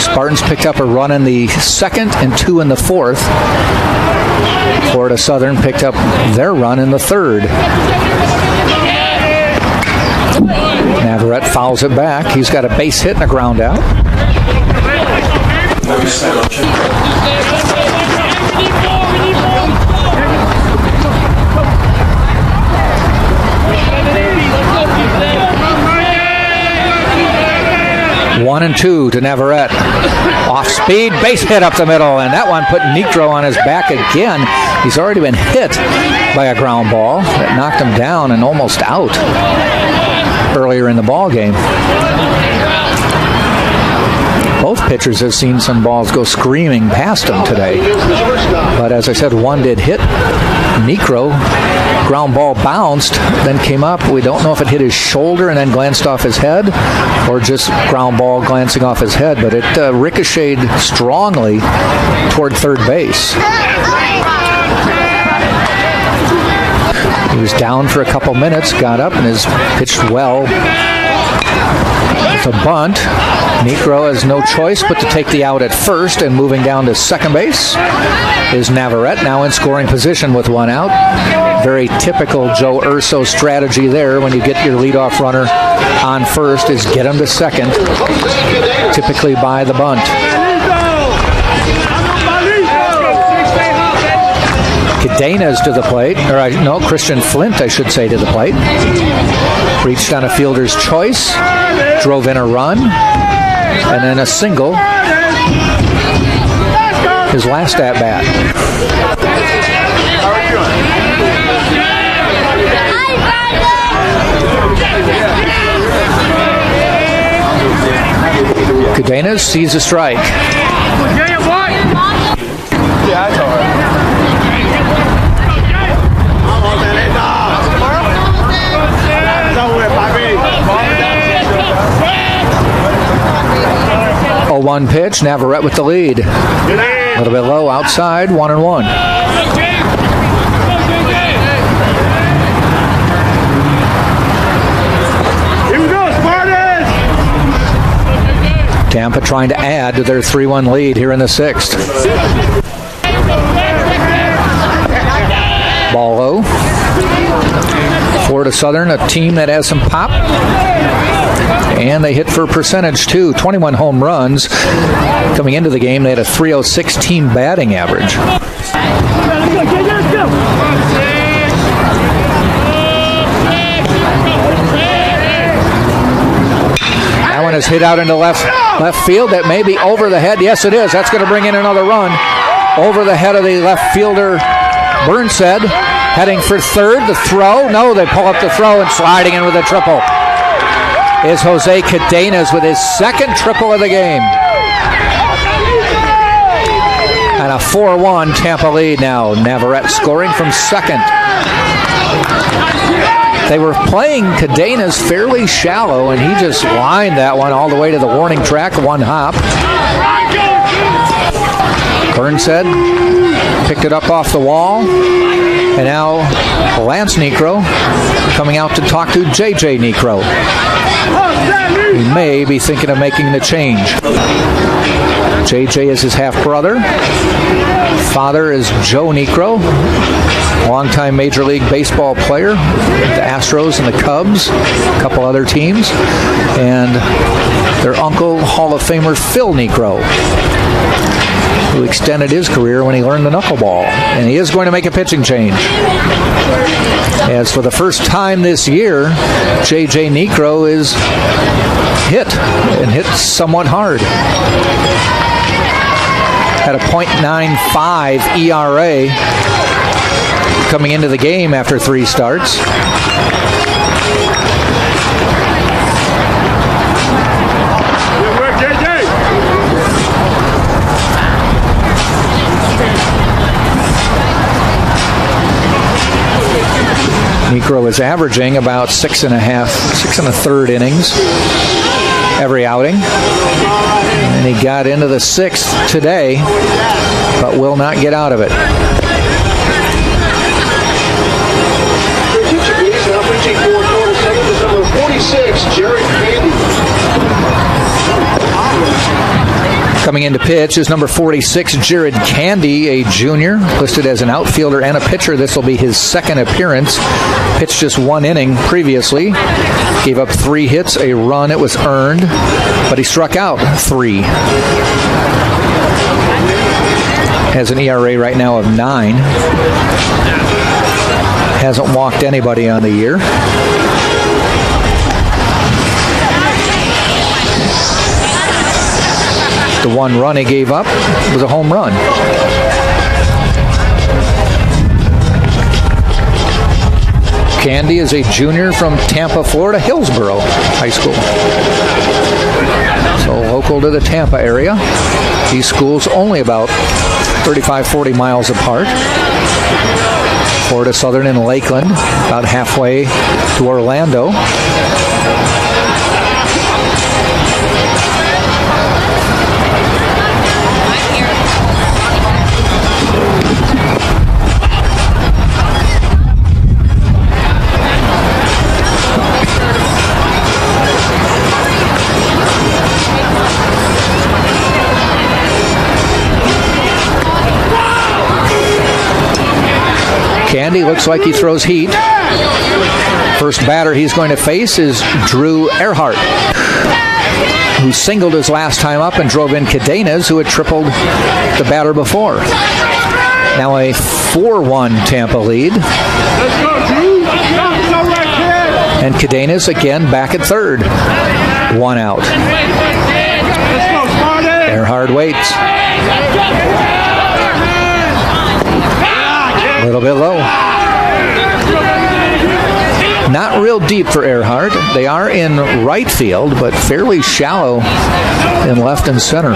Spartans picked up a run in the second and 2 in the fourth. Florida Southern picked up their run in the third. Navarrete fouls it back. He's got a base hit and a ground out. 1-2 to Navarrete. Off speed, base hit up the middle, and that one put Necro on his back again. He's already been hit by a ground ball that knocked him down and almost out earlier in the ball game. Both pitchers have seen some balls go screaming past them today. But as I said, one did hit Necro. Ground ball bounced, then came up. We don't know if it hit his shoulder and then glanced off his head, or just ground ball glancing off his head, but it ricocheted strongly toward third base. He was down for a couple minutes, got up, and has pitched well. With a bunt, Necro has no choice but to take the out at first, and moving down to second base is Navarrete, now in scoring position with one out. Very typical Joe Urso strategy there. When you get your leadoff runner on first, is get him to second, typically by the bunt. Cadenas to the plate, Christian Flint, I should say, to the plate. Reached on a fielder's choice, drove in a run, and then a single. His last at-bat. Cadenas sees a strike. Yeah, that's all right. 0-1 pitch, Navarrete with the lead. A little bit low outside, 1-1. Here we go, Spartans! Tampa trying to add to their 3-1 lead here in the sixth. Ball low. Florida Southern, a team that has some pop. And they hit for percentage too. 21 home runs. Coming into the game, they had a .306 team batting average. That one is hit out into left field. That may be over the head. Yes, it is. That's going to bring in another run. Over the head of the left fielder, Burnshead. Heading for third. The throw. No, they pull up the throw, and sliding in with a triple is Jose Cadenas with his second triple of the game. And a 4-1 Tampa lead now. Navarrete scoring from second. They were playing Cadenas fairly shallow, and he just lined that one all the way to the warning track, one hop. Burnshead picked it up off the wall. And now Lance Necro coming out to talk to J.J. Necro. He may be thinking of making the change. J.J. is his half-brother. Father is Joe Necro, longtime Major League Baseball player, the Astros and the Cubs, a couple other teams. And their uncle, Hall of Famer Phil Necro, who extended his career when he learned the knuckleball. And he is going to make a pitching change. As for the first time this year, J.J. Necro is hit, and hit somewhat hard. Had a .95 ERA coming into the game after 3 starts. Necro is averaging about 6 1/3 innings every outing. And he got into the 6th today, but will not get out of it. Coming into pitch is number 46, Jared Candy, a junior, listed as an outfielder and a pitcher. This will be his second appearance. Pitched just 1 inning previously. Gave up 3 hits, a run. It was earned, but he struck out 3. Has an ERA right now of 9. Hasn't walked anybody on the year. The 1 run he gave up was a home run. Candy is a junior from Tampa, Florida, Hillsborough High School. So local to the Tampa area. These schools only about 35-40 miles apart. Florida Southern and Lakeland, about halfway to Orlando. Candy looks like he throws heat. First batter he's going to face is Drew Earhart, who singled his last time up and drove in Cadenas, who had tripled the batter before. Now a 4-1 Tampa lead. And Cadenas again back at third. 1 out. Earhart waits. A little bit low. Not real deep for Earhart. They are in right field, but fairly shallow in left and center.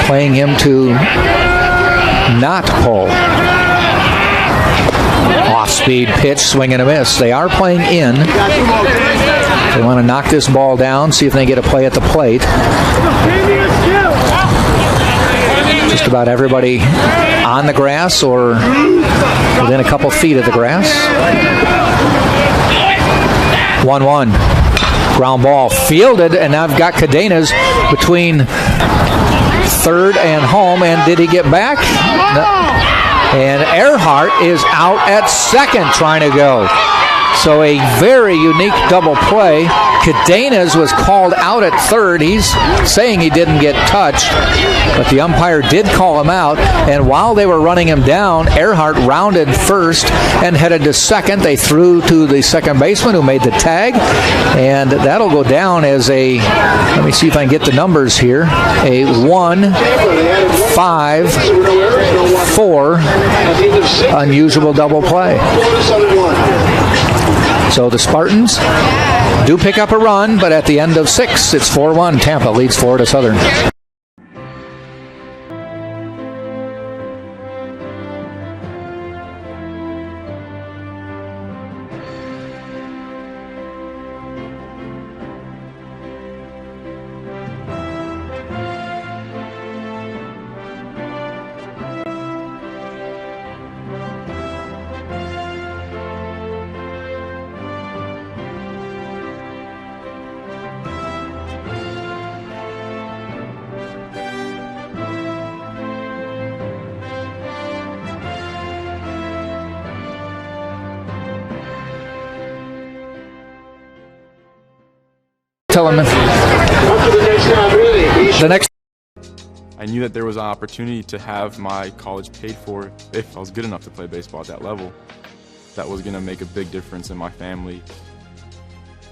Playing him to not pull. Off-speed pitch, swing and a miss. They are playing in. They want to knock this ball down, see if they get a play at the plate. Just about everybody on the grass or within a couple feet of the grass. 1-1. Ground ball fielded, and now I've got Cadenas between third and home. And did he get back? No. And Earhart is out at second trying to go. So a very unique double play. Cadenas was called out at third. He's saying he didn't get touched, but the umpire did call him out. And while they were running him down, Earhart rounded first and headed to second. They threw to the second baseman, who made the tag, and that'll go down as a, let me see if I can get the numbers here, a 1-5-4 unusual double play. So the Spartans do pick up a run, but at the end of 6, it's 4-1. Tampa leads Florida Southern. Tell him the next. I knew that there was an opportunity to have my college paid for if I was good enough to play baseball at that level. That was going to make a big difference in my family.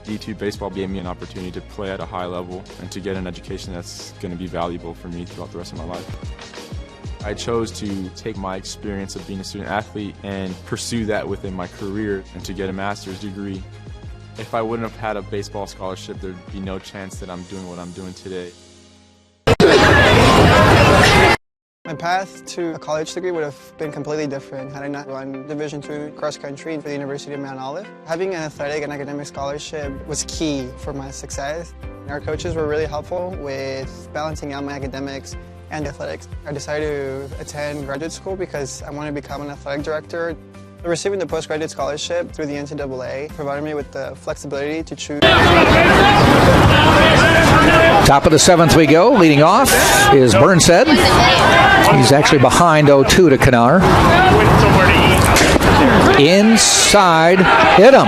D2 baseball gave me an opportunity to play at a high level and to get an education that's going to be valuable for me throughout the rest of my life. I chose to take my experience of being a student athlete and pursue that within my career and to get a master's degree. If I wouldn't have had a baseball scholarship, there'd be no chance that I'm doing what I'm doing today. My path to a college degree would have been completely different had I not run Division II cross country for the University of Mount Olive. Having an athletic and academic scholarship was key for my success. Our coaches were really helpful with balancing out my academics and athletics. I decided to attend graduate school because I wanted to become an athletic director. Receiving the postgraduate scholarship through the NCAA provided me with the flexibility to choose. Top of the 7th we go. Leading off is Burnshead. He's actually behind 0-2 to Kanar. Inside, hit him.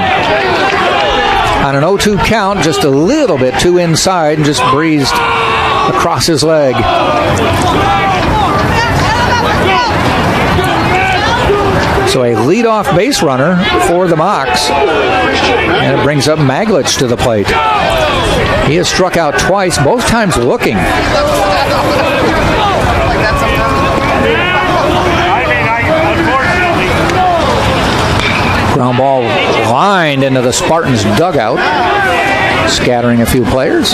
On an 0-2 count, just a little bit too inside and just breezed across his leg. So a leadoff base runner for the Mocs, and it brings up Maglich to the plate. He has struck out twice, both times looking. Ground ball lined into the Spartans' dugout, scattering a few players.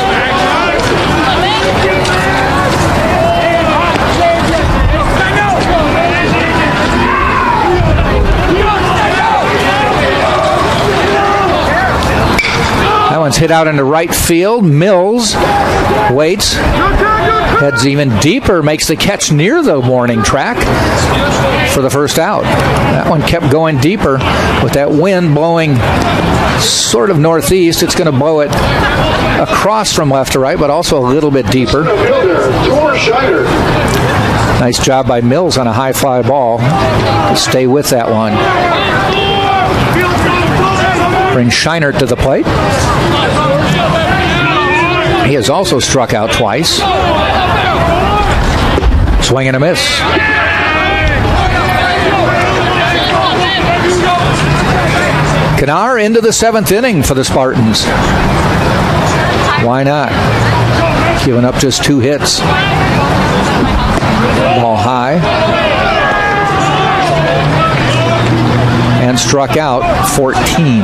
That one's hit out into right field. Mills waits, heads even deeper, makes the catch near the warning track for the first out. That one kept going deeper with that wind blowing sort of northeast. It's going to blow it across from left to right, but also a little bit deeper. Nice job by Mills on a high fly ball to stay with that one. Brings Scheinert to the plate. He has also struck out twice. Swing and a miss. Kanar into the 7th inning for the Spartans. Why not? Giving up just 2 hits. Ball high. And struck out 14.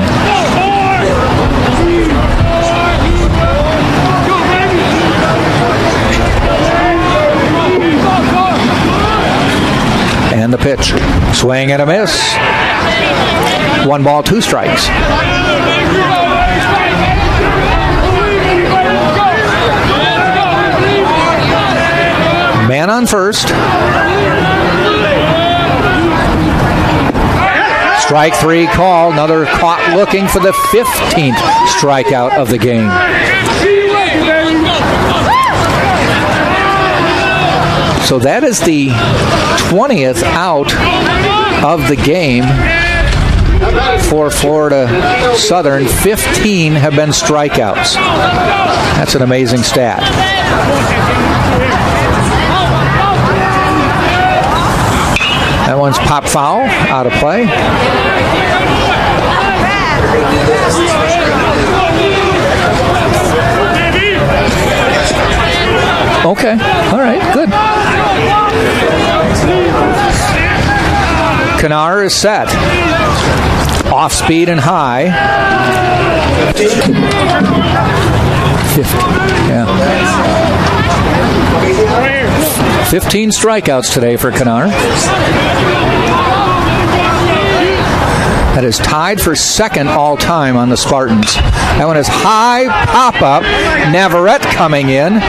And the pitch. Swing and a miss. 1 ball, 2 strikes. Man on first. Strike 3 call. Another caught looking for the 15th strikeout of the game. So that is the 20th out of the game for Florida Southern. 15 have been strikeouts. That's an amazing stat. That one's pop foul, out of play. Okay, all right, good. Kanar is set. Off speed and high. 50, yeah. 15 strikeouts today for Kanar. That is tied for 2nd all-time on the Spartans. That one is high pop-up. Navarrete coming in.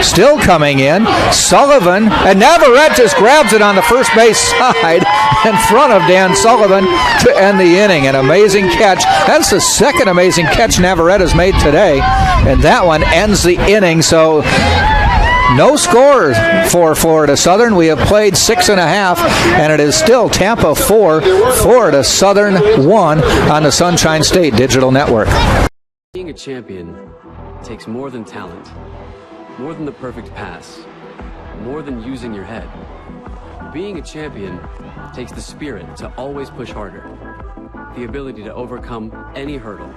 Still coming in. Sullivan. And Navarrete just grabs it on the first base side in front of Dan Sullivan to end the inning. An amazing catch. That's the 2nd amazing catch Navarrete has made today. And that one ends the inning. So no score for Florida Southern. We have played 6.5, and it is still Tampa 4, Florida Southern 1 on the Sunshine State Digital Network. Being a champion takes more than talent, more than the perfect pass, more than using your head. Being a champion takes the spirit to always push harder, the ability to overcome any hurdle,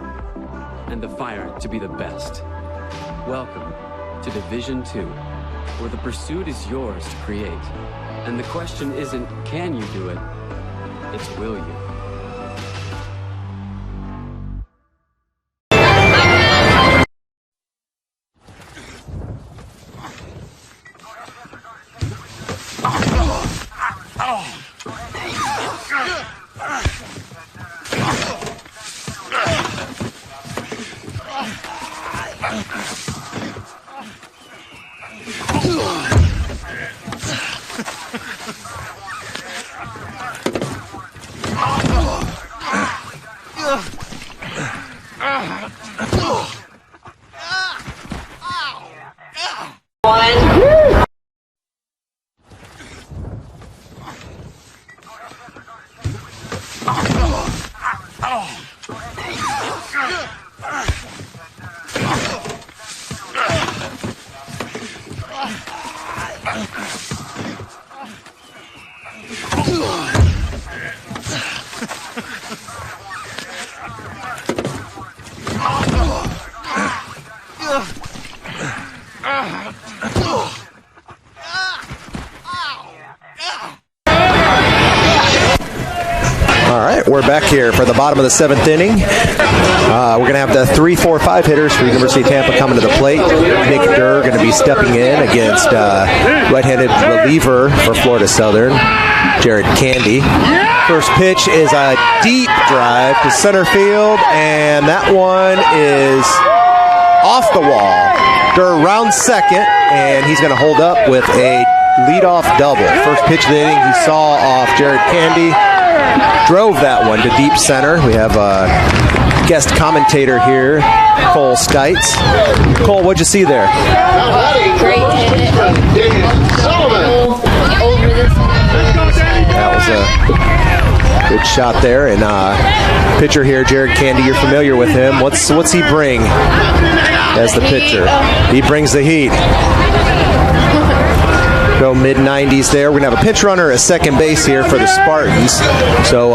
and the fire to be the best. Welcome to Division II, where the pursuit is yours to create. And the question isn't, can you do it? It's, will you? All right, we're back here for the bottom of the 7th inning. We're going to have the 3, 4, 5 hitters for University of Tampa coming to the plate. Nick Durr going to be stepping in against right-handed reliever for Florida Southern, Jared Candy. First pitch is a deep drive to center field, and that one is off the wall. Durr rounds second, and he's going to hold up with a leadoff double. First pitch of the inning he saw off Jared Candy. Drove that one to deep center. We have a guest commentator here, Cole Stites. Cole, what'd you see there? Great hit. Over this one. That was a good shot there. And pitcher here, Jared Candy, you're familiar with him. What's he bring as the pitcher? He brings the heat. Go mid-90s there. We're going to have a pinch runner at second base here for the Spartans. So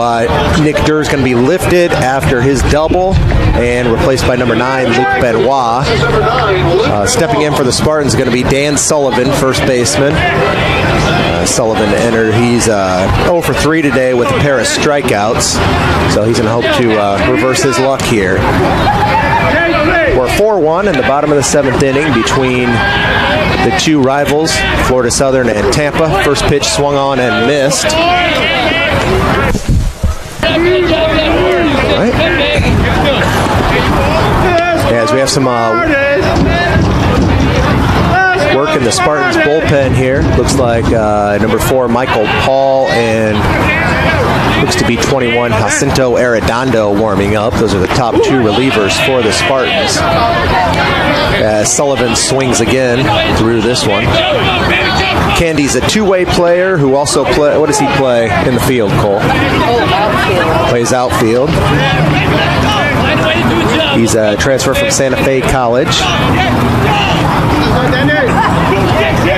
Nick Durr is going to be lifted after his double and replaced by number 9, Luke Benoit. Stepping in for the Spartans is going to be Dan Sullivan, first baseman. Sullivan entered. He's 0 for 3 today with a pair of strikeouts. So he's going to hope to reverse his luck here. We're 4-1 in the bottom of the 7th inning between the two rivals, Florida Southern and Tampa. First pitch swung on and missed. All right. As we have some work in the Spartans bullpen here. Looks like number 4, Michael Paul, and looks to be 21, Jacinto Arredondo warming up. Those are the top 2 relievers for the Spartans. As Sullivan swings again through this one. Candy's a two-way player who also play. What does he play in the field, Cole? Outfield. Plays outfield. He's a transfer from Santa Fe College.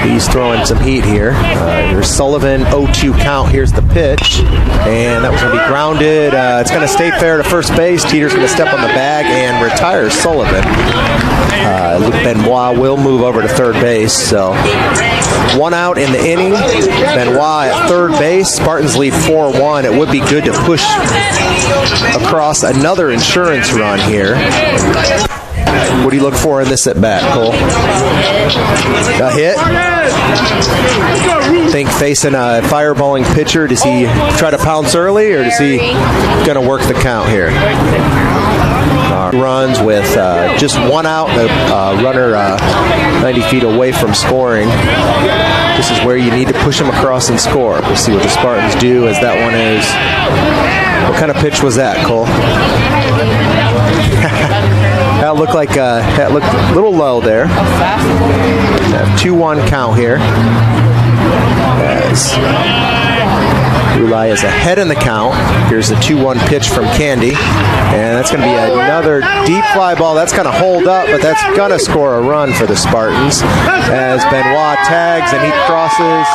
He's throwing some heat here. There's Sullivan, 0-2 count. Here's the pitch. And that was going to be grounded. It's going to stay fair to first base. Teeter's going to step on the bag and retire Sullivan. Luke Benoit will move over to third base. So 1 out in the inning. Benoit at third base. Spartans lead 4-1. It would be good to push across another insurance run here. What do you look for in this at bat, Cole? A hit? Think facing a fireballing pitcher, does he try to pounce early, or is he going to work the count here? Runs with just 1 out, the runner 90 feet away from scoring. This is where you need to push him across and score. We'll see what the Spartans do as that one is. What kind of pitch was that, Cole? That looked like that looked a little low there. 2-1 count here. As Ulai is ahead in the count. Here's the 2-1 pitch from Candy. And that's going to be another deep fly ball. That's going to hold up, but that's going to score a run for the Spartans. As Benoit tags and he crosses.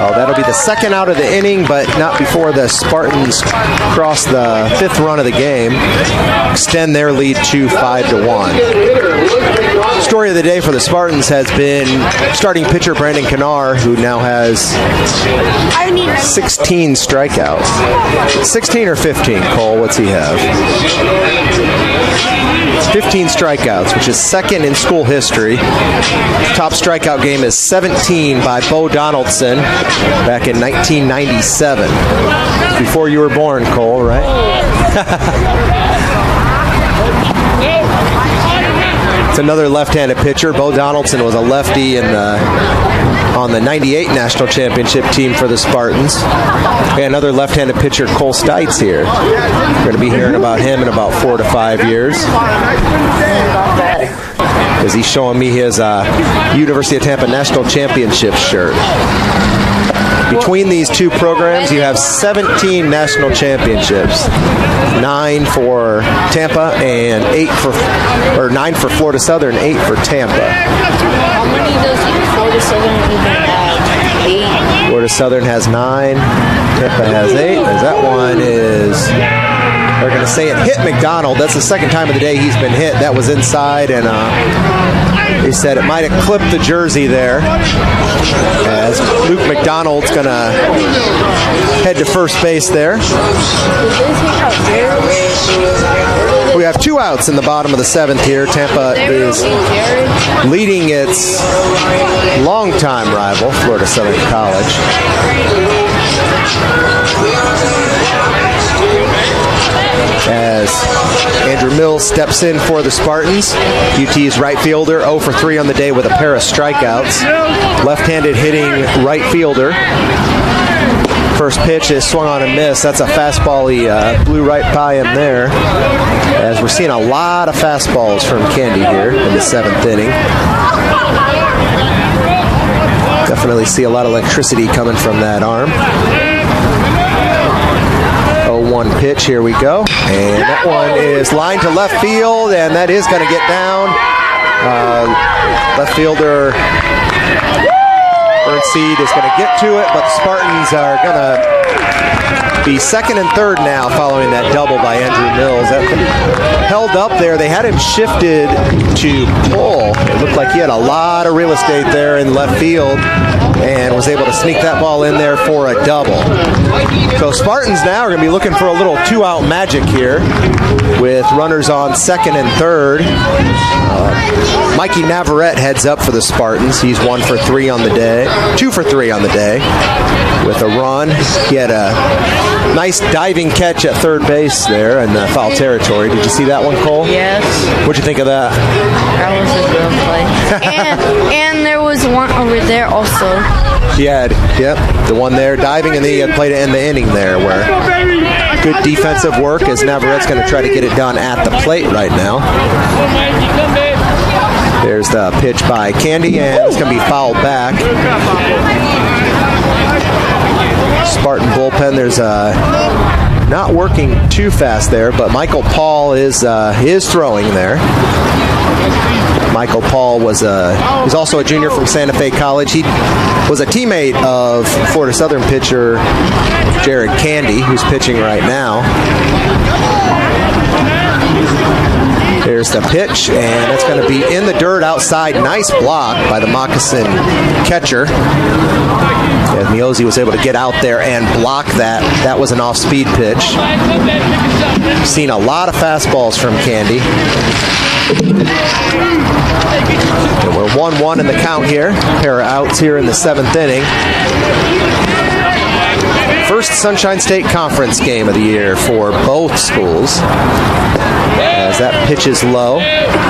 Oh, that'll be the second out of the inning, but not before the Spartans cross the 5th run of the game. Extend their lead to 5-1. Story of the day for the Spartans has been starting pitcher Brandon Kanar, who now has 16 strikeouts. 16 or 15, Cole? What's he have? 15 strikeouts, which is second in school history. Top strikeout game is 17 by Bo Donaldson back in 1997. Before you were born, Cole, right? It's another left-handed pitcher. Bo Donaldson was a lefty on the 98 national championship team for the Spartans. And another left-handed pitcher, Cole Stites, here. We're going to be hearing about him in about 4 to 5 years. as he's showing me his University of Tampa National Championship shirt. Between these two programs, you have 17 national championships, 9 for Tampa and 9 for Florida Southern, 8 for Tampa. How many does Florida Southern even have? 8. Florida Southern has 9, Tampa has 8. As that one is, they're going to say it hit McDonald. That's the second time of the day he's been hit. That was inside, and he said it might have clipped the jersey there. As Luke McDonald's going to head to first base there. We have 2 outs in the bottom of the 7th here. Tampa is leading its longtime rival, Florida Southern College. As Andrew Mills steps in for the Spartans. UT's right fielder, 0 for 3 on the day with a pair of strikeouts. Left-handed hitting right fielder. First pitch is swung on and missed. That's a fastball he blew right by him there. As we're seeing a lot of fastballs from Candy here in the 7th inning. Definitely see a lot of electricity coming from that arm. 0-1 pitch, here we go. And that one is lined to left field, and that is going to get down. Left fielder Burnseed is going to get to it, but the Spartans are going to be second and third now following that double by Andrew Mills. That held up there. They had him shifted to pull. It looked like he had a lot of real estate there in left field and was able to sneak that ball in there for a double. So Spartans now are going to be looking for a little 2-out magic here with runners on second and third. Mikey Navarrete heads up for the Spartans. He's 1 for 3 on the day, 2 for 3 on the day with a run. He had a nice diving catch at third base there in foul territory. Did you see that one, Cole? Yes. What'd you think of that? That was a good play. and there was one over there also. He had, the one there diving, and then he had played to end the inning there where good defensive work as Navarrette's going to try to get it done at the plate right now. There's the pitch by Candy, and it's going to be fouled back. Spartan bullpen, there's not working too fast there, but Michael Paul is throwing there. Michael Paul was he's also a junior from Santa Fe College. He was a teammate of Florida Southern pitcher Jared Candy, who's pitching right now. There's the pitch, and that's going to be in the dirt outside. Nice block by the moccasin catcher. As Miozzi was able to get out there and block that. That was an off-speed pitch. Seen a lot of fastballs from Candy. And we're 1-1 in the count here. Pair of outs here in the 7th inning. First Sunshine State Conference game of the year for both schools. As that pitch is low.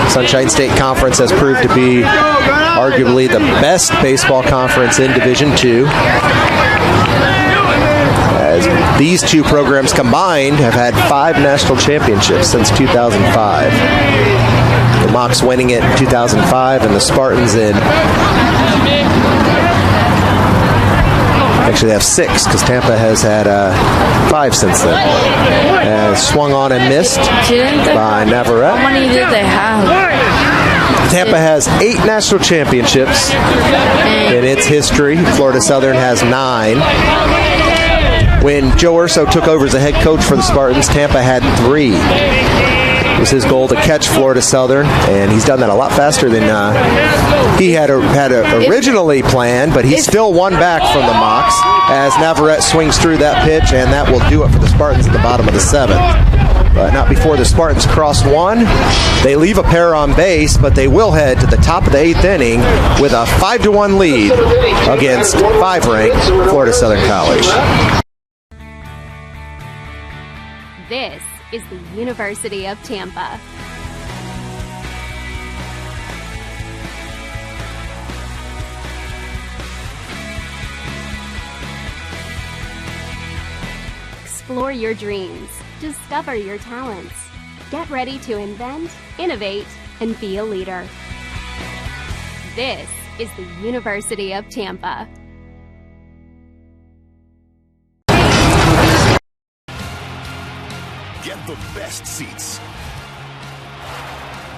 Sunshine State Conference has proved to be arguably the best baseball conference in Division II. As these two programs combined have had 5 national championships since 2005. The Mocs winning it in 2005 and the Spartans in... Actually, they have 6 because Tampa has had 5 since then. Swung on and missed by Navarrete. How many did they have? Tampa has 8 national championships in its history. Florida Southern has 9. When Joe Urso took over as the head coach for the Spartans, Tampa had 3. It was his goal to catch Florida Southern, and he's done that a lot faster than he had originally planned, but he's still one back from the Mocs as Navarrete swings through that pitch, and that will do it for the Spartans at the bottom of the 7th. But not before the Spartans cross 1. They leave a pair on base, but they will head to the top of the 8th inning with a 5-1 lead against 5-ranked Florida Southern College. This is the University of Tampa. Explore your dreams. Discover your talents. Get ready to invent, innovate, and be a leader. This is the University of Tampa. Get the best seats.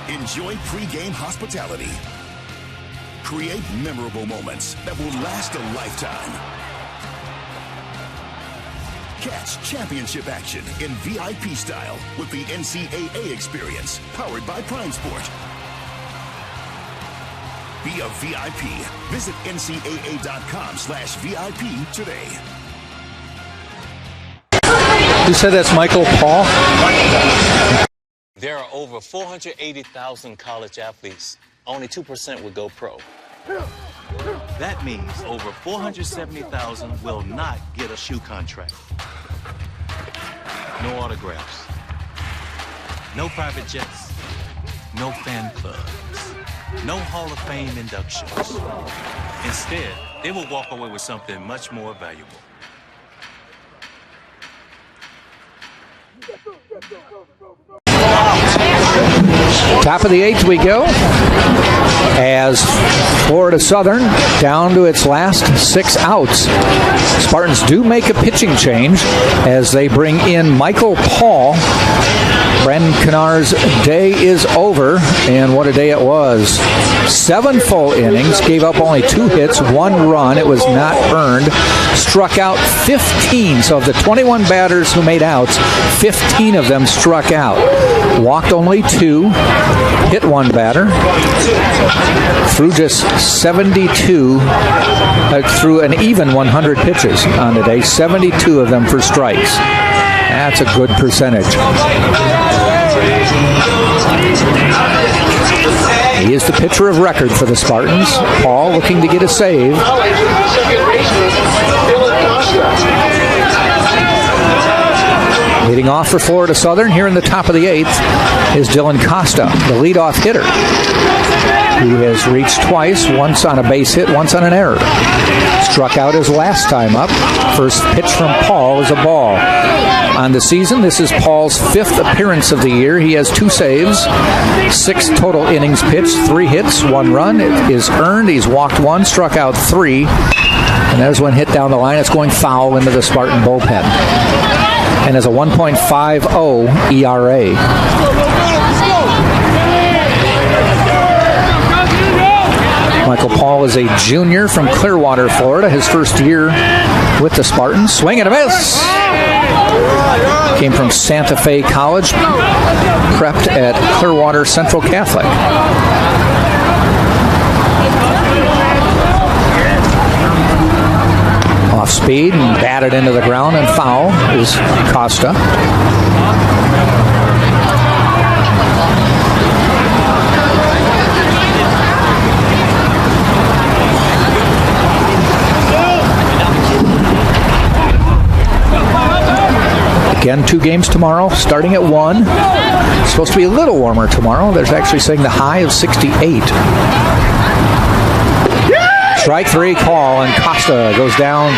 Enjoy pre-game hospitality. Create memorable moments that will last a lifetime. Catch championship action in VIP style with the NCAA experience, powered by Prime Sport. Be a VIP. Visit ncaa.com/VIP today. You said that's Michael Paul? There are over 480,000 college athletes. Only 2% would go pro. That means over 470,000 will not get a shoe contract. No autographs. No private jets. No fan clubs. No Hall of Fame inductions. Instead, they will walk away with something much more valuable. Top of the 8th we go, as Florida Southern down to its last 6 outs. Spartans do make a pitching change as they bring in Michael Paul. Brandon Kennard's day is over, and what a day it was. 7 full innings, gave up only 2 hits, 1 run. It was not earned. Struck out 15, so of the 21 batters who made outs, 15 of them struck out. Walked only 2, hit 1 batter, threw just 72, threw an even 100 pitches on the day, 72 of them for strikes. That's a good percentage. He is the pitcher of record for the Spartans. Paul looking to get a save. Leading off for Florida Southern here in the top of the 8th is Dylan Costa, the leadoff hitter, who has reached twice, once on a base hit, once on an error. Struck out his last time up. First pitch from Paul is a ball. On the season, this is Paul's 5th appearance of the year. He has 2 saves, 6 total innings pitched, 3 hits, 1 run. It is earned. He's walked 1, struck out 3. And there's one hit down the line. It's going foul into the Spartan bullpen. And has a 1.50 ERA. Michael Paul is a junior from Clearwater, Florida. His first year with the Spartans. Swing and a miss. Came from Santa Fe College. Prepped at Clearwater Central Catholic. Off speed and batted into the ground, and foul is Costa. Again, 2 games tomorrow, starting at 1. It's supposed to be a little warmer tomorrow. There's actually saying the high of 68. Strike 3 call, and Costa goes down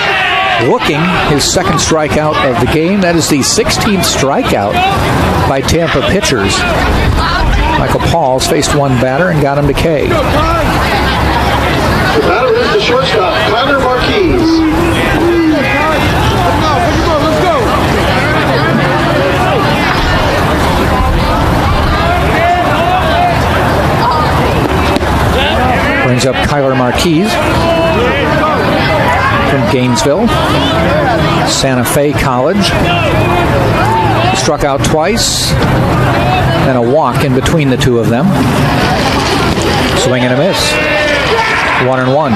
looking, his 2nd strikeout of the game. That is the 16th strikeout by Tampa pitchers. Michael Paul's faced 1 batter and got him to K. The batter is the shortstop, Tyler Marquise. Brings up Kyler Marquise from Gainesville, Santa Fe College. Struck out twice, and a walk in between the 2 of them. Swing and a miss. 1-1.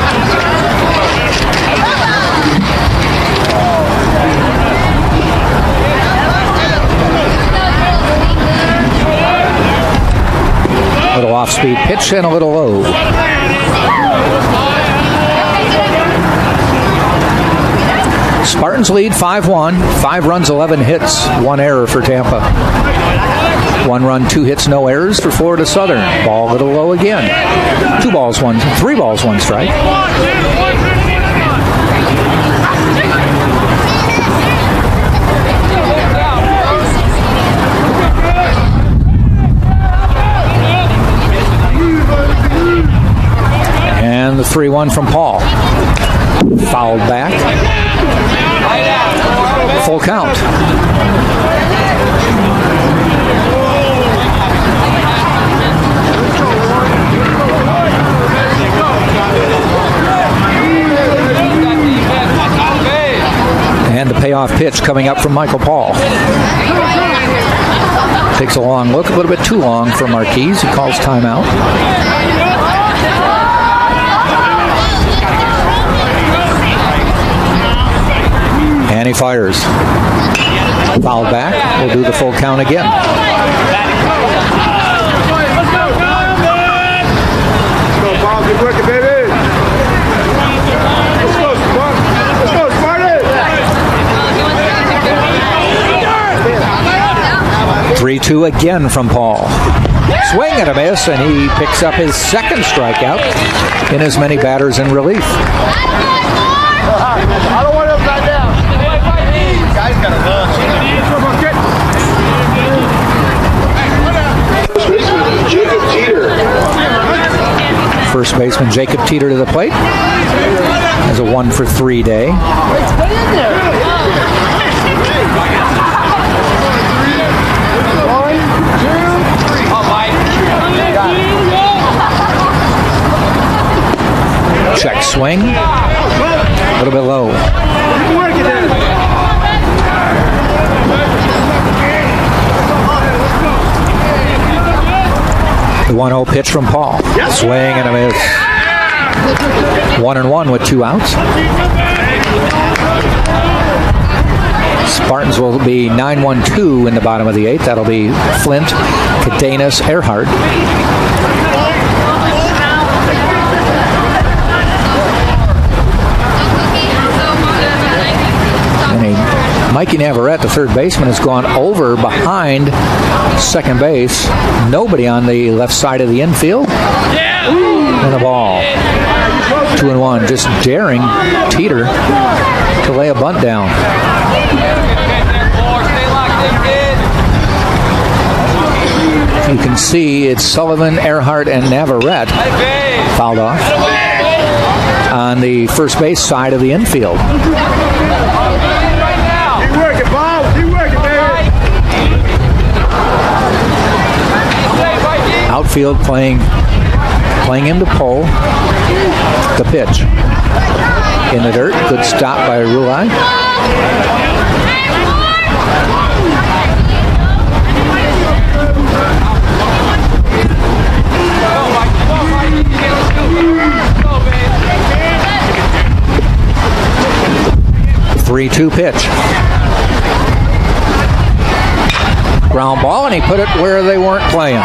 A little off-speed pitch and a little low. Spartans lead 5-1. 5 runs, 11 hits, 1 error for Tampa. 1 run, 2 hits, no errors for Florida Southern. Ball a little low again. 3 balls, 1 strike. 3-1 from Paul. Fouled back. Full count. And the payoff pitch coming up from Michael Paul. Takes a long look, a little bit too long for Marquise. He calls timeout. And he fires. Fouled back. We'll do the full count again. Go, Paul. Keep working, baby. Let's go, Spartans. Let's go, Spartans. 3-2 again from Paul. Swing and a miss, and he picks up his second strikeout in as many batters in relief. I don't want to upside down. Guys got a lunch. Jacob Teeter. First baseman Jacob Teeter to the plate. Has a 1-for-3 day. Check swing. A little bit low. The 1-0 pitch from Paul. Swing and a miss. 1-1 with 2 outs. Spartans will be 9-1-2 in the bottom of the 8th. That'll be Flint, Cadenas, Earhart. Mikey Navarrete, the third baseman, has gone over behind second base. Nobody on the left side of the infield. And a ball. 2-1. Just daring Teeter to lay a bunt down. You can see it's Sullivan, Earhart, and Navarrete fouled off on the first base side of the infield. Outfield playing him to pull. The pitch in the dirt. Good stop by Rulai. The 3-2 pitch. Ground ball, and he put it where they weren't playing.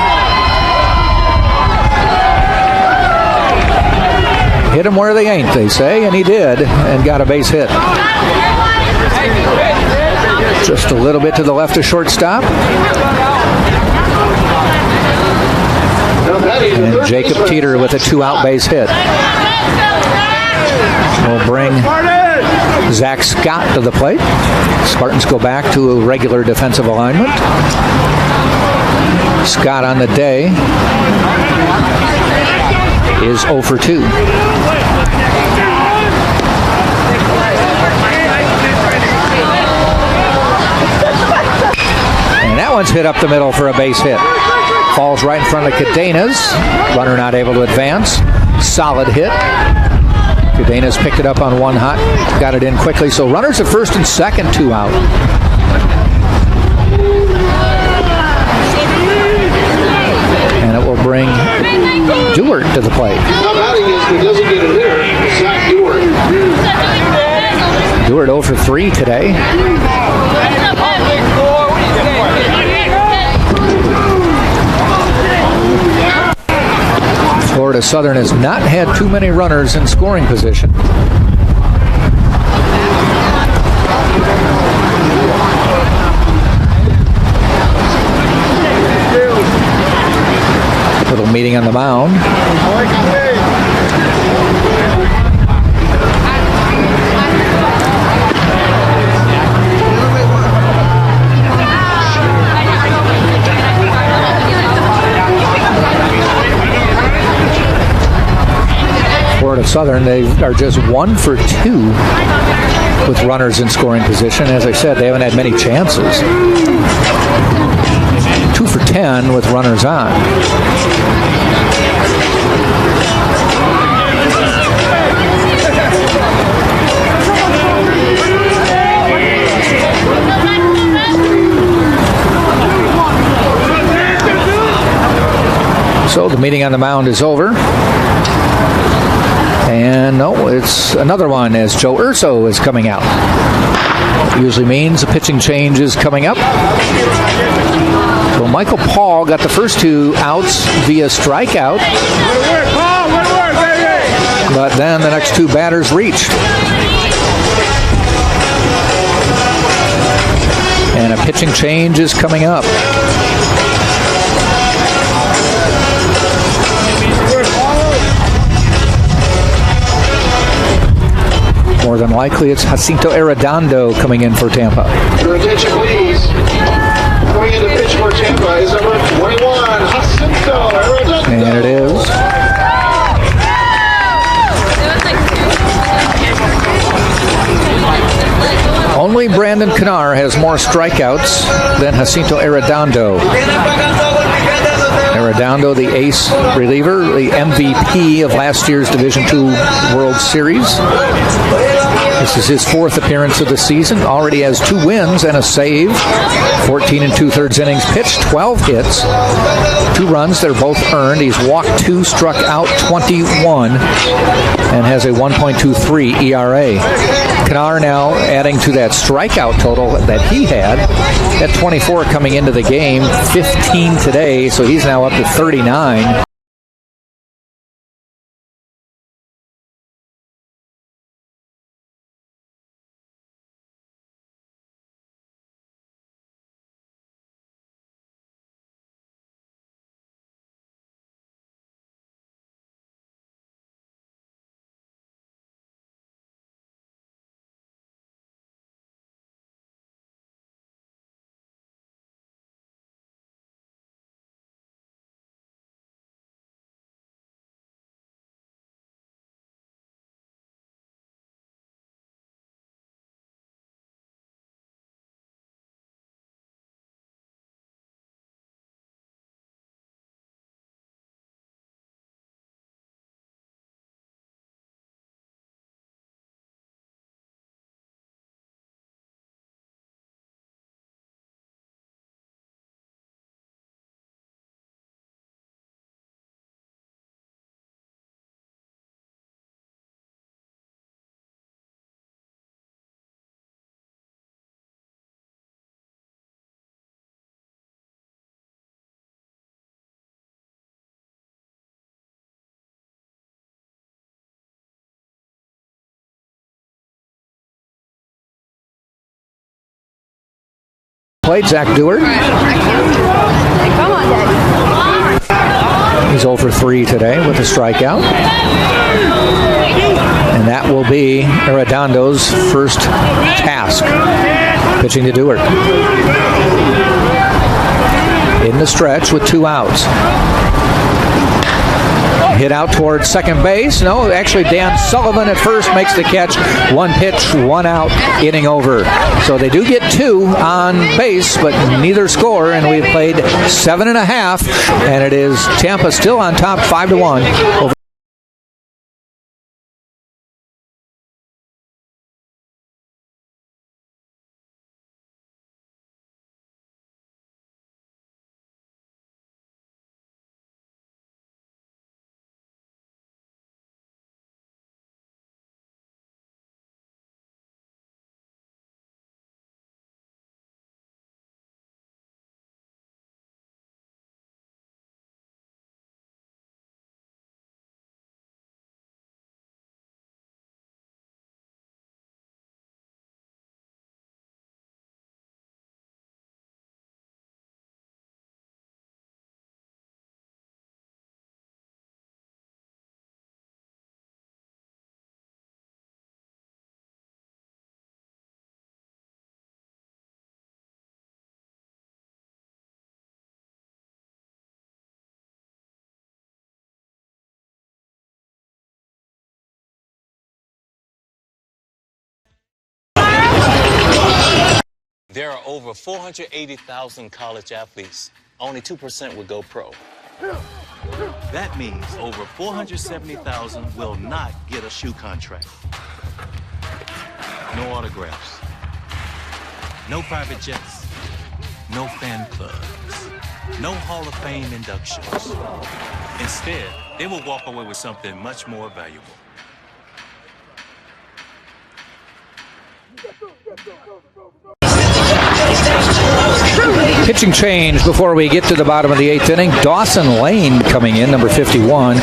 Hit them where they ain't, they say, and he did, and got a base hit. Just a little bit to the left of shortstop. And Jacob Teeter with a 2-out base hit. Will bring Zach Scott to the plate. Spartans go back to a regular defensive alignment. Scott on the day is 0 for 2. And that one's hit up the middle for a base hit. Falls right in front of Cadenas. Runner not able to advance. Solid hit. Cadenas picked it up on one hot. Got it in quickly. So runners at first and second, 2 out. And it will bring Dewart to the plate. Now batting is he doesn't get it there. Zach Dewart. Dewart 0 for 3 today. Florida Southern has not had too many runners in scoring position. Little meeting on the mound. short of Southern. They are just 1 for 2 with runners in scoring position. As I said, they haven't had many chances. 2 for 10 with runners on. So the meeting on the mound is over. And no, it's another one as Joe Urso is coming out. Usually means a pitching change is coming up. So Michael Paul got the first 2 outs via strikeout. But then the next 2 batters reached. And a pitching change is coming up. More than likely, it's Jacinto Arredondo coming in for Tampa. Your attention, please. Coming in to pitch for Tampa is number 21, Jacinto Arredondo. And it is. Only Brandon Knar has more strikeouts than Jacinto Arredondo. Arredondo, the ace reliever, the MVP of last year's Division II World Series. This is his 4th appearance of the season. Already has 2 wins and a save. 14 2/3 innings pitched, 12 hits, 2 runs. They're both earned. He's walked 2, struck out 21, and has a 1.23 ERA. Knar now adding to that strikeout total that he had at 24 coming into the game, 15 today, so he's now up to 39. Played Zach Dewart. He's 0 for 3 today with a strikeout. And that will be Arredondo's first task, pitching to Dewart. In the stretch with 2 outs. Hit out towards second base. No, actually Dan Sullivan at first makes the catch. 1 pitch, 1 out, inning over. So they do get 2 on base, but neither score, and we've played 7.5, and it is Tampa still on top 5-1 over There are over 480,000 college athletes. Only 2% would go pro. That means over 470,000 will not get a shoe contract. No autographs. No private jets. No fan clubs. No Hall of Fame inductions. Instead, they will walk away with something much more valuable. Pitching change before we get to the bottom of the 8th inning. Dawson Lane coming in, number 51,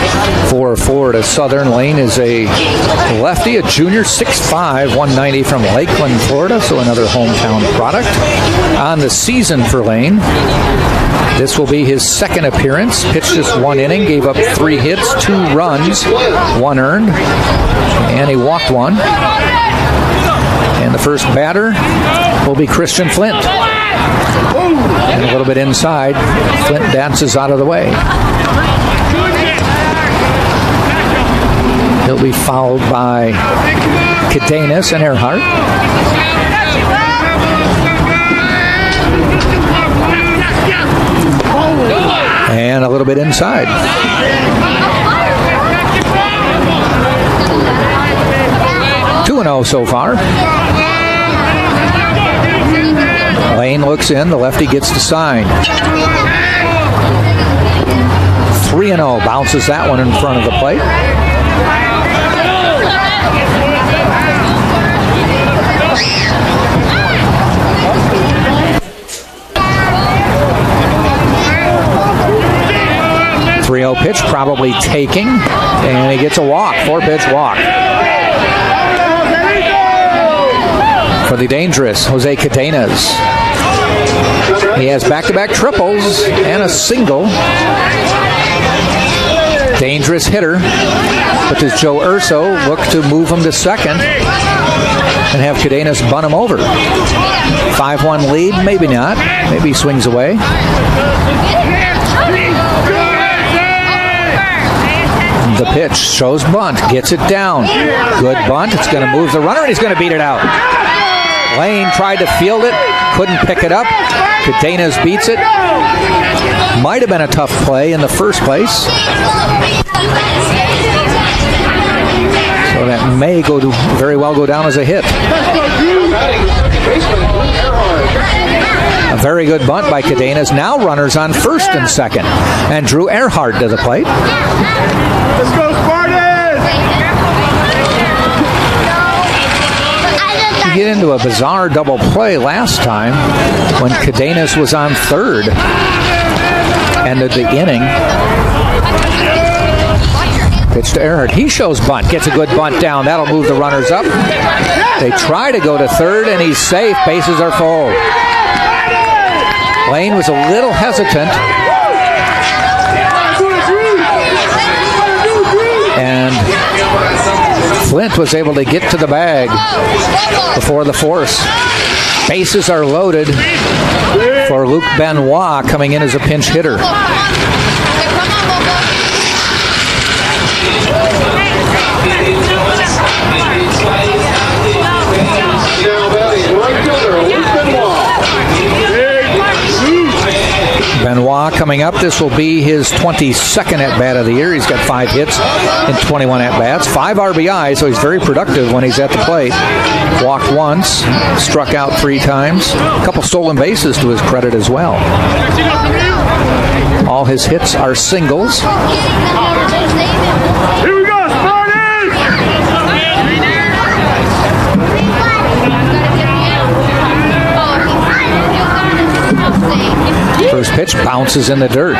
for Florida Southern. Lane is a lefty, a junior, 6'5", 190 from Lakeland, Florida, so another hometown product. On the season for Lane, this will be his second appearance. Pitched just 1 inning, gave up 3 hits, 2 runs, 1 earned, and he walked 1. And the first batter will be Christian Flint. And a little bit inside, Flint dances out of the way. He'll be followed by Cadenas and Earhart. And a little bit inside. 2-0 so far. Lane looks in, the lefty gets the sign. 3-0, bounces that one in front of the plate. Pitch, probably taking, and he gets a walk, 4-pitch walk. For the dangerous Jose Cadenas. He has back-to-back triples and a single. Dangerous hitter. But does Joe Urso look to move him to second and have Cadenas bunt him over? 5-1 lead, maybe not. Maybe he swings away. The pitch shows bunt, gets it down. Good bunt, it's going to move the runner, and he's going to beat it out. Lane tried to field it, couldn't pick it up. Cadenas beats it. Might have been a tough play in the first place. So that may very well go down as a hit. A very good bunt by Cadenas. Now runners on first and second. And Drew Earhart to the plate. Let's go, Spartans! You get into a bizarre double play last time when Cadenas was on third. Ended the inning. Pitch to Earhart. He shows bunt. Gets a good bunt down. That'll move the runners up. They try to go to third, and he's safe. Bases are full. Lane was a little hesitant. And Flint was able to get to the bag before the force. Bases are loaded for Luke Benoit coming in as a pinch hitter. Benoit coming up. This will be his 22nd at-bat of the year. He's got 5 hits in 21 at-bats. 5 RBI, so he's very productive when he's at the plate. Walked once, struck out 3 times. A couple stolen bases to his credit as well. All his hits are singles. Here we go, Spartans! First pitch bounces in the dirt.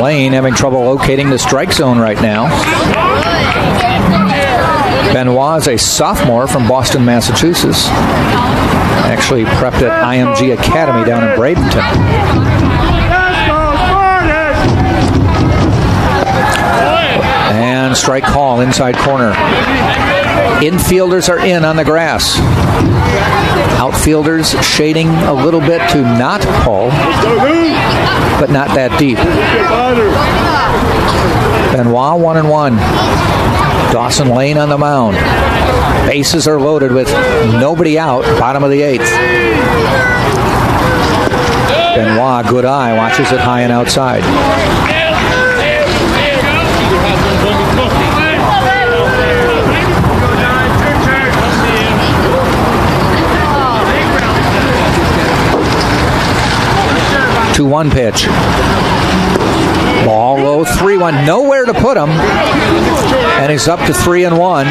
Lane having trouble locating the strike zone right now. Benoit is a sophomore from Boston, Massachusetts. Actually prepped at IMG Academy down in Bradenton. And strike call, inside corner. Infielders are in on the grass. Outfielders shading a little bit to not pull, but not that deep. Benoit 1-1. Dawson Lane on the mound. Bases are loaded with nobody out, bottom of the 8th. Benoit, good eye, watches it high and outside. Two 1 pitch. Ball low, 3-1. Nowhere to put him. And he's up to 3-1.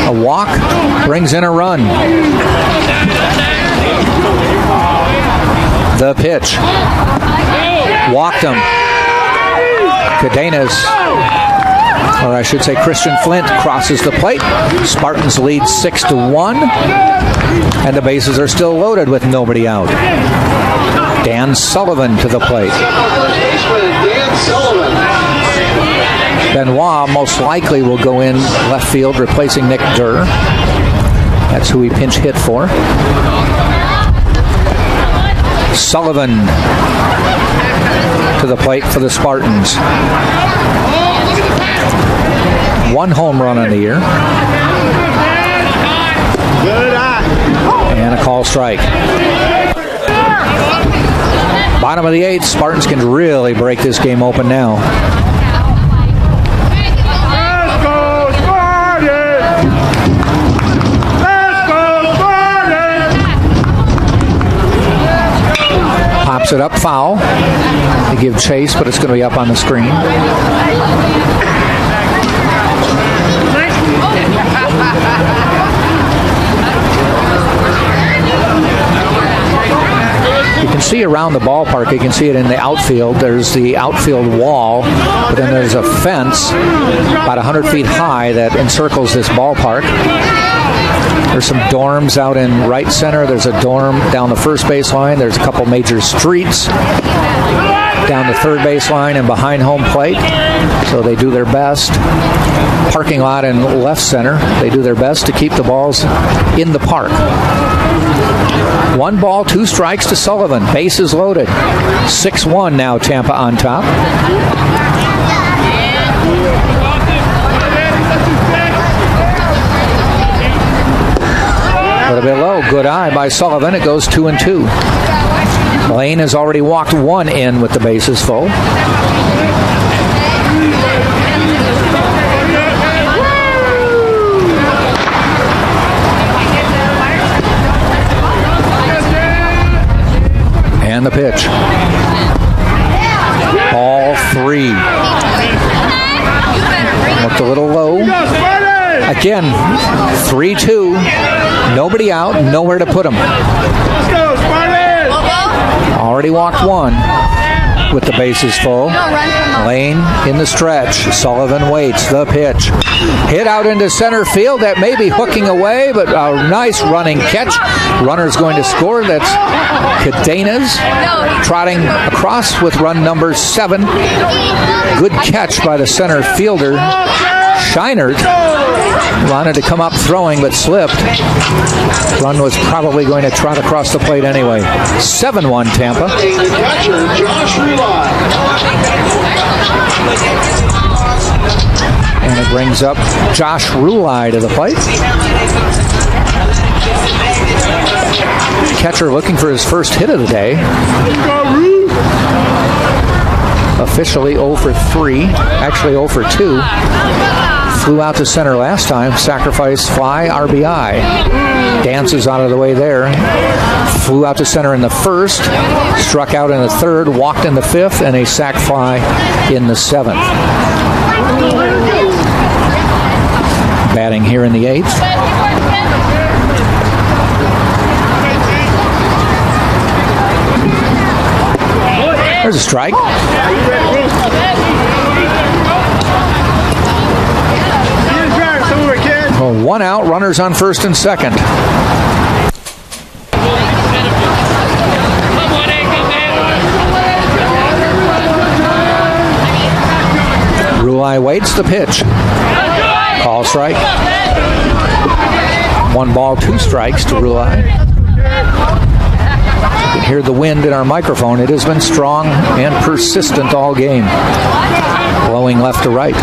A walk brings in a run. The pitch. Walked him. Cadenas, or I should say Christian Flint, crosses the plate. Spartans lead 6-1. And the bases are still loaded with nobody out. Dan Sullivan to the plate. Benoit most likely will go in left field, replacing Nick Durr. That's who he pinch hit for. Sullivan to the plate for the Spartans. 1 home run on the year. And a call strike. Bottom of the 8th, Spartans can really break this game open now. Let's go Spartans! Let's go Spartans! Pops it up, foul. They give chase, but it's going to be up on the screen. You can see around the ballpark, you can see it in the outfield. There's the outfield wall, but then there's a fence about 100 feet high that encircles this ballpark. There's some dorms out in right center. There's a dorm down the first baseline. There's a couple major streets down the third baseline and behind home plate. So they do their best. Parking lot in left center. They do their best to keep the balls in the park. 1 ball, 2 strikes to Sullivan. Bases loaded. 6-1 now, Tampa on top. A little bit low. Good eye by Sullivan. It goes 2-2. Lane has already walked 1 in with the bases full. And the pitch. Ball 3. Looked a little low. Again, 3-2. Nobody out, nowhere to put him. Already walked 1 with the bases full. Lane in the stretch. Sullivan waits. The pitch. Hit out into center field. That may be hooking away, but a nice running catch. Runner's going to score. That's Cadenas trotting across with run number 7. Good catch by the center fielder. Scheinert wanted to come up throwing but slipped. Run was probably going to trot across the plate anyway. 7-1 Tampa. And it brings up Josh Rulai to the plate. Catcher looking for his first hit of the day. Officially 0 for 3, actually 0 for 2. Flew out to center last time, sacrifice fly, RBI. Dances out of the way there. Flew out to center in the first, struck out in the third, walked in the 5th, and a sac fly in the 7th. Batting here in the 8th. There's a strike. Well, 1 out, runners on first and second. Rulai waits the pitch. Call strike. 1 ball, 2 strikes to Rulai. You can hear the wind in our microphone. It has been strong and persistent all game, blowing left to right.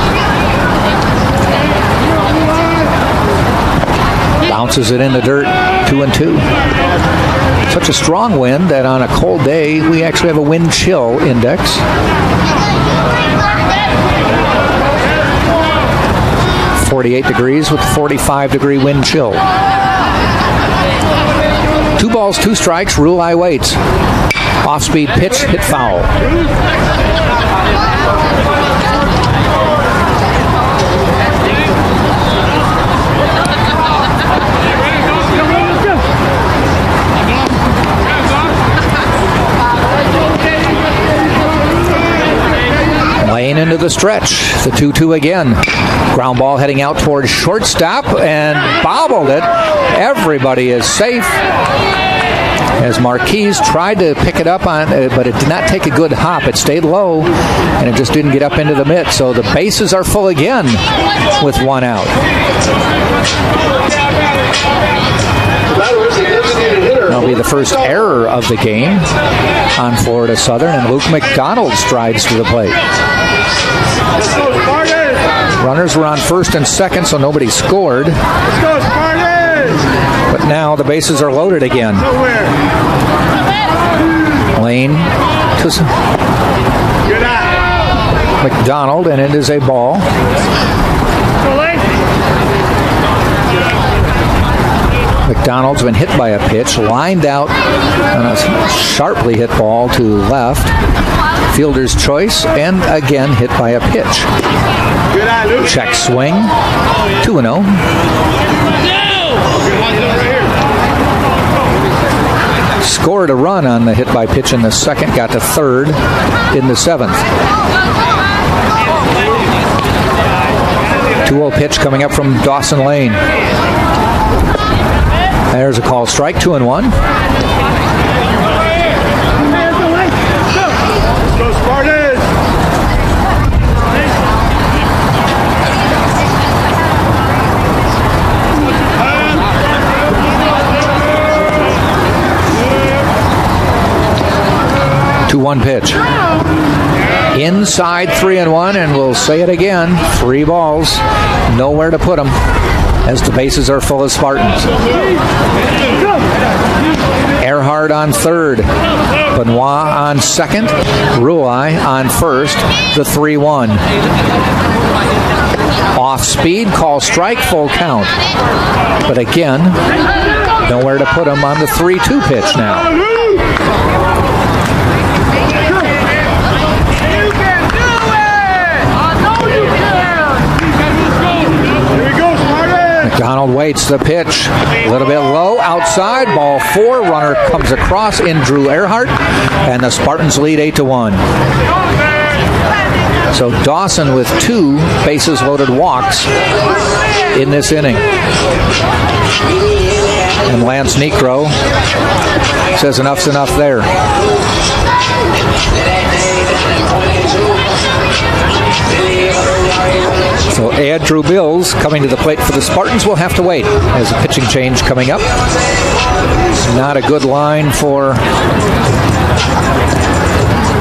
Bounces it in the dirt, 2-2. Such a strong wind that on a cold day, we actually have a wind chill index. 48 degrees with 45-degree wind chill. 2 balls, 2 strikes, Rulai waits. Off-speed pitch, hit foul. Lane into the stretch. The 2-2 again. Ground ball heading out towards shortstop and bobbled it. Everybody is safe. As Marquise tried to pick it up on, but it did not take a good hop. It stayed low, and it just didn't get up into the mitt. So the bases are full again with 1 out. That'll be the first error of the game on Florida Southern, and Luke McDonald strides to the plate. Runners were on first and second, so nobody scored. But now the bases are loaded again. Lane to McDonald, and it is a ball. McDonald's been hit by a pitch, lined out on a sharply hit ball to left. Fielder's choice, and again hit by a pitch. Check swing, 2-0. Scored a run on the hit by pitch in the second, got to third in the seventh. 2-0 pitch coming up from Dawson Lane. There's a call strike, 2-1. Go Spartans! One pitch. Inside 3-1, and we'll say it again, 3 balls, nowhere to put them as the bases are full of Spartans. Earhart on third, Benoit on second, Rulai on first, the 3-1. Off speed, call strike, full count. But again, nowhere to put them on the 3-2 pitch now. McDonald waits the pitch. A little bit low, outside, ball 4. Runner comes across in Drew Earhart, and the Spartans lead 8-1. So Dawson with 2 bases loaded walks in this inning. And Lance Necro says enough's enough there. So Andrew Mills coming to the plate for the Spartans will have to wait as a pitching change coming up. Not a good line for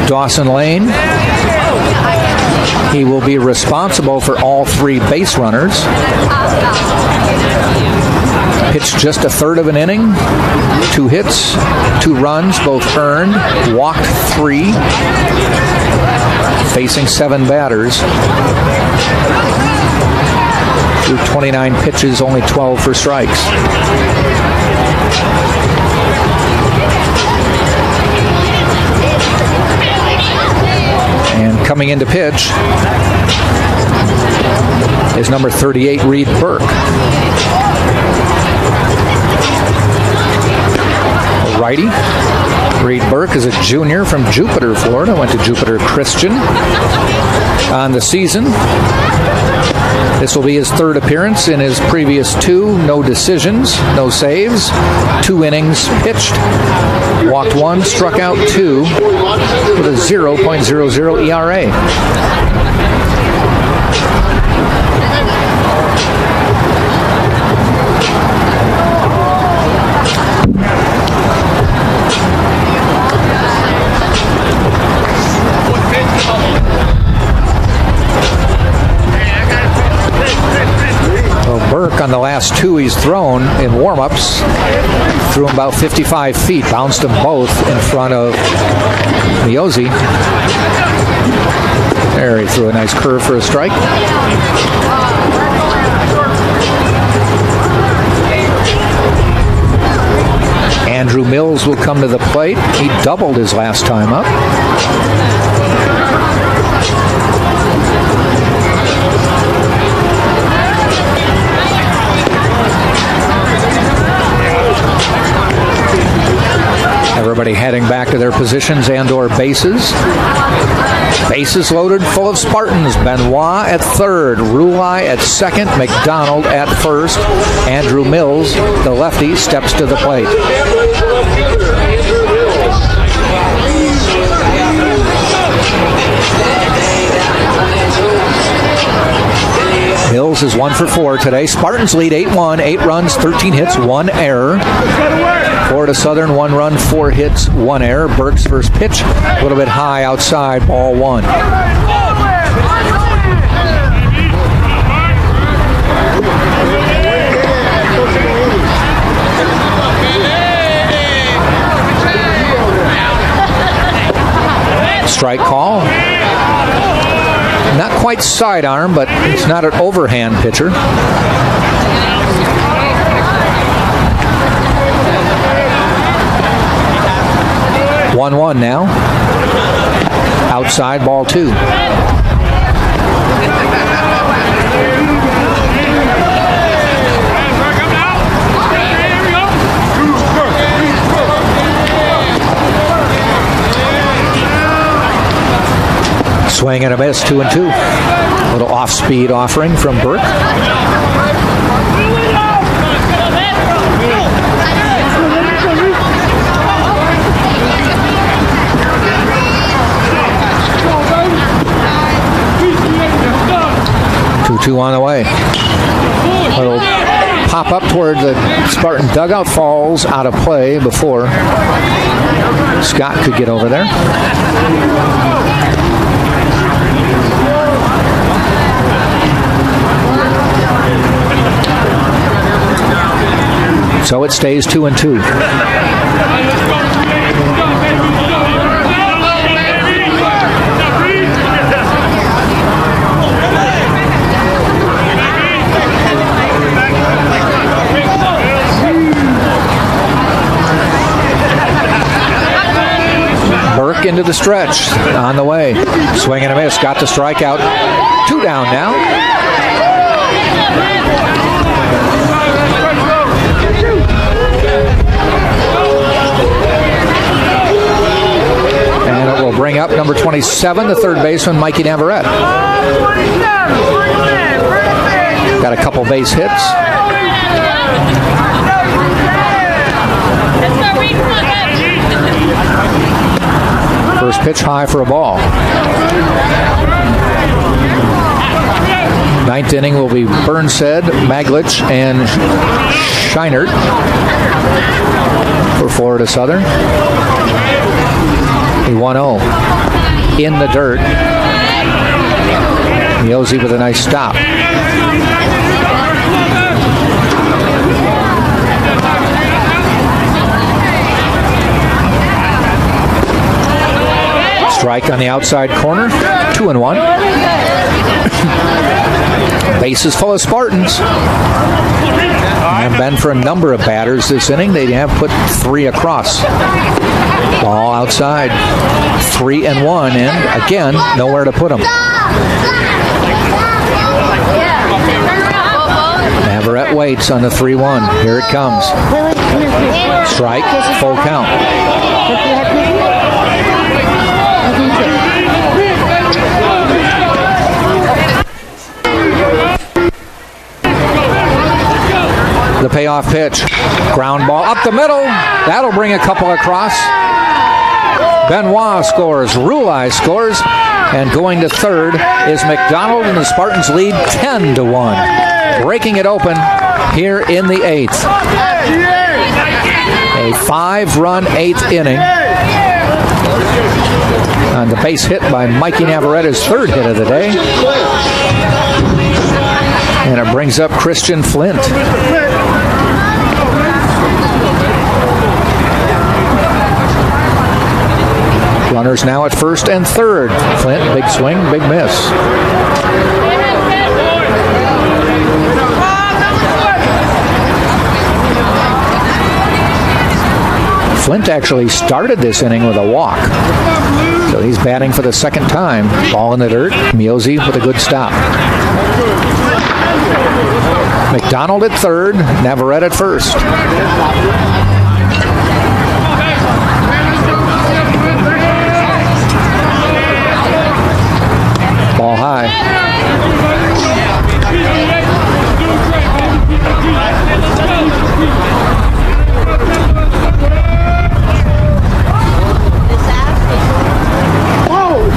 Dawson Lane. He will be responsible for all 3 base runners. Pitched just a third of an inning. 2 hits, 2 runs, both earned. Walked 3. Facing 7 batters. Through 29 pitches, only 12 for strikes. And coming into pitch is number 38, Reed Burke. A righty. Reed Burke is a junior from Jupiter, Florida. Went to Jupiter Christian on the season. This will be his 3rd appearance. In his previous 2, no decisions, no saves, 2 innings pitched. Walked 1, struck out 2 with a 0.00 ERA. two he's thrown in warm-ups. Threw him about 55 feet. Bounced them both in front of Miozzi. There, he threw a nice curve for a strike. Andrew Mills will come to the plate. He doubled his last time up. Everybody heading back to their positions and/or bases. Bases loaded, full of Spartans. Benoit at third, Rulai at second, McDonald at first. Andrew Mills, the lefty, steps to the plate. Mills is 1 for 4 today. Spartans lead 8-1, 8 runs, 13 hits, 1 error. Florida Southern, 1 run, 4 hits, 1 error. Burke's first pitch, a little bit high outside, ball 1. Strike call. Not quite sidearm, but it's not an overhand pitcher. One now. Outside, ball 2. Swing and a miss, 2-2. A little off-speed offering from Burke. Two on the way. A little pop up toward the Spartan dugout, falls out of play before Scott could get over there. So it stays 2-2. Burke into the stretch, on the way. Swing and a miss, got the strikeout. 2 down now. And it will bring up number 27, the third baseman, Mikey Navarrete. Got a couple base hits. First pitch high for a ball. Ninth inning will be Burnshead, Maglich, and Scheinert for Florida Southern. A 1-0 in the dirt. Miozzi with a nice stop. Strike on the outside corner, 2-1. Bases full of Spartans. And been for a number of batters this inning. They have put 3 across. Ball outside, 3-1, and again, nowhere to put them. Navarrete waits on the 3-1. Here it comes. Strike, full count. The payoff pitch. Ground ball up the middle. That'll bring a couple across. Benoit scores. Rulai scores. And going to third is McDonald, and the Spartans lead 10-1. Breaking it open here in the 8th. A 5-run 8th inning. On the base hit by Mikey Navarrete, his 3rd hit of the day. And it brings up Christian Flint. Runners now at first and third. Flint, big swing, big miss. Flint actually started this inning with a walk. So he's batting for the second time. Ball in the dirt. Miosi with a good stop. McDonald at third. Navarrete at first. Ball high.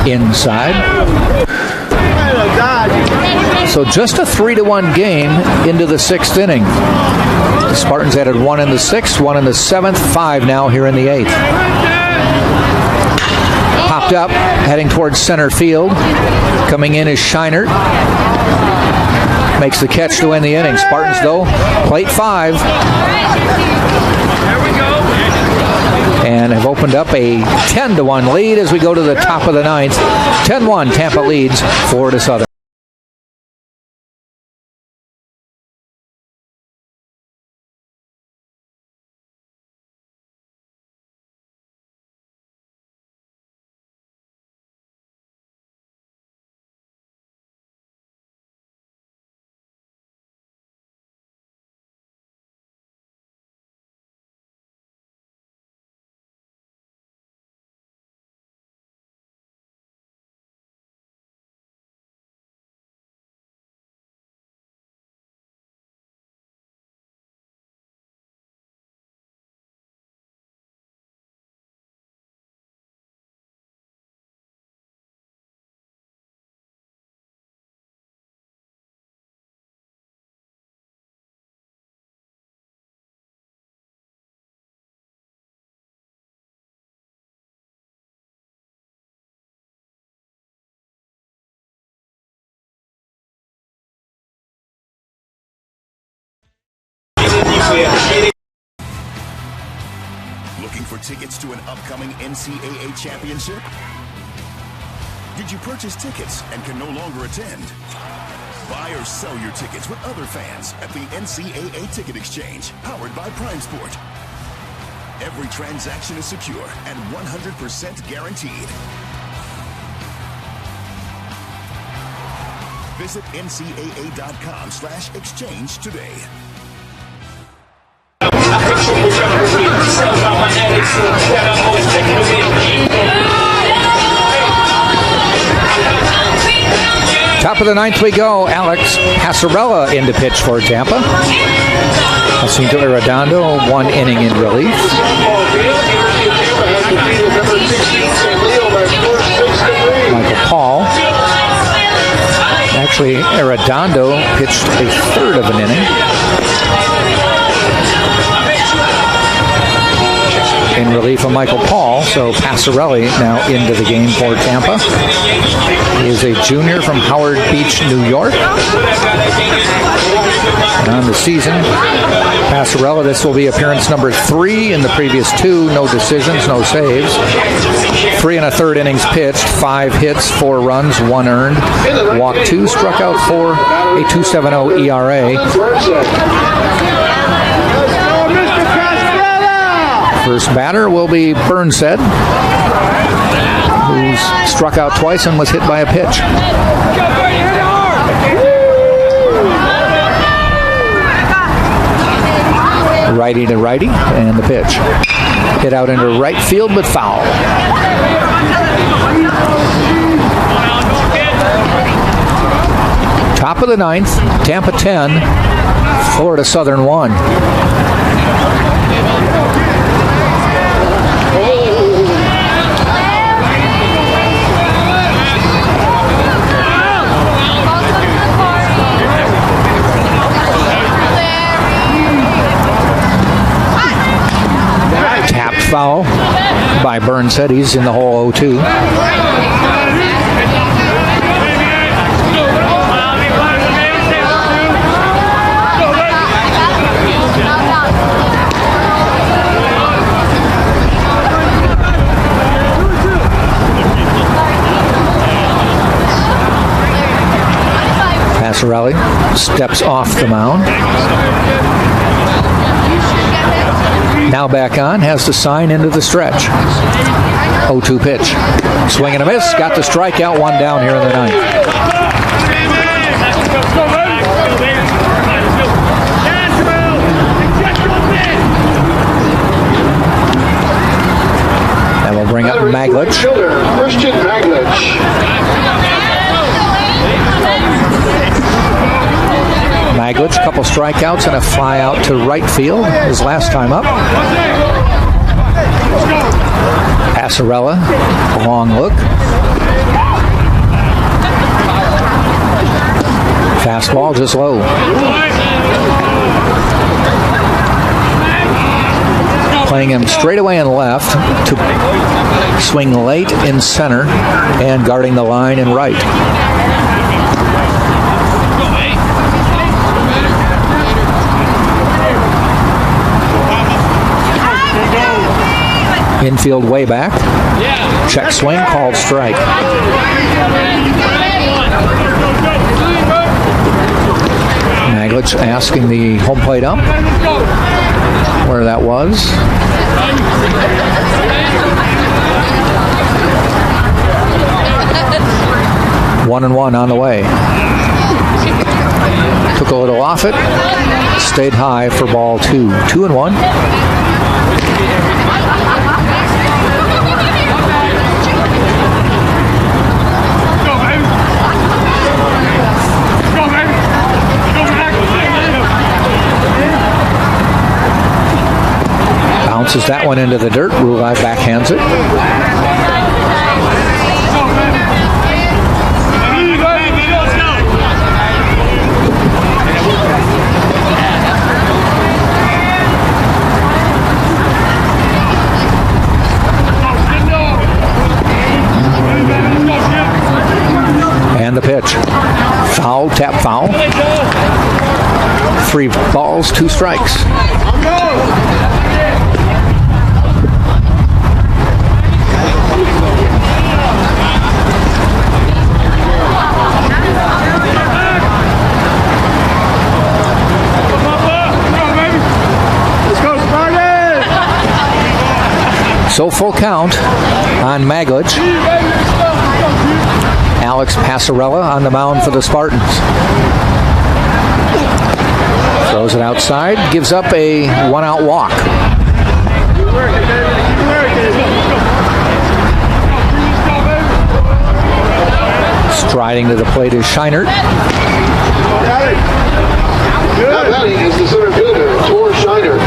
Inside. So just a 3-1 game into the sixth inning. The Spartans added one in the sixth, one in the seventh, 5 now here in the eighth. Popped up, heading towards center field. Coming in is Scheinert. Makes the catch to end the inning. Spartans, though, plate 5. And have opened up a 10-1 lead as we go to the top of the ninth. 10-1, Tampa leads Florida Southern. Looking for tickets to an upcoming NCAA championship? Did you purchase tickets and can no longer attend? Buy or sell your tickets with other fans at the NCAA Ticket Exchange, powered by Prime Sport. Every transaction is secure and 100% guaranteed. Visit ncaa.com/exchange today. Top of the ninth we go. Alex Passarella in to pitch for Tampa. Jacinto Arredondo, 1 inning in relief. Michael Paul. Actually, Arredondo pitched a third of an inning. In relief of Michael Paul, so Passarelli now into the game for Tampa. He is a junior from Howard Beach, New York. And on the season, Passarella, this will be appearance number 3 in the previous 2. No decisions, no saves. 3 1/3 innings pitched, 5 hits, 4 runs, 1 earned. Walked 2, struck out 4, a 2.70 ERA. First batter will be Burnsett, who's struck out twice and was hit by a pitch. Righty to righty, and the pitch. Hit out into right field, but foul. Top of the ninth, Tampa 10, Florida Southern 1. Tapped foul by Burnsett. He's in the hole 0-2. Passarelli steps off the mound. Now back on, has to sign into the stretch. 0-2 pitch. Swing and a miss. Got the strikeout, one down here in the ninth. And we'll bring up Maglich. Christian Maglich. Maglich, a couple strikeouts and a fly out to right field his last time up. Passarella, a long look. Fastball just low. Playing him straight away and left to swing late in center and guarding the line in right. Infield way back. Check swing, called strike. Maglich asking the home plate ump where that was. One and one on the way. Took a little off it. Stayed high for ball two. 2-1. Bounces that one into the dirt. Rulai backhands it. And the pitch. Foul, tap foul. 3 balls, 2 strikes. So full count on Maglich. Alex Passarella on the mound for the Spartans. Throws it outside, gives up a 1-out walk. Striding to the plate is Scheinert. Now batting is the center fielder, Tor Scheinert.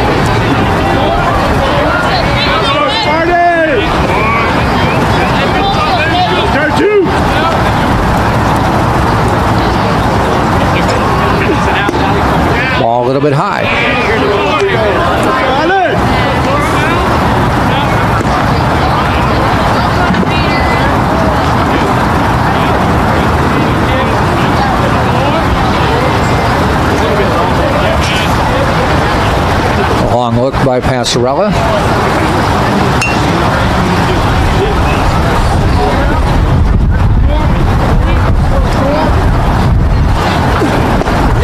Ball a little bit high. A long look by Passarella.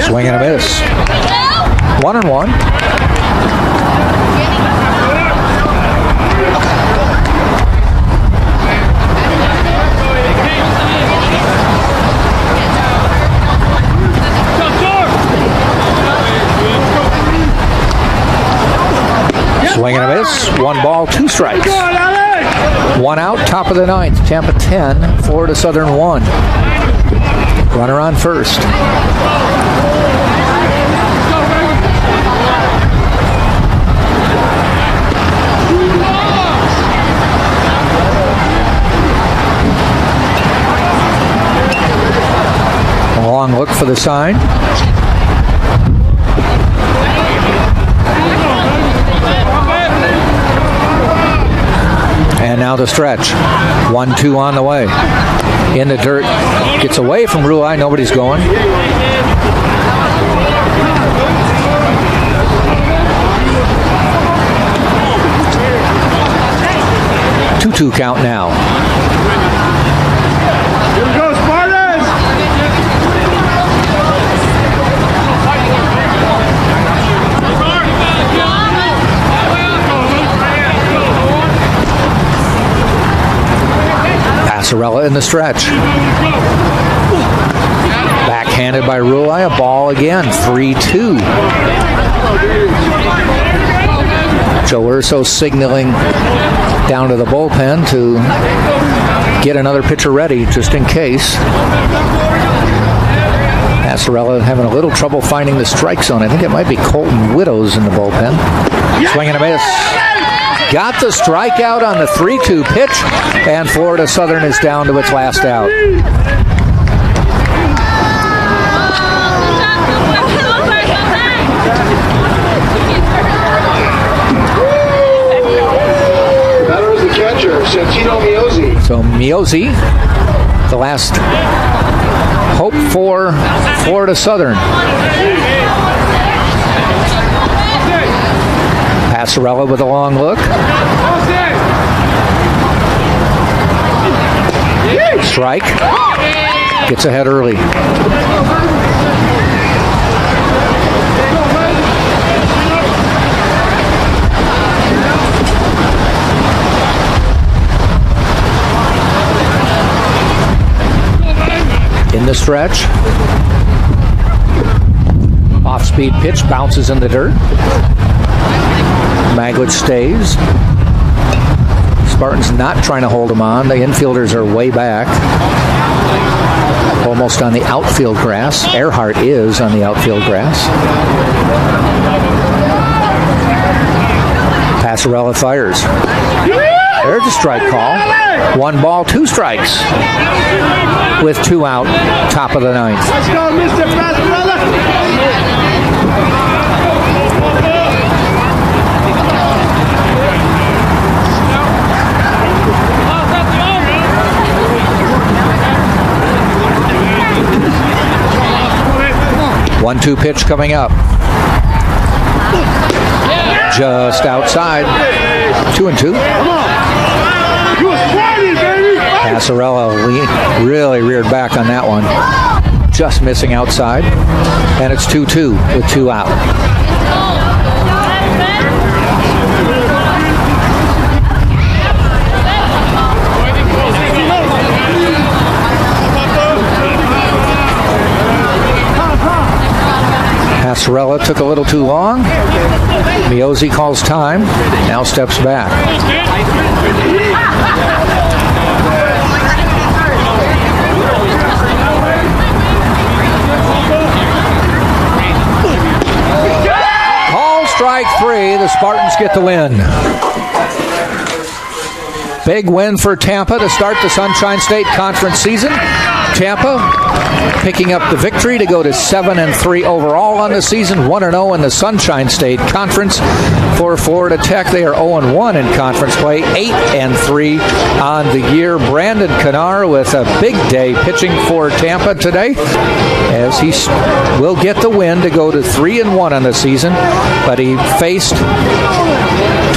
Swing and a miss. 1-1. Swing and a miss. 1 ball, 2 strikes. 1 out, top of the ninth. Tampa 10, Florida Southern 1. Runner on first. A long look for the sign. And now the stretch. 1-2 on the way. In the dirt. Gets away from Rulai. Nobody's going. 2-2 count now. Here we go, Spartans! Passarella in the stretch. Backhanded by Rulai, a ball again, 3-2. Joe Urso signaling down to the bullpen to get another pitcher ready just in case. Passarella having a little trouble finding the strike zone. I think it might be Colton Widows in the bullpen. Swing and a miss. Got the strikeout on the 3-2 pitch, and Florida Southern is down to its last out. Batter is the catcher, Santino Miozzi. So Miozzi, the last hope for Florida Southern. Passarella with a long look. Strike. Gets ahead early. In the stretch. Off-speed pitch, bounces in the dirt. Maglich stays. Spartans not trying to hold him on. The infielders are way back. Almost on the outfield grass. Earhart is on the outfield grass. Passarella fires. There's a strike call. 1 ball, 2 strikes. With 2 out, top of the 9th. Let's go, Mr. Passarella. 1-2 pitch coming up. Just outside. 2-2. Passarella really reared back on that one. Just missing outside. And it's 2-2 with 2 out. Passarella took a little too long. Miozzi calls time. Now steps back. Call strike 3. The Spartans get the win. Big win for Tampa to start the Sunshine State Conference season. Tampa picking up the victory to go to 7-3 overall on the season, 1-0 in the Sunshine State Conference. For Florida Tech, they are 0-1 in conference play, 8-3 on the year. Brandon Canar with a big day pitching for Tampa today, as he will get the win to go to 3-1 on the season, but he faced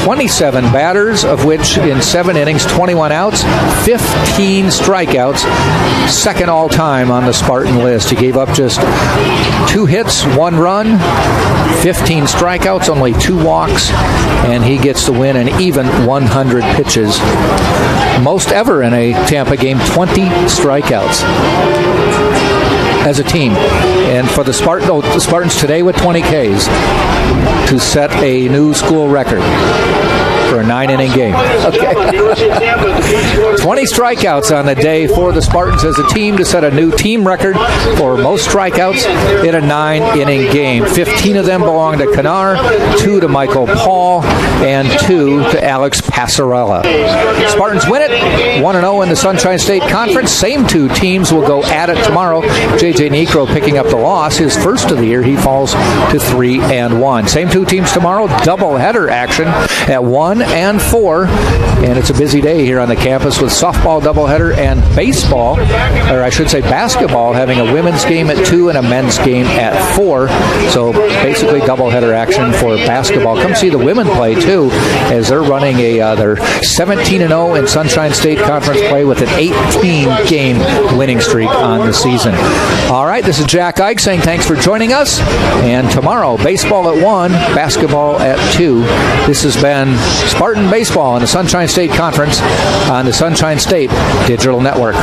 27 batters, of which in 7 innings, 21 outs, 15 strikeouts, second all-time on the Spartan list. He gave up just 2 hits, 1 run, 15 strikeouts, only 2 walks, and he gets the win in even 100 pitches. Most ever in a Tampa game, 20 strikeouts as a team. And for the Spartans today with 20 Ks to set a new school record for a 9-inning game. Okay. 20 strikeouts on the day for the Spartans as a team to set a new team record for most strikeouts in a 9-inning game. 15 of them belong to Canar, 2 to Michael Paul, and 2 to Alex Passarella. Spartans win it, 1-0 in the Sunshine State Conference. Same 2 teams will go at it tomorrow. J.J. Necro picking up the loss, his first of the year. He falls to 3-1. Same 2 teams tomorrow. Doubleheader action at 1 and 4, and it's a busy day here on the campus with softball doubleheader and baseball, or I should say basketball, having a women's game at 2 and a men's game at 4. So basically doubleheader action for basketball. Come see the women play too, as they're running their 17-0 in Sunshine State Conference play with an 18-game winning streak on the season. All right, this is Jack Ike saying thanks for joining us, and tomorrow baseball at 1, basketball at 2. This has been Spartan baseball in the Sunshine State Conference on the Sunshine State Digital Network.